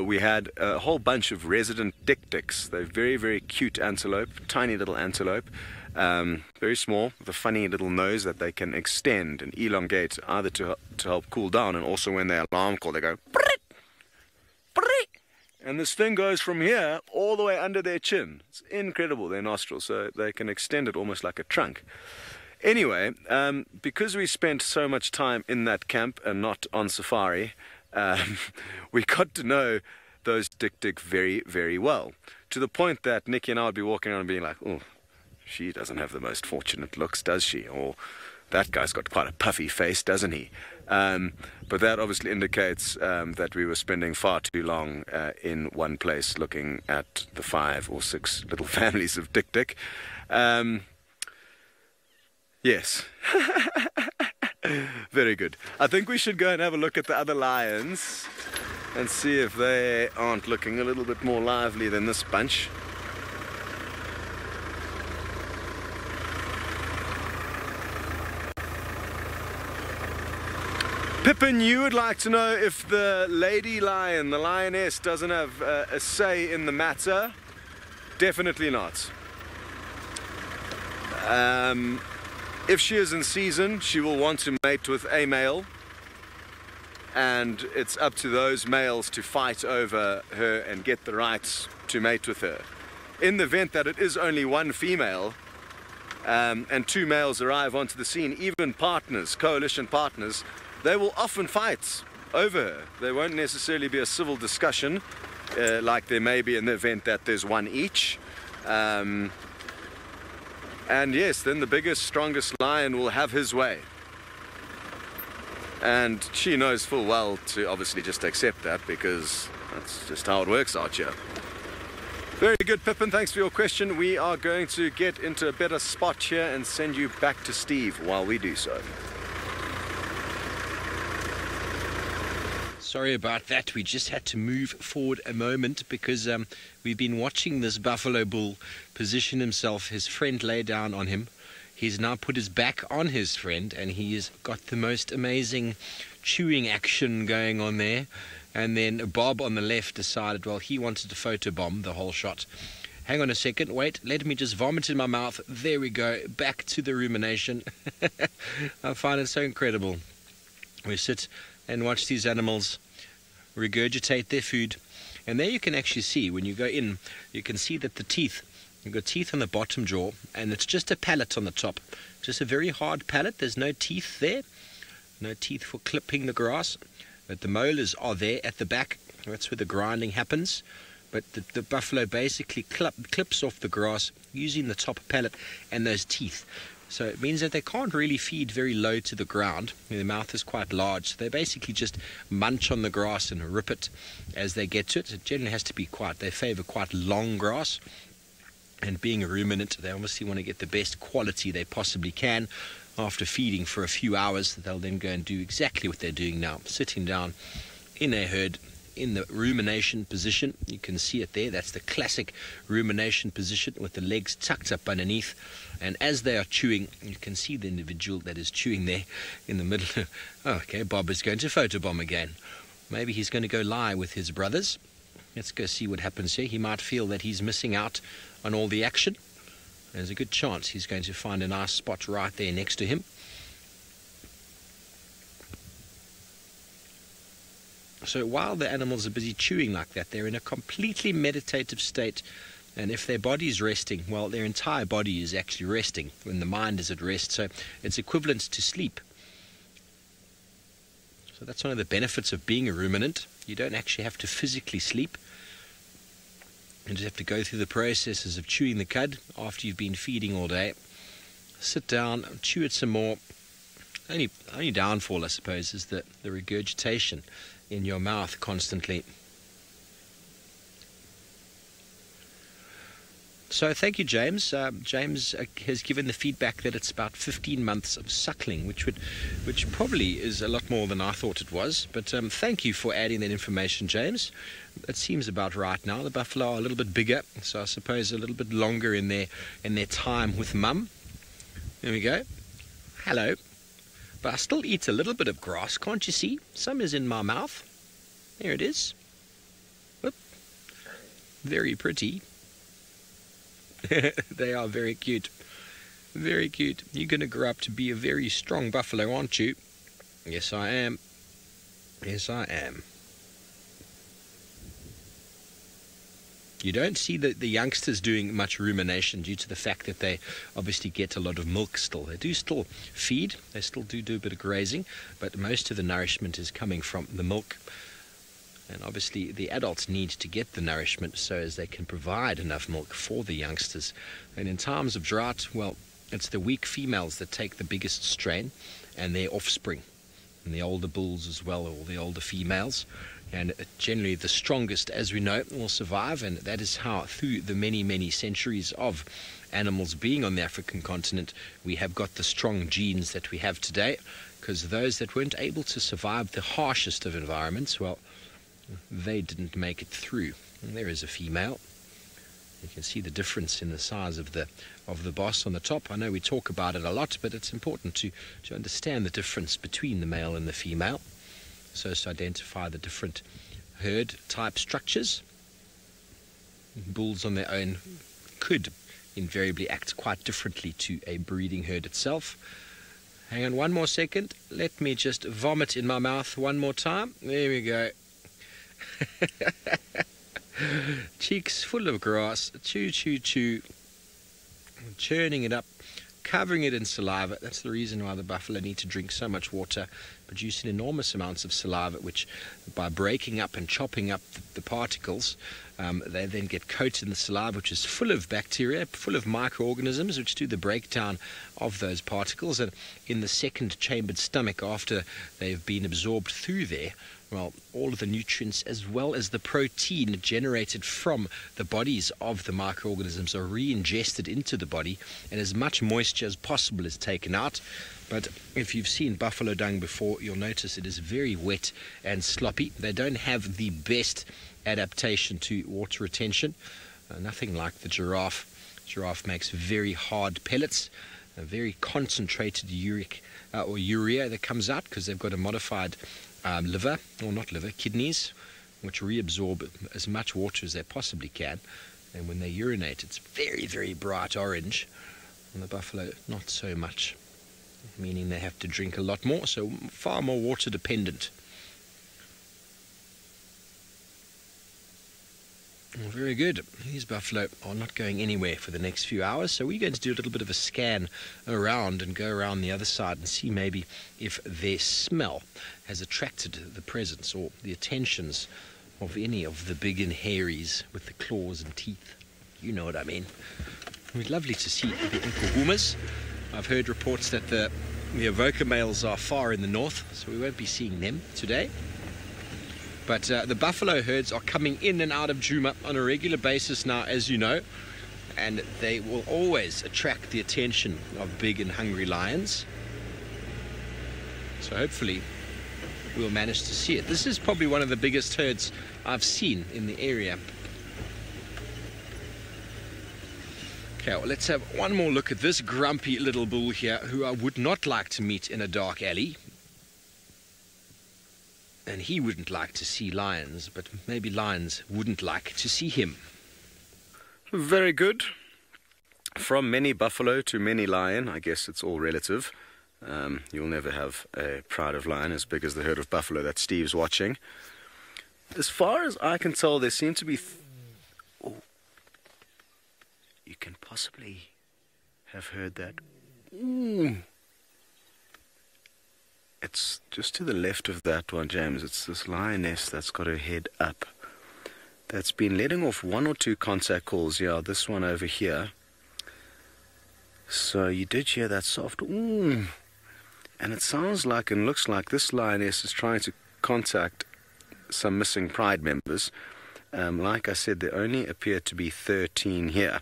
we had a whole bunch of resident dik-diks. They're very, very cute antelope, tiny little antelope, very small, with a funny little nose that they can extend and elongate either to help cool down, and also when they alarm call, they go "Prit, prit," and this thing goes from here all the way under their chin. It's incredible, their nostrils, so they can extend it almost like a trunk. Anyway, because we spent so much time in that camp and not on safari, we got to know those dik-dik very, very well, to the point that Nikki and I would be walking around and being like, oh, she doesn't have the most fortunate looks, does she? Or that guy's got quite a puffy face, doesn't he? But that obviously indicates that we were spending far too long in one place looking at the 5 or 6 little families of dik-dik. Yes. Very good. I think we should go and have a look at the other lions and see if they aren't looking a little bit more lively than this bunch. Pippin, you would like to know if the lady lion, the lioness, doesn't have a say in the matter? Definitely not. If she is in season, she will want to mate with a male, and it's up to those males to fight over her and get the rights to mate with her. In the event that it is only one female and 2 males arrive onto the scene, even partners, coalition partners, they will often fight over her. There won't necessarily be a civil discussion like there may be in the event that there's one each. And yes, then the biggest, strongest lion will have his way. And she knows full well to obviously just accept that, because that's just how it works out here. Very good, Pippin. Thanks for your question. We are going to get into a better spot here and send you back to Steve while we do so. Sorry about that. We just had to move forward a moment because we've been watching this buffalo bull position himself. His friend lay down on him. He's now put his back on his friend, and he's got the most amazing chewing action going on there. And then Bob on the left decided, well, he wanted to photobomb the whole shot. Hang on a second, wait, let me just vomit in my mouth. There we go, back to the rumination. I find it so incredible. We sit and watch these animals regurgitate their food. And there you can actually see, when you go in, you can see that the teeth, you've got teeth on the bottom jaw, and it's just a palate on the top. Just a very hard palate. There's no teeth there. No teeth for clipping the grass. But the molars are there at the back. That's where the grinding happens. But the buffalo basically clips off the grass using the top palate and those teeth. So it means that they can't really feed very low to the ground. Their mouth is quite large. So they basically just munch on the grass and rip it as they get to it. It generally has to be they favor quite long grass. And being a ruminant, they obviously want to get the best quality they possibly can. After feeding for a few hours, they'll then go and do exactly what they're doing now, sitting down in a herd in the rumination position. You can see it there. That's the classic rumination position with the legs tucked up underneath. And as they are chewing, you can see the individual that is chewing there in the middle. Okay, Bob is going to photobomb again. Maybe he's going to go lie with his brothers. Let's go see what happens here. He might feel that he's missing out on all the action. There's a good chance he's going to find a nice spot right there next to him. So while the animals are busy chewing like that, they're in a completely meditative state. And if their body is resting, well, their entire body is actually resting when the mind is at rest. So it's equivalent to sleep. So that's one of the benefits of being a ruminant. You don't actually have to physically sleep. You just have to go through the processes of chewing the cud after you've been feeding all day. Sit down, chew it some more. Only downfall, I suppose, is the regurgitation in your mouth constantly. So thank you, James. James has given the feedback that it's about 15 months of suckling, which probably is a lot more than I thought it was. But thank you for adding that information, James. It seems about right now. The buffalo are a little bit bigger, so I suppose a little bit longer in their time with mum. There we go. Hello. But I still eat a little bit of grass, can't you see? Some is in my mouth. There it is. Whoop. Very pretty. They are very cute. Very cute. You're going to grow up to be a very strong buffalo, aren't you? Yes, I am. Yes, I am. You don't see the youngsters doing much rumination due to the fact that they obviously get a lot of milk still. They do still feed, they still do a bit of grazing, but most of the nourishment is coming from the milk. And obviously the adults need to get the nourishment so as they can provide enough milk for the youngsters. And in times of drought, well, it's the weak females that take the biggest strain, and their offspring, and the older bulls as well, or the older females. And generally the strongest, as we know, will survive, and that is how through the many centuries of animals being on the African continent we have got the strong genes that we have today, because those that weren't able to survive the harshest of environments, well, they didn't make it through. And there is a female. You can see the difference in the size of the boss on the top. I know we talk about it a lot, but it's important to understand the difference between the male and the female, so as to identify the different herd type structures. Bulls on their own could invariably act quite differently to a breeding herd itself. Hang on one more second. Let me just vomit in my mouth one more time. There we go. Cheeks full of grass, chew, churning it up, covering it in saliva. That's the reason why the buffalo need to drink so much water, producing enormous amounts of saliva, which by breaking up and chopping up the particles, they then get coated in the saliva, which is full of bacteria, full of microorganisms, which do the breakdown of those particles. And in the second chambered stomach, after they've been absorbed through there, well, all of the nutrients as well as the protein generated from the bodies of the microorganisms are re-ingested into the body, and as much moisture as possible is taken out. But if you've seen buffalo dung before, you'll notice it is very wet and sloppy. They don't have the best adaptation to water retention. Nothing like the giraffe. Giraffe makes very hard pellets, a very concentrated urea that comes out because they've got a modified kidneys, which reabsorb as much water as they possibly can. And when they urinate, it's very bright orange. And the buffalo, not so much, meaning they have to drink a lot more, so far more water dependent. Well, very good. These buffalo are not going anywhere for the next few hours, so we're going to do a little bit of a scan around and go around the other side and see maybe if their smell has attracted the presence or the attentions of any of the big and hairies with the claws and teeth. You know what I mean. It's lovely to see the nkuhumas. I've heard reports that the avoca males are far in the north, so we won't be seeing them today. But the buffalo herds are coming in and out of Djuma on a regular basis now, as you know, and they will always attract the attention of big and hungry lions. So hopefully we'll manage to see it. This is probably one of the biggest herds I've seen in the area. Okay, well, let's have one more look at this grumpy little bull here, who I would not like to meet in a dark alley. And he wouldn't like to see lions, but maybe lions wouldn't like to see him. Very good. From many buffalo to many lion, I guess it's all relative. You'll never have a pride of lion as big as the herd of buffalo that Steve's watching. As far as I can tell, there seem to be... Oh, you can possibly have heard that. Ooh. It's just to the left of that one, James. It's this lioness that's got her head up, that's been letting off one or two contact calls. Yeah, this one over here. So you did hear that soft ooh, and it sounds like and looks like this lioness is trying to contact some missing pride members. Like I said, there only appear to be 13 here.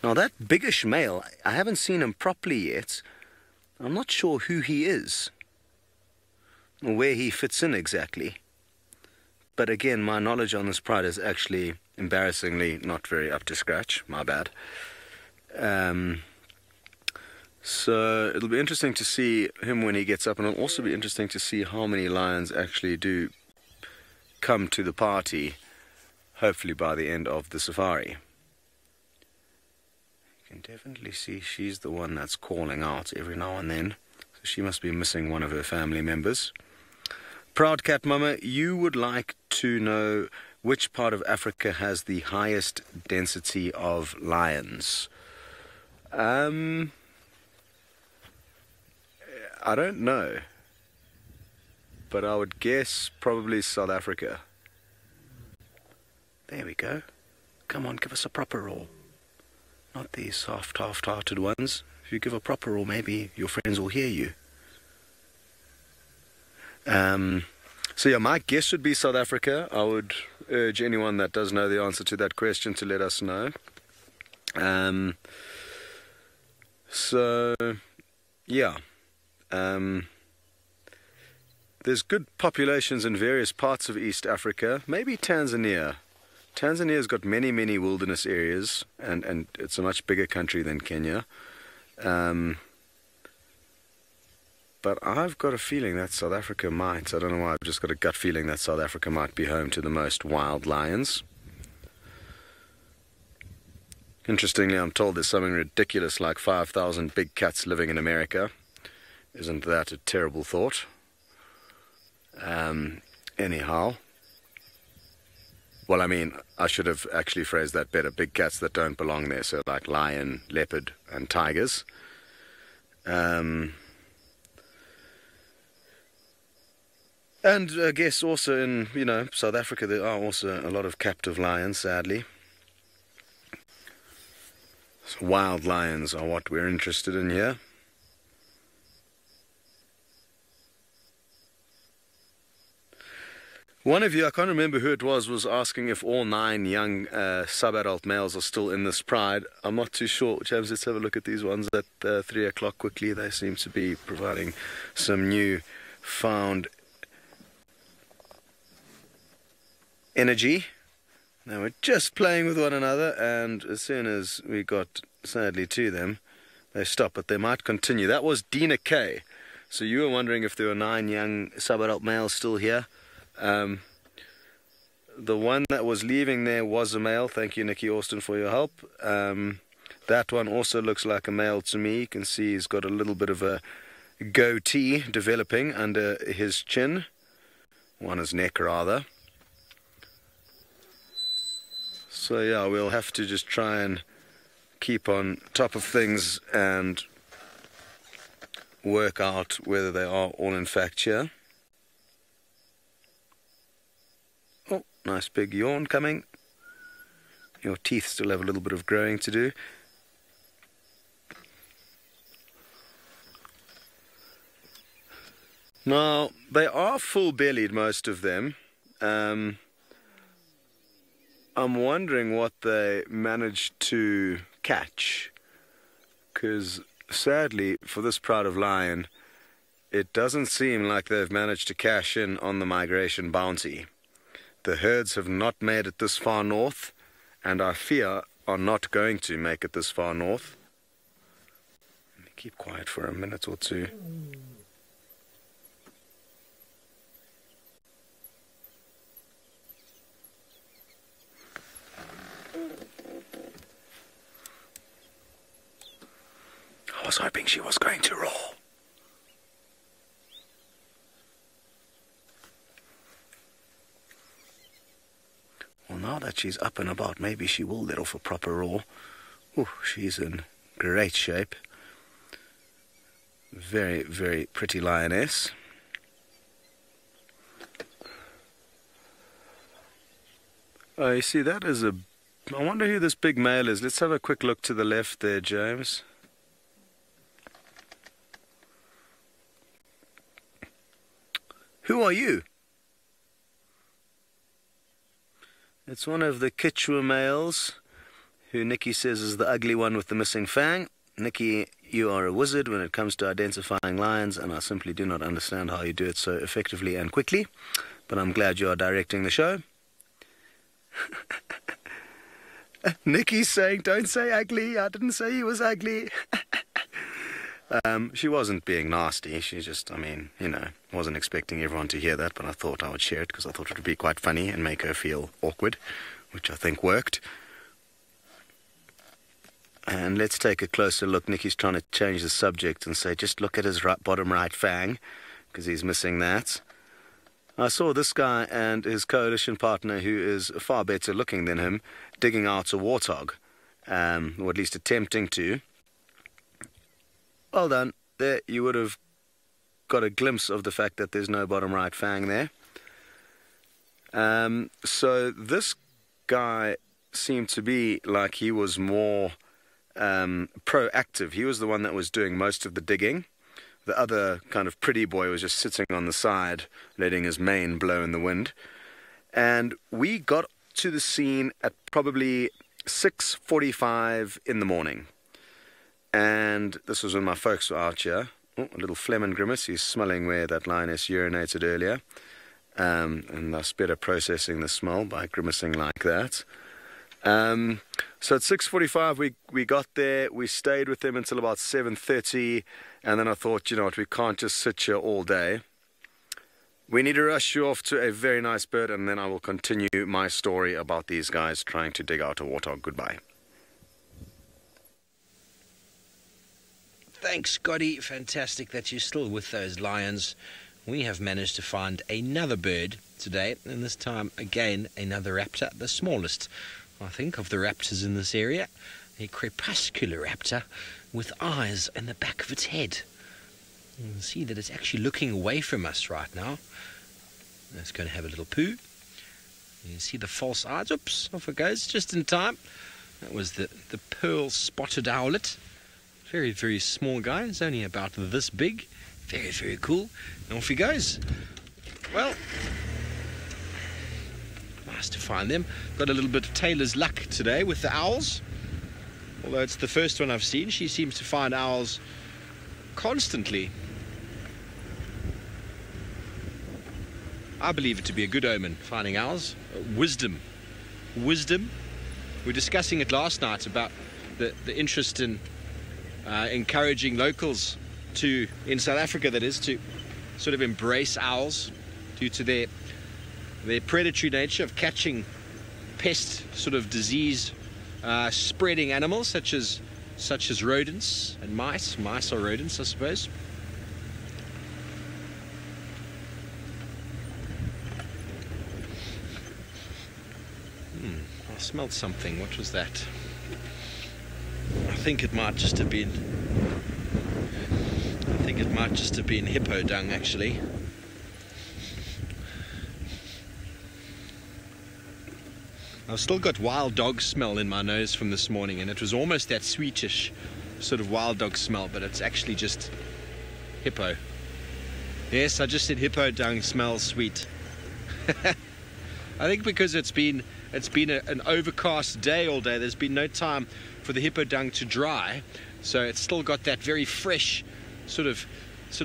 Now that biggish male, I haven't seen him properly yet. I'm not sure who he is, or where he fits in exactly. But again, my knowledge on this pride is actually embarrassingly not very up to scratch. My bad. So it'll be interesting to see him when he gets up, and it'll also be interesting to see how many lions actually do come to the party, hopefully by the end of the safari. You can definitely see she's the one that's calling out every now and then. So she must be missing one of her family members. Proud Cat Mama, you would like to know which part of Africa has the highest density of lions? I don't know, but I would guess probably South Africa. There we go. Come on, give us a proper roar. Not these soft, half-hearted ones. If you give a proper roar, maybe your friends will hear you. So yeah, my guess would be South Africa. I would urge anyone that does know the answer to that question to let us know. So yeah, there's good populations in various parts of East Africa. Maybe Tanzania. Tanzania's got many, many wilderness areas, and it's a much bigger country than Kenya. But I've got a feeling that South Africa might. I don't know why, I've just got a gut feeling that South Africa might be home to the most wild lions. Interestingly, I'm told there's something ridiculous like 5,000 big cats living in America. Isn't that a terrible thought? Anyhow. Well, I mean, I should have actually phrased that better. Big cats that don't belong there, so like lion, leopard, and tigers. And I guess also in, South Africa there are also a lot of captive lions, sadly. So wild lions are what we're interested in here. One of you, I can't remember who it was asking if all 9 young sub-adult males are still in this pride. I'm not too sure. James, let's have a look at these ones at 3 o'clock quickly. They seem to be providing some new found energy. They were just playing with one another, and as soon as we got, sadly, to them, they stopped, but they might continue. That was Dina K. So you were wondering if there were 9 young sub-adult males still here. The one that was leaving there was a male. Thank you, Nikki Austin, for your help. That one also looks like a male to me. You can see he's got a little bit of a goatee developing under his chin, on his neck rather. So yeah, we'll have to just try and keep on top of things and work out whether they are all in fact here. Oh, nice big yawn coming. Your teeth still have a little bit of growing to do. Now, they are full-bellied, most of them. I'm wondering what they managed to catch, because sadly for this pride of lion, it doesn't seem like they've managed to cash in on the migration bounty. The herds have not made it this far north, and I fear are not going to make it this far north. Let me keep quiet for a minute or two. I was hoping she was going to roar. Well, now that she's up and about, maybe she will let off a proper roar. Ooh, she's in great shape. Very, very pretty lioness. Oh, you see, that is a... I wonder who this big male is. Let's have a quick look to the left there, James. Who are you? It's one of the Kichwa males, who Nikki says is the ugly one with the missing fang. Nikki, you are a wizard when it comes to identifying lions, and I simply do not understand how you do it so effectively and quickly. But I'm glad you are directing the show. Nikki's saying, don't say ugly. I didn't say he was ugly. She wasn't being nasty. She just, wasn't expecting everyone to hear that, but I thought I would share it because I thought it would be quite funny and make her feel awkward, which I think worked. And let's take a closer look. Nikki's trying to change the subject and say, just look at his bottom right fang, because he's missing that. I saw this guy and his coalition partner, who is far better looking than him, digging out a warthog, or at least attempting to. Well done. There you would have got a glimpse of the fact that there's no bottom right fang there. So this guy seemed to be like he was more proactive. He was the one that was doing most of the digging. The other kind of pretty boy was just sitting on the side, letting his mane blow in the wind. And we got to the scene at probably 6:45 in the morning. And this was when my folks were out here. Oh, a little phlegm and grimace. He's smelling where that lioness urinated earlier. And thus better processing the smell by grimacing like that. So at 6:45 we got there. We stayed with them until about 7:30. And then I thought, you know what, we can't just sit here all day. We need to rush you off to a very nice bird, and then I will continue my story about these guys trying to dig out a warthog. Goodbye. Thanks, Scotty. Fantastic that you're still with those lions. We have managed to find another bird today, and this time, again, another raptor, the smallest, I think, of the raptors in this area. A crepuscular raptor with eyes in the back of its head. You can see that it's actually looking away from us right now. It's going to have a little poo. You can see the false eyes. Oops, off it goes, just in time. That was the pearl-spotted owlet. Very, very small guy. It's only about this big. Very, very cool. And off he goes. Well, nice to find them. Got a little bit of Taylor's luck today with the owls. Although it's the first one I've seen. She seems to find owls constantly. I believe it to be a good omen, finding owls. Wisdom. Wisdom. We were discussing it last night about the interest in encouraging locals to, in South Africa that is, to sort of embrace owls due to their predatory nature of catching pest sort of disease spreading animals such as rodents and mice. Mice are rodents, I suppose. I smelled something. What was that? I think it might just have been hippo dung, actually. I've still got wild dog smell in my nose from this morning, and it was almost that sweetish sort of wild dog smell, but it's actually just hippo. Yes, I just said hippo dung smells sweet. I think because it's been an overcast day all day. There's been no time for the hippo dung to dry, so it's still got that very fresh sort of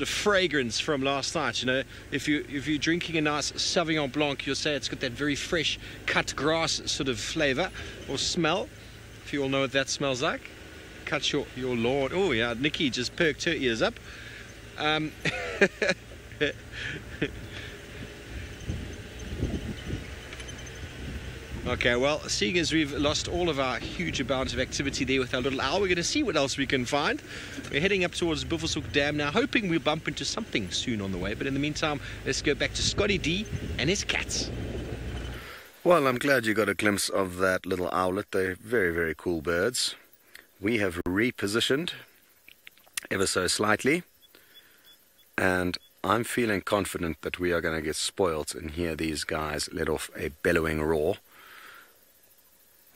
fragrance from last night. You know, if you're drinking a nice Sauvignon Blanc, you'll say it's got that very fresh cut grass sort of flavor or smell. If you all know what that smells like, cut your lawn. Oh yeah, Nikki just perked her ears up. Okay, well, seeing as we've lost all of our huge amount of activity there with our little owl, we're going to see what else we can find. We're heading up towards Buffelshoek Dam now, hoping we'll bump into something soon on the way. But in the meantime, let's go back to Scotty D and his cats. Well, I'm glad you got a glimpse of that little owlet. They're very, very cool birds. We have repositioned ever so slightly, and I'm feeling confident that we are going to get spoilt and hear these guys let off a bellowing roar.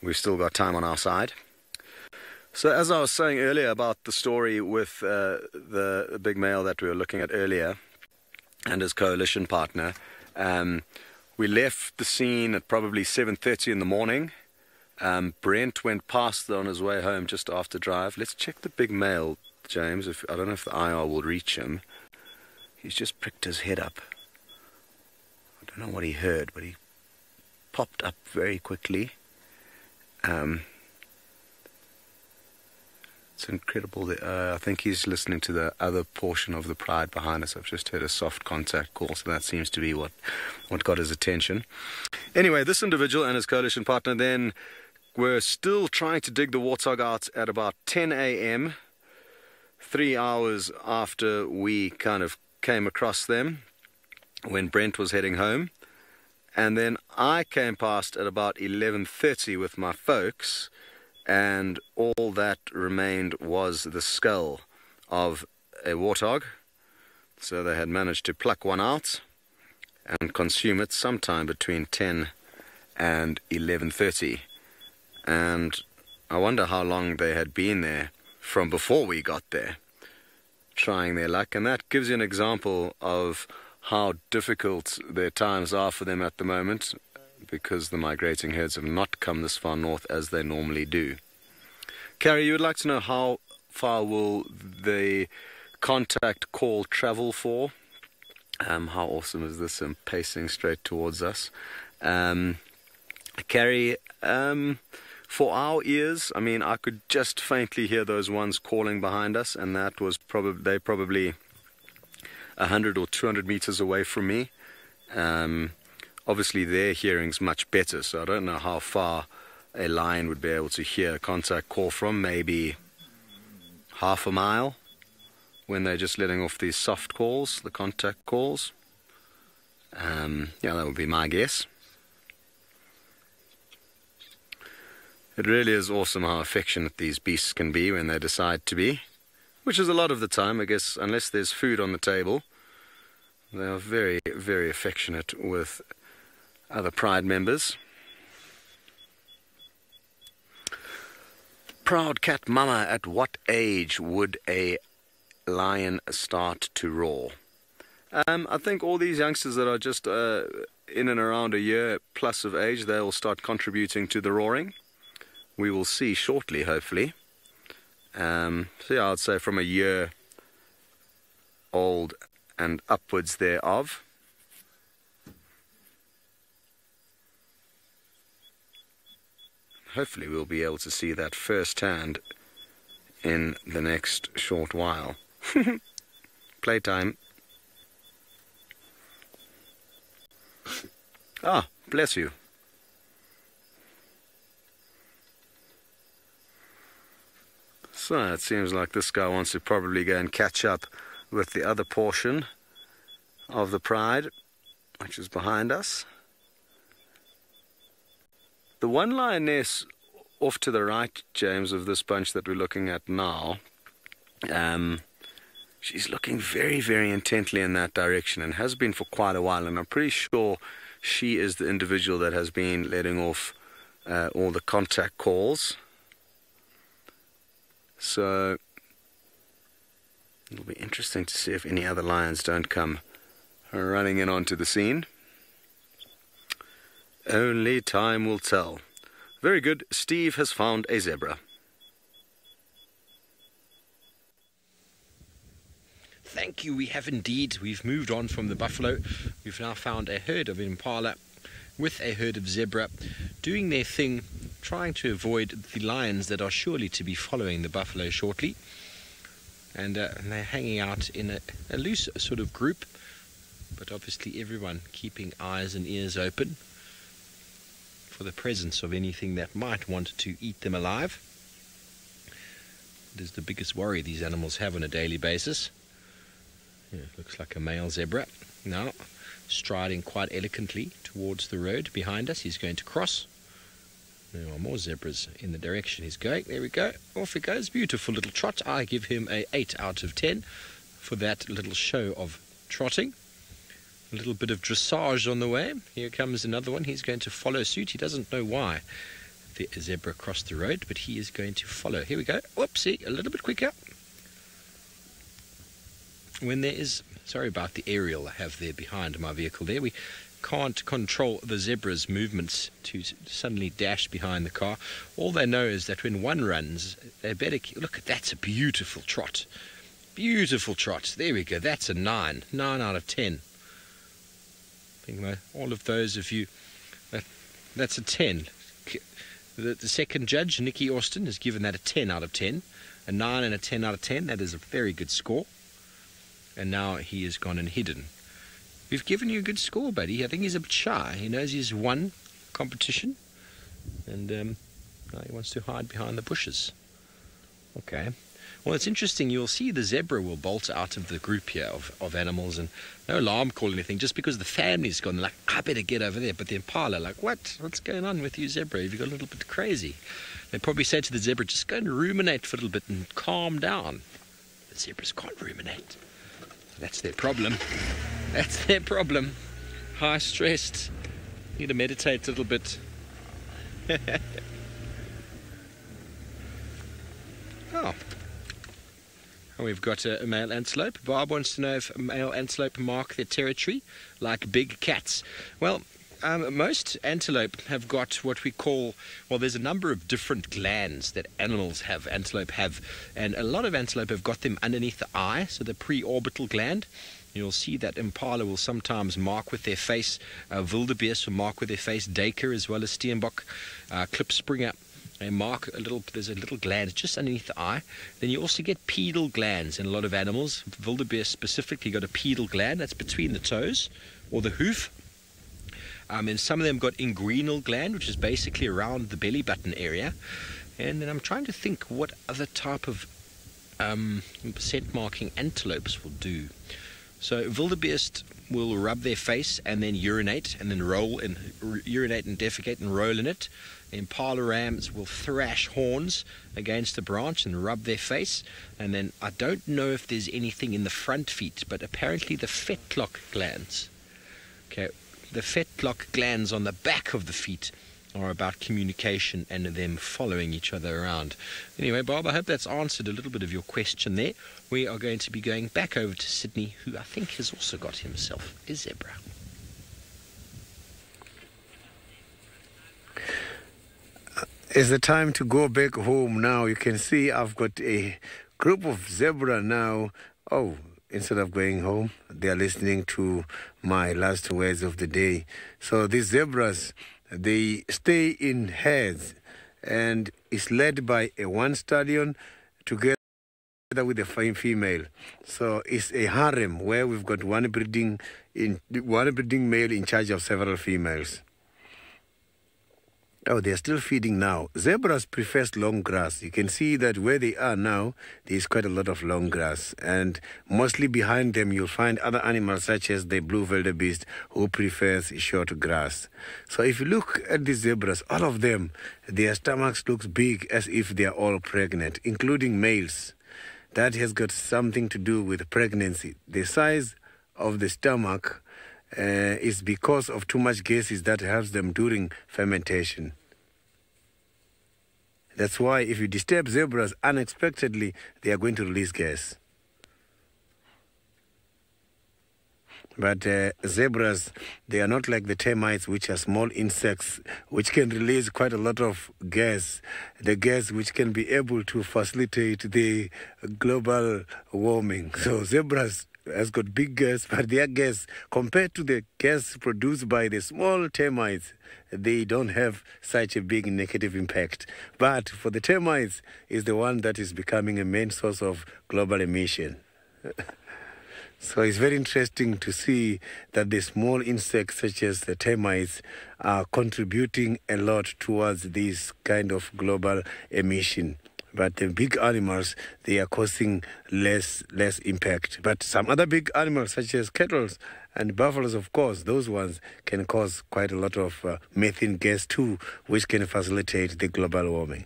We've still got time on our side. So as I was saying earlier about the story with the big male that we were looking at earlier and his coalition partner, we left the scene at probably 7:30 in the morning. Brent went past on his way home just after drive. Let's check the big male, James. I don't know if the IR will reach him. He's just pricked his head up. I don't know what he heard, but he popped up very quickly. It's incredible. I think he's listening to the other portion of the Pride behind us. I've just heard a soft contact call, so that seems to be what got his attention. Anyway, this individual and his coalition partner then were still trying to dig the warthog out at about 10 a.m., 3 hours after we kind of came across them. when Brent was heading home. And then I came past at about 11:30 with my folks, and all that remained was the skull of a warthog. So they had managed to pluck one out and consume it sometime between 10 and 11:30. And I wonder how long they had been there from before we got there, trying their luck. And that gives you an example of how difficult their times are for them at the moment, because the migrating herds have not come this far north as they normally do. Carrie, you would like to know how far will the contact call travel for? How awesome is this? I'm pacing straight towards us. Carrie, for our ears, I mean, I could just faintly hear those ones calling behind us, and that was probably 100 or 200 meters away from me. Obviously their hearing's much better, so I don't know how far a lion would be able to hear a contact call from. Maybe half a mile when they're just letting off these soft calls, the contact calls. Yeah, that would be my guess. It really is awesome how affectionate these beasts can be when they decide to be, which is a lot of the time, I guess, unless there's food on the table. They are very, very affectionate with other pride members. Proud cat mama, at what age would a lion start to roar? I think all these youngsters that are just in and around a year plus of age, they'll start contributing to the roaring. We will see shortly, hopefully. So yeah, I'd say from a year old and upwards thereof. Hopefully we'll be able to see that firsthand in the next short while. Playtime. Ah, bless you. So it seems like this guy wants to probably go and catch up with the other portion of the pride, which is behind us. The one lioness off to the right, James, of this bunch that we're looking at now, she's looking very, very intently in that direction and has been for quite a while, and I'm pretty sure she is the individual that has been letting off all the contact calls. So it'll be interesting to see if any other lions don't come running in onto the scene. Only time will tell. Very good. Steve has found a zebra. Thank you. We have indeed. We've moved on from the buffalo. We've now found a herd of impala with a herd of zebra doing their thing, trying to avoid the lions that are surely to be following the buffalo shortly. And they're hanging out in a loose sort of group, but obviously everyone keeping eyes and ears open for the presence of anything that might want to eat them alive. It is the biggest worry these animals have on a daily basis. Yeah, looks like a male zebra now striding quite elegantly towards the road behind us. He's going to cross. There are more zebras in the direction he's going. There we go. Off he goes. Beautiful little trot. I give him a 8 out of 10 for that little show of trotting. A little bit of dressage on the way. Here comes another one. He's going to follow suit. He doesn't know why the zebra crossed the road, but he is going to follow. Here we go. Whoopsie, a little bit quicker. When there is, sorry about the aerial I have there behind my vehicle there, we can't control the zebra's movements to suddenly dash behind the car. All they know is that when one runs, they better look, that's a beautiful trot. Beautiful trot. There we go. That's a 9 out of 10. I think all of those of you, that's a 10. The second judge, Nikki Austin, has given that a 10 out of 10. A 9 and a 10 out of 10. That is a very good score. And now he has gone and hidden. We've given you a good score, buddy. I think he's a bit shy. He knows he's won competition. And now he wants to hide behind the bushes. Okay. Well, it's interesting. You'll see the zebra will bolt out of the group here of animals, and no alarm call or anything, just because the family's gone, like, I better get over there. But the impala, like, what's going on with you, zebra? Have you got a little bit crazy? They probably say to the zebra, just go and ruminate for a little bit and calm down. The zebras can't ruminate. That's their problem. That's their problem. High stressed. Need to meditate a little bit. Oh. And we've got a male antelope. Bob wants to know if male antelope mark their territory like big cats. Well, most antelope have got what we call, well, there's a number of different glands that antelope have, and a lot of antelope have got them underneath the eye, so the preorbital gland. You'll see that impala will sometimes mark with their face, wildebeest will mark with their face, duiker as well as steenbok, klipspringer. They mark there's a little gland just underneath the eye. Then you also get pedal glands in a lot of animals. Wildebeest specifically got a pedal gland, that's between the toes or the hoof. And some of them got inguinal gland, which is basically around the belly button area. And then I'm trying to think what other type of scent marking antelopes will do. So wildebeest will rub their face and then urinate and then urinate and defecate and roll in it. The impala rams will thrash horns against the branch and rub their face. And then I don't know if there's anything in the front feet, but apparently the fetlock glands. Okay, the fetlock glands on the back of the feet are about communication and them following each other around. Anyway, Bob, I hope that's answered a little bit of your question there. We are going to be going back over to Sydney, who I think has also got himself a zebra. It's the time to go back home now. You can see I've got a group of zebra now. Oh, instead of going home, they are listening to my last words of the day. So these zebras, they stay in herds, and it's led by one stallion together with a fine female. So it's a harem where we've got one breeding male in charge of several females. Oh, they're still feeding now. Zebras prefer long grass. You can see that where they are now, there's quite a lot of long grass. And mostly behind them, you'll find other animals such as the blue wildebeest who prefers short grass. So if you look at the zebras, all of them, their stomachs looks big as if they are all pregnant, including males. That has got something to do with pregnancy. The size of the stomach is because of too much gases that helps them during fermentation. That's why if you disturb zebras unexpectedly, they are going to release gas. But zebras, they are not like the termites, which are small insects, which can release quite a lot of gas, the gas which can be able to facilitate the global warming. So zebras has got big gas, but their gas, compared to the gas produced by the small termites, they don't have such a big negative impact. But for the termites, is the one that is becoming a main source of global emission. So it's very interesting to see that the small insects such as the termites are contributing a lot towards this kind of global emission. But the big animals, they are causing less impact. But some other big animals such as cattle and buffaloes, of course, those ones can cause quite a lot of methane gas too, which can facilitate the global warming.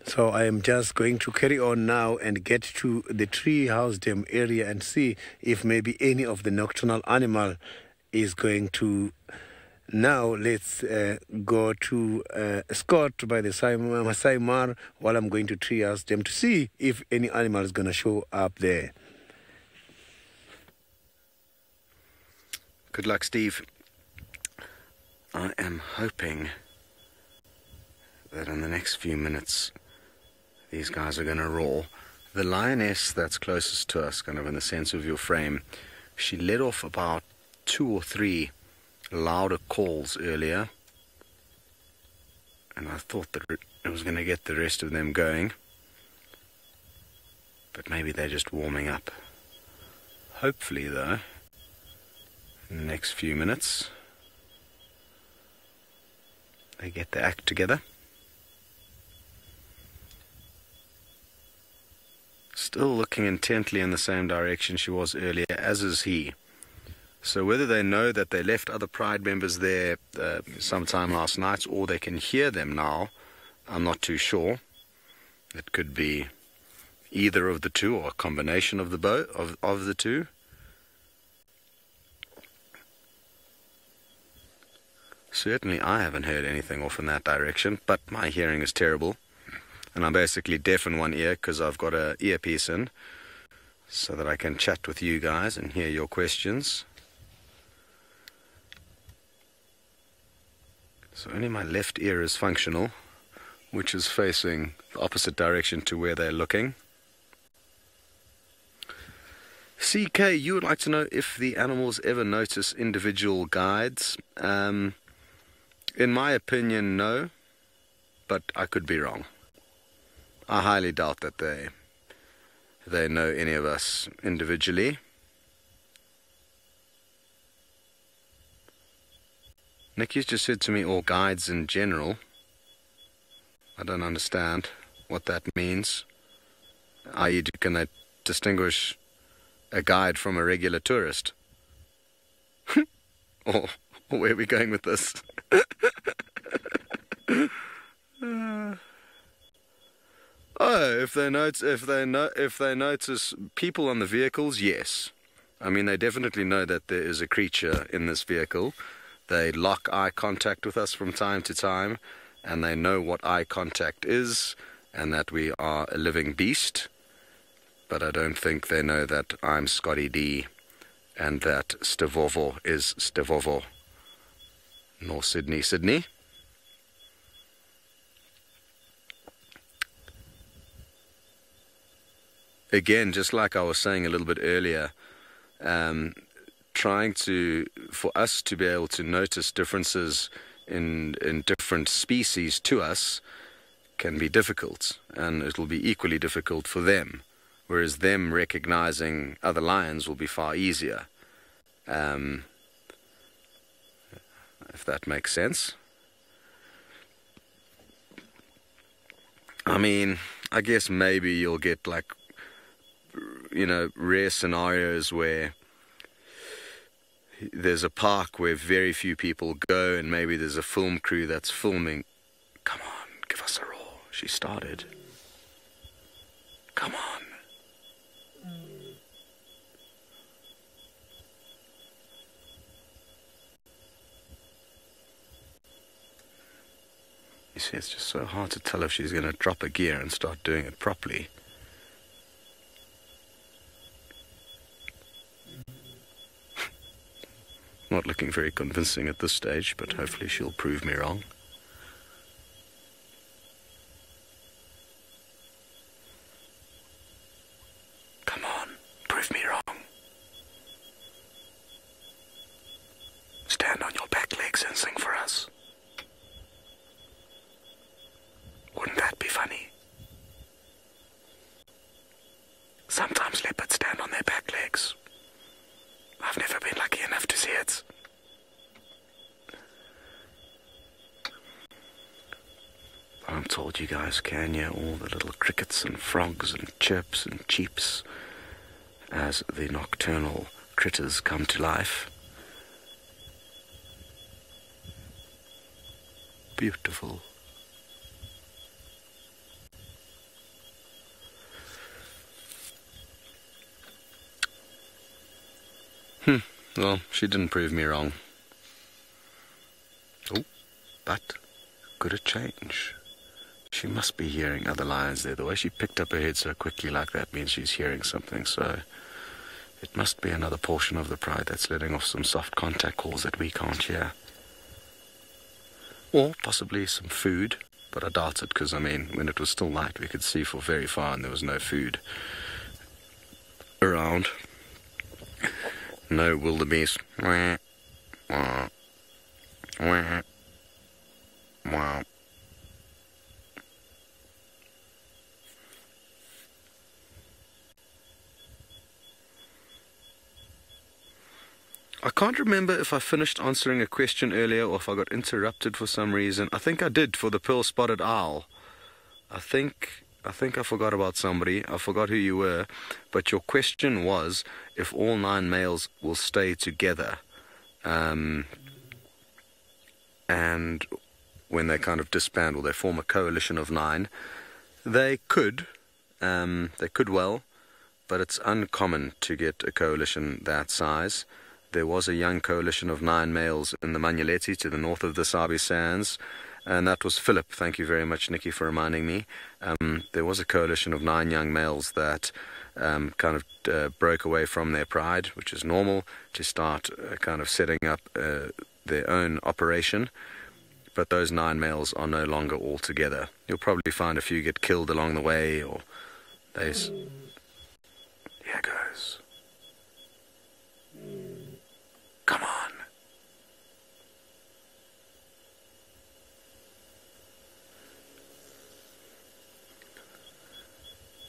So I am just going to carry on now and get to the tree house dam area and see if maybe any of the nocturnal animal is going to. Now let's go to Scott by the Masai Mara while I'm going to tree house dam to see if any animal is going to show up there. Good luck, Steve. I am hoping that in the next few minutes these guys are going to roar. The lioness that's closest to us, kind of in the sense of your frame, she let off about 2 or 3 louder calls earlier, and I thought that it was going to get the rest of them going, but maybe they're just warming up. Hopefully, though, in the next few minutes they get their act together Still looking intently in the same direction she was earlier, as is he. So whether they know that they left other Pride members there sometime last night, or they can hear them now, I'm not too sure. It could be either of the two, or a combination of the two. Certainly I haven't heard anything off in that direction, but my hearing is terrible. And I'm basically deaf in one ear because I've got an earpiece in, so that I can chat with you guys and hear your questions. So only my left ear is functional, which is facing the opposite direction to where they're looking. CK, you would like to know if the animals ever notice individual guides. In my opinion, no, but I could be wrong. I highly doubt that they know any of us individually. Nicky's just said to me, or guides in general. I don't understand what that means. I.e., can they distinguish a guide from a regular tourist? Or where are we going with this? Oh, if they notice people on the vehicles, yes. I mean, they definitely know that there is a creature in this vehicle. They lock eye contact with us from time to time, and they know what eye contact is, and that we are a living beast. But I don't think they know that I'm Scotty D, and that Stevovo is Stevovo, nor Sydney, Sydney. Again, just like I was saying a little bit earlier, for us to be able to notice differences in different species to us can be difficult, and it will be equally difficult for them, whereas them recognizing other lions will be far easier, if that makes sense. I mean, I guess maybe you'll get, like, you know, rare scenarios where there's a park where very few people go, and maybe there's a film crew that's filming. Come on, give us a roar. She started. Come on. You see, it's just so hard to tell if she's going to drop a gear and start doing it properly. Not looking very convincing at this stage, but hopefully she'll prove me wrong. Come on, prove me wrong. Stand on your back legs and sing for us. Wouldn't that be funny? Sometimes leopards stand on their back legs. I've never been lucky enough to see it. But I'm told you guys can hear all the little crickets and frogs and chirps and cheeps as the nocturnal critters come to life. Beautiful. Well, she didn't prove me wrong. Oh, but could it change? She must be hearing other lions there. The way she picked up her head so quickly like that means she's hearing something, so it must be another portion of the Pride that's letting off some soft contact calls that we can't hear. Or possibly some food, but I doubt it, because, I mean, when it was still light, we could see for very far and there was no food around. No wildebeest. Wah, wah, wah, wah. I can't remember if I finished answering a question earlier or if I got interrupted for some reason. I think I did for the pearl-spotted owl. I think I think I forgot about somebody. I forgot who you were. But your question was if all 9 males will stay together. And when they kind of disband, will they form a coalition of 9? They could. They could well. But it's uncommon to get a coalition that size. There was a young coalition of 9 males in the Manyeleti to the north of the Sabi Sands. And that was Philip. Thank you very much, Nikki, for reminding me. There was a coalition of 9 young males that kind of broke away from their pride, which is normal, to start kind of setting up their own operation. But those 9 males are no longer all together. You'll probably find a few get killed along the way, or they... Here goes. Come on.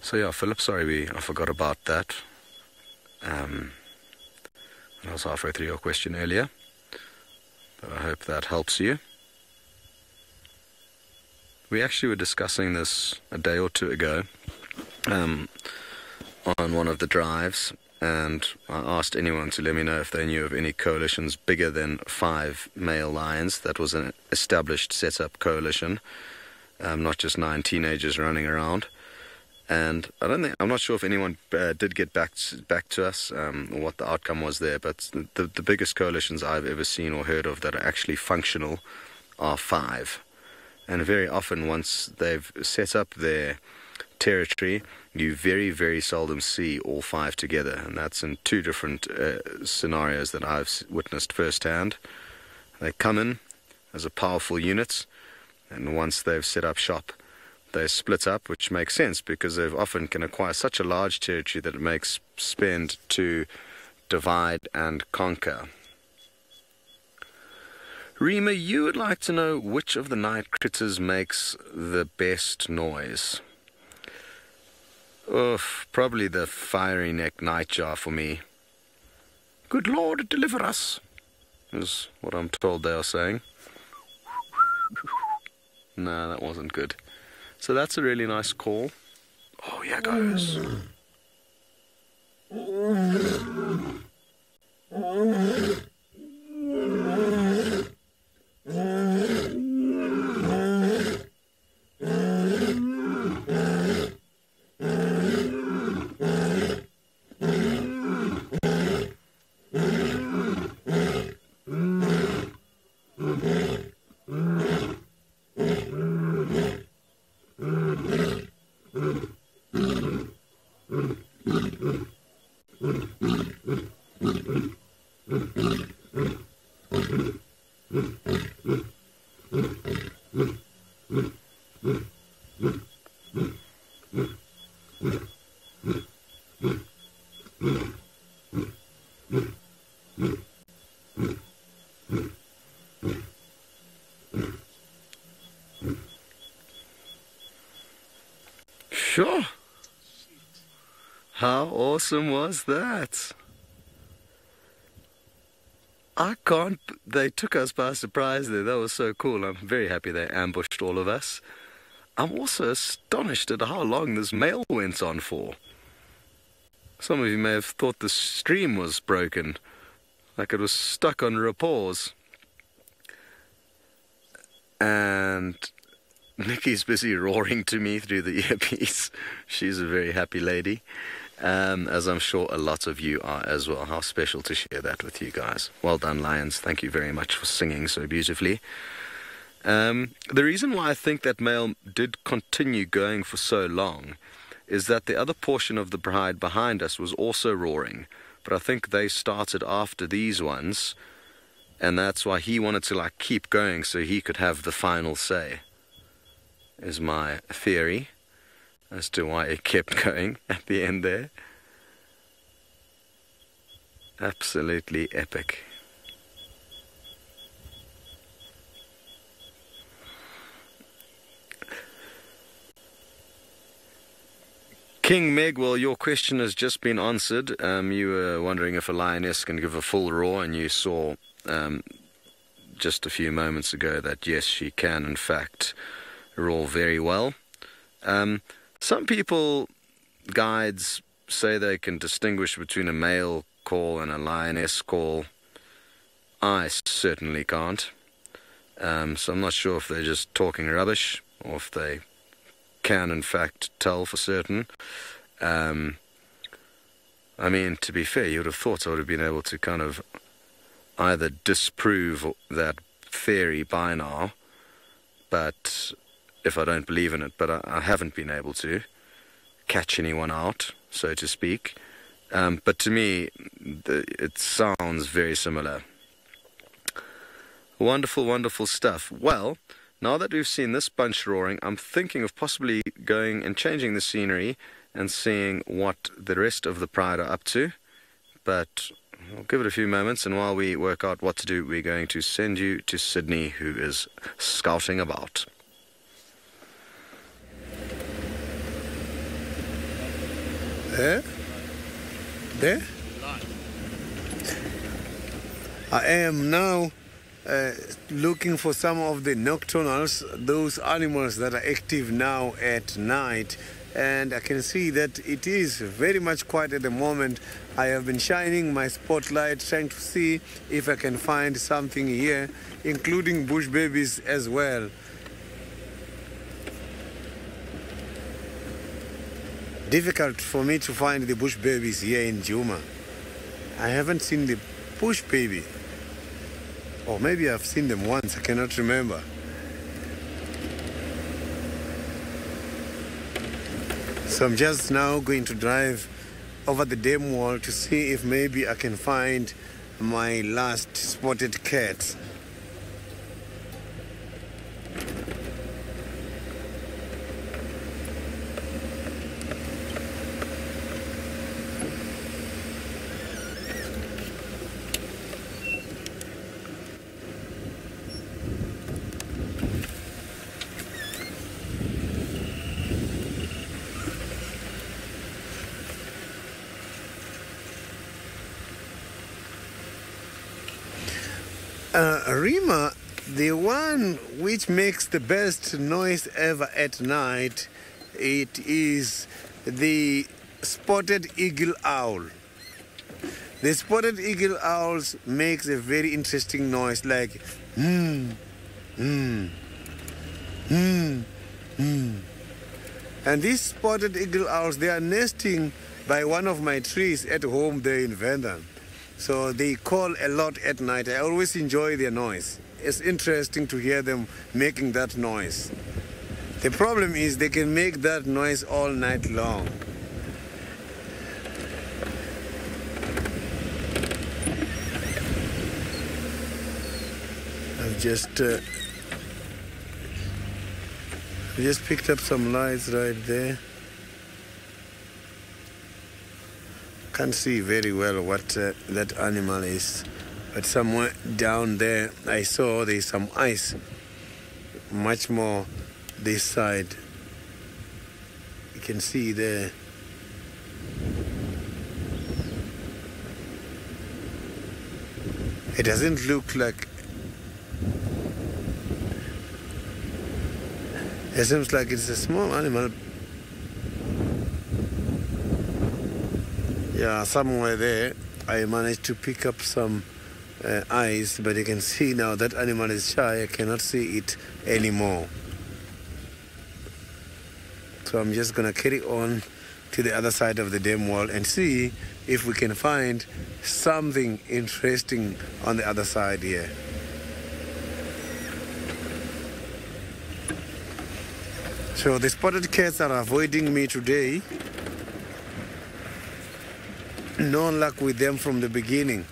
So yeah, Philip, sorry I forgot about that. I was halfway through your question earlier, but I hope that helps you. We actually were discussing this a day or two ago on one of the drives, and I asked anyone to let me know if they knew of any coalitions bigger than 5 male lions. That was an established set-up coalition, not just 9 teenagers running around. And I'm not sure if anyone did get back to us or what the outcome was there, but the biggest coalitions I've ever seen or heard of that are actually functional are 5. And very often, once they've set up their territory, you very, very seldom see all 5 together. And that's in 2 different scenarios that I've witnessed firsthand. They come in as a powerful unit, and once they've set up shop, they split up, which makes sense because they often can acquire such a large territory that it makes spend to divide and conquer. Rima, you would like to know which of the night critters makes the best noise. Probably the fiery neck nightjar for me. Good Lord, deliver us, is what I'm told they are saying. No, that wasn't good. So that's a really nice call. Oh, yeah, goes. Sure. How awesome was that? They took us by surprise there. That was so cool. I'm very happy they ambushed all of us. I'm also astonished at how long this mail went on for. Some of you may have thought the stream was broken, like it was stuck on repause. And Nikki's busy roaring to me through the earpiece. She's a very happy lady, as I'm sure a lot of you are as well. How special to share that with you guys. Well done, Lions. Thank you very much for singing so beautifully. The reason why I think that male did continue going for so long is that the other portion of the bride behind us was also roaring, but I think they started after these ones, and that's why he wanted to keep going so he could have the final say, is my theory as to why it kept going at the end there. Absolutely epic. King Meg, well, your question has just been answered. You were wondering if a lioness can give a full roar, and you saw just a few moments ago that yes, she can in fact roar very well. Some people, guides, say they can distinguish between a male call and a lioness call. I certainly can't. So I'm not sure if they're just talking rubbish or if they can in fact tell for certain. I mean, to be fair, you would have thought I would have been able to kind of either disprove that theory by now, but if I don't believe in it, but I haven't been able to catch anyone out, so to speak. But to me, it sounds very similar. Wonderful, wonderful stuff. Well, now that we've seen this bunch roaring, I'm thinking of possibly going and changing the scenery and seeing what the rest of the pride are up to. But I'll give it a few moments, and while we work out what to do, we're going to send you to Sydney, who is scouting about. There? I am now looking for some of the nocturnals, those animals that are active now at night, and I can see that it is very much quiet at the moment. I have been shining my spotlight trying to see if I can find something here, including bush babies as well. Difficult for me to find the bush babies here in Djuma. I haven't seen the bush baby. Or maybe I've seen them once, I cannot remember. So I'm just now going to drive over the dam wall to see if maybe I can find my last spotted cat. Rima, the one which makes the best noise ever at night, it is the spotted eagle owl. The spotted eagle owls makes a very interesting noise like And these spotted eagle owls, they are nesting by one of my trees at home there in Venda. So they call a lot at night. I always enjoy their noise. It's interesting to hear them making that noise. The problem is they can make that noise all night long. I've just picked up some lights right there. Can't see very well what that animal is, but somewhere down there I saw there's some ice, much more this side. You can see there. It doesn't look like, it seems like it's a small animal. Yeah, somewhere there I managed to pick up some ice, but you can see now that animal is shy. I cannot see it anymore. So I'm just gonna carry on to the other side of the dam wall and see if we can find something interesting on the other side here. So the spotted cats are avoiding me today. No luck with them from the beginning.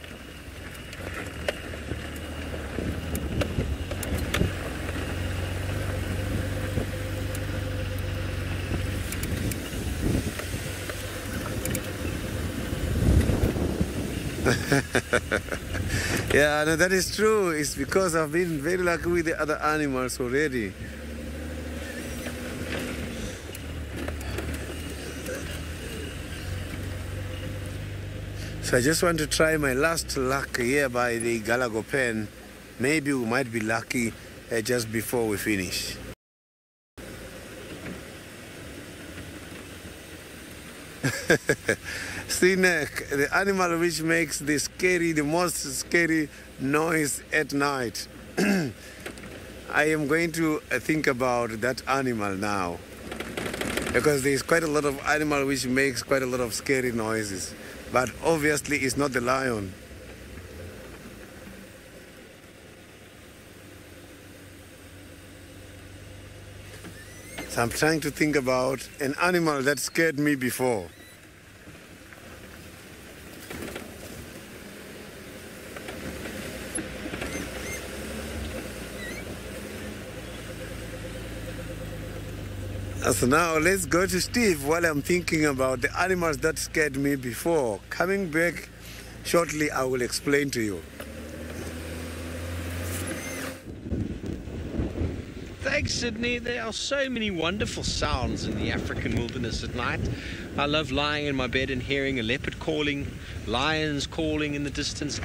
Yeah, no, that is true. It's because I've been very lucky with the other animals already. So I just want to try my last luck here by the Galago pen. Maybe we might be lucky just before we finish. Sinek, the animal which makes the most scary noise at night. I am going to think about that animal now, because there is quite a lot of animal which makes quite a lot of scary noises, but obviously it's not the lion. So I'm trying to think about an animal that scared me before. So now let's go to Steve while I'm thinking about the animals that scared me before. Coming back shortly, I will explain to you. Thanks, Sydney. There are so many wonderful sounds in the African wilderness at night. I love lying in my bed and hearing a leopard calling, lions calling in the distance.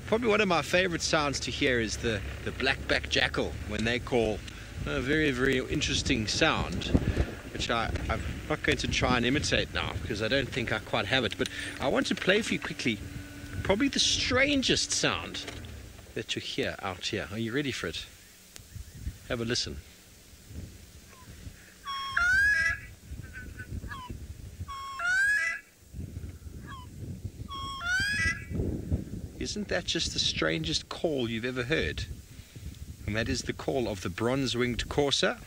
Probably one of my favorite sounds to hear is the black-backed jackal when they call. A very, very interesting sound, which I'm not going to try and imitate now because I don't think I quite have it. But I want to play for you quickly probably the strangest sound that you hear out here. Are you ready for it? Have a listen. Isn't that just the strangest call you've ever heard? And that is the call of the bronze-winged courser.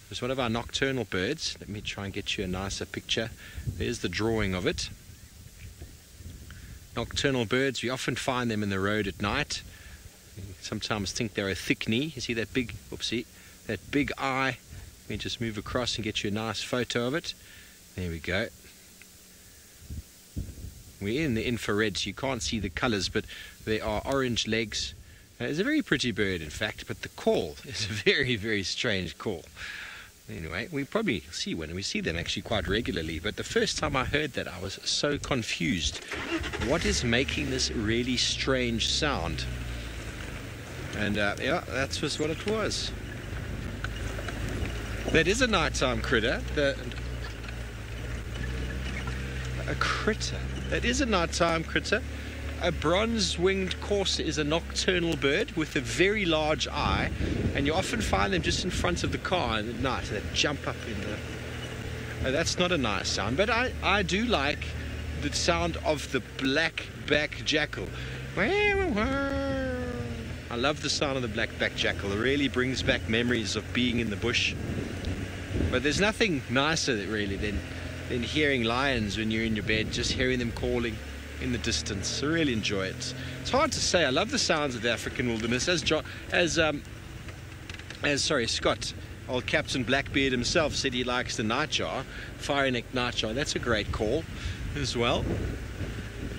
It's one of our nocturnal birds. Let me try and get you a nicer picture. There's the drawing of it. Nocturnal birds, we often find them in the road at night. You sometimes think they're a thick knee. You see that big, oopsie, that big eye. Let me just move across and get you a nice photo of it. There we go. We're in the infrared, so you can't see the colors, but there are orange legs. It's a very pretty bird, in fact, but the call is a very, very strange call. Anyway, we probably see one, and we see them actually quite regularly, but the first time I heard that, I was so confused. What is making this really strange sound? And yeah, that was what it was. That is a nighttime critter. A critter. That is a nighttime critter. A bronze-winged courser is a nocturnal bird with a very large eye, and you often find them just in front of the car at night. They jump up in the... that's not a nice sound, but I do like the sound of the black-backed jackal. I love the sound of the black-backed jackal. It really brings back memories of being in the bush. But there's nothing nicer really than hearing lions when you're in your bed, just hearing them calling in the distance. I really enjoy it. It's hard to say. I love the sounds of the African wilderness. Scott, old Captain Blackbeard himself, said he likes the nightjar, fiery-necked nightjar. That's a great call as well.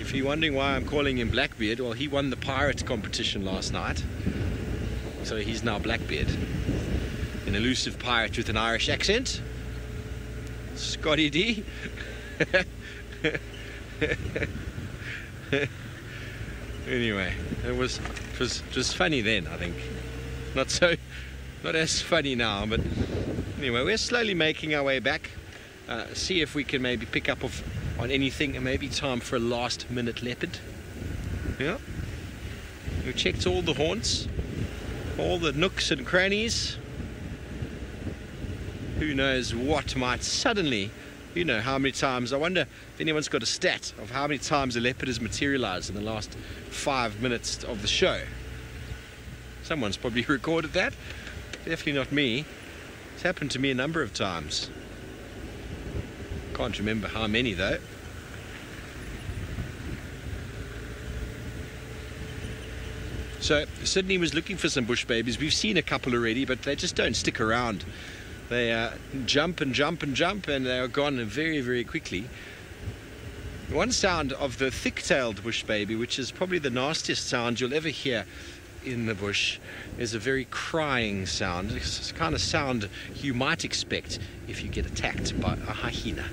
If you're wondering why I'm calling him Blackbeard, well, he won the pirate competition last night, so he's now Blackbeard, an elusive pirate with an Irish accent. Scotty D. Anyway, it was just funny then, I think. Not as funny now, but anyway, we're slowly making our way back. See if we can maybe pick up on anything, and maybe time for a last-minute leopard. Yeah. We checked all the haunts, all the nooks and crannies. Who knows what might suddenly... You know how many times, I wonder if anyone's got a stat of how many times a leopard has materialized in the last 5 minutes of the show. Someone's probably recorded that. Definitely not me. It's happened to me a number of times. Can't remember how many though. So Sydney was looking for some bush babies. We've seen a couple already, but they just don't stick around. They jump and jump and jump, and they are gone very, very quickly. One sound of the thick-tailed bush baby, which is probably the nastiest sound you'll ever hear in the bush, is a very crying sound. It's the kind of sound you might expect if you get attacked by a hyena.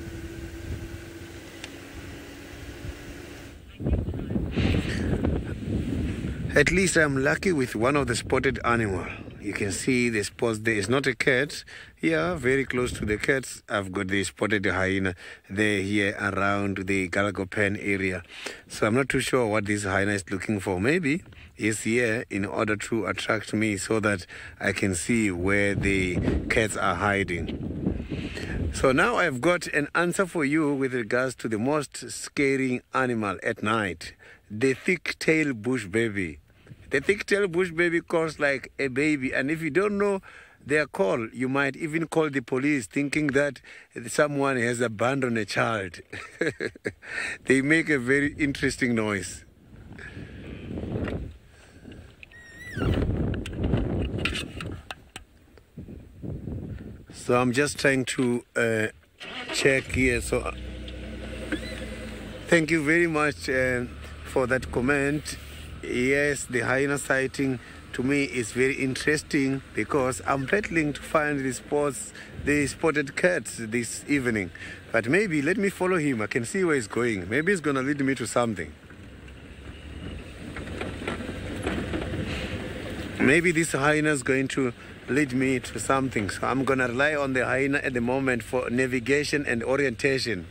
At least I'm lucky with one of the spotted animal. You can see the spots there. It's not a cat. Yeah, very close to the cats. I've got the spotted hyena there here around the Galagopan area. So I'm not too sure what this hyena is looking for. Maybe he's here in order to attract me so that I can see where the cats are hiding. So now I've got an answer for you with regards to the most scary animal at night. The thick-tailed bush baby. The thick-tailed bush baby calls like a baby, and if you don't know their call, you might even call the police thinking that someone has abandoned a child. They make a very interesting noise. So I'm just trying to check here. So thank you very much for that comment. Yes, the hyena sighting to me is very interesting because I'm battling to find the spotted cats this evening. But maybe let me follow him. I can see where he's going. Maybe he's going to lead me to something. Maybe this hyena is going to lead me to something. So I'm going to rely on the hyena at the moment for navigation and orientation.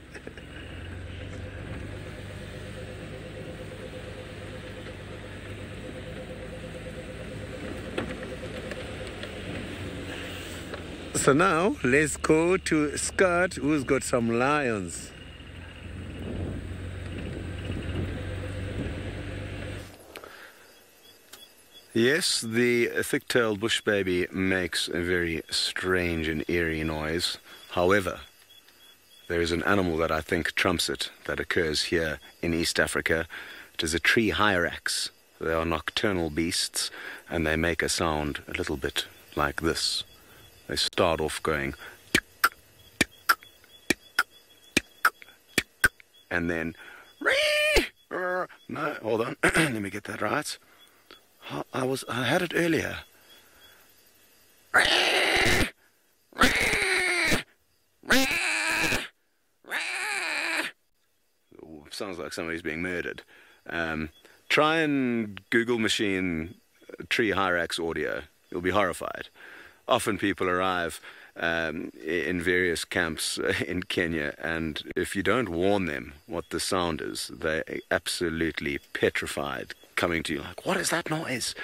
So now, let's go to Scott, who's got some lions. Yes, the thick-tailed bush baby makes a very strange and eerie noise. However, there is an animal that I think trumps it that occurs here in East Africa. It is a tree hyrax. They are nocturnal beasts, and they make a sound a little bit like this. They start off going tick, tick, tick, tick, tick, and then no, hold on, let me get that right. I had it earlier. Ooh, sounds like somebody's being murdered. Try and Google machine tree hyrax audio. You'll be horrified. Often people arrive in various camps in Kenya, and if you don't warn them what the sound is, they're absolutely petrified coming to you like, what is that noise?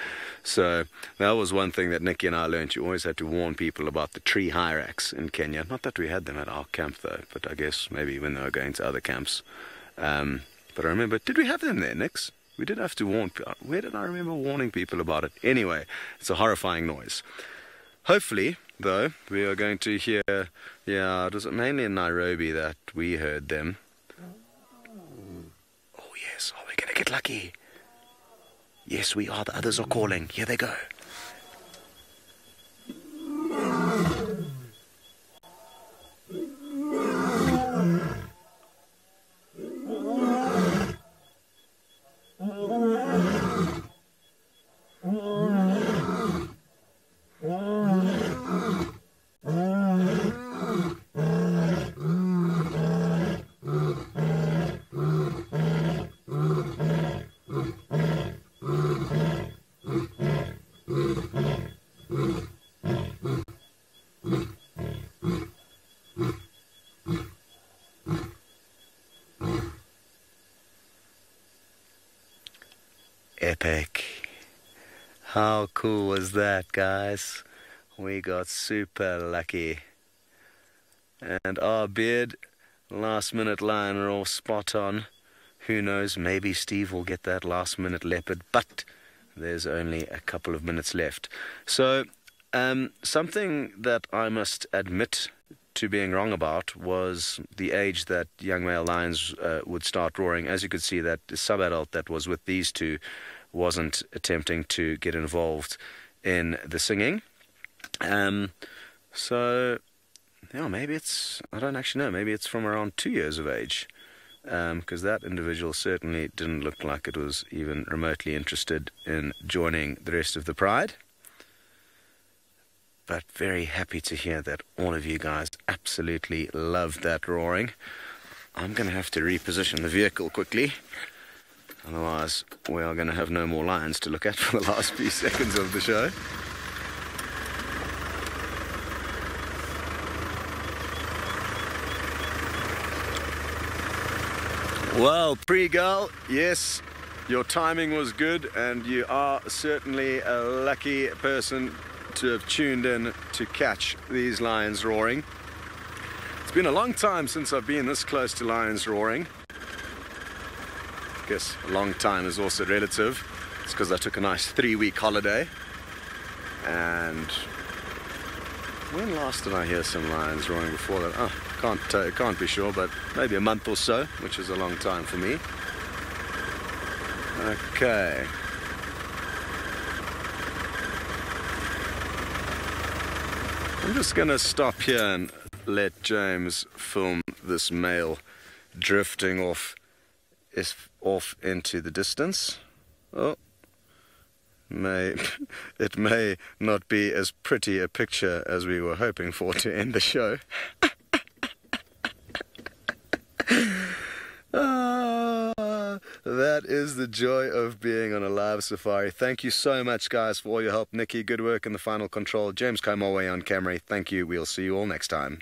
So that was one thing that Nikki and I learned. You always had to warn people about the tree hyrax in Kenya. Not that we had them at our camp though, but I guess maybe when they were going to other camps. But I remember, did we have them there, Nix? We did have to warn people. Where did I remember warning people about it? Anyway, it's a horrifying noise. Hopefully, though, we are going to hear, it was mainly in Nairobi that we heard them. Oh yes, are we going to get lucky? Yes, we are. The others are calling. Here they go. Epic. How cool was that, guys? We got super lucky. And our beard, last minute line are all spot on. Who knows, maybe Steve will get that last minute leopard, but there's only a couple of minutes left. So, something that I must admit to being wrong about was the age that young male lions would start roaring. As you could see, that the sub-adult that was with these two wasn't attempting to get involved in the singing. So, yeah, maybe it's, I don't actually know, maybe it's from around 2 years of age, because that individual certainly didn't look like it was even remotely interested in joining the rest of the pride. But very happy to hear that all of you guys absolutely loved that roaring. I'm going to have to reposition the vehicle quickly. Otherwise, we are going to have no more lions to look at for the last few seconds of the show. Well, pre-girl, yes, your timing was good, and you are certainly a lucky person to have tuned in to catch these lions roaring. It's been a long time since I've been this close to lions roaring. I guess a long time is also relative. It's because I took a nice 3-week holiday. And when last did I hear some lions roaring before that? Oh, can't be sure, but maybe a month or so, which is a long time for me. Okay. I'm just gonna stop here and let James film this male drifting off into the distance. Oh, it may not be as pretty a picture as we were hoping for to end the show. That is the joy of being on a live safari. Thank you so much, guys, for all your help. Nikki, good work in the final control. James Kaimowe on camera. Thank you. We'll see you all next time.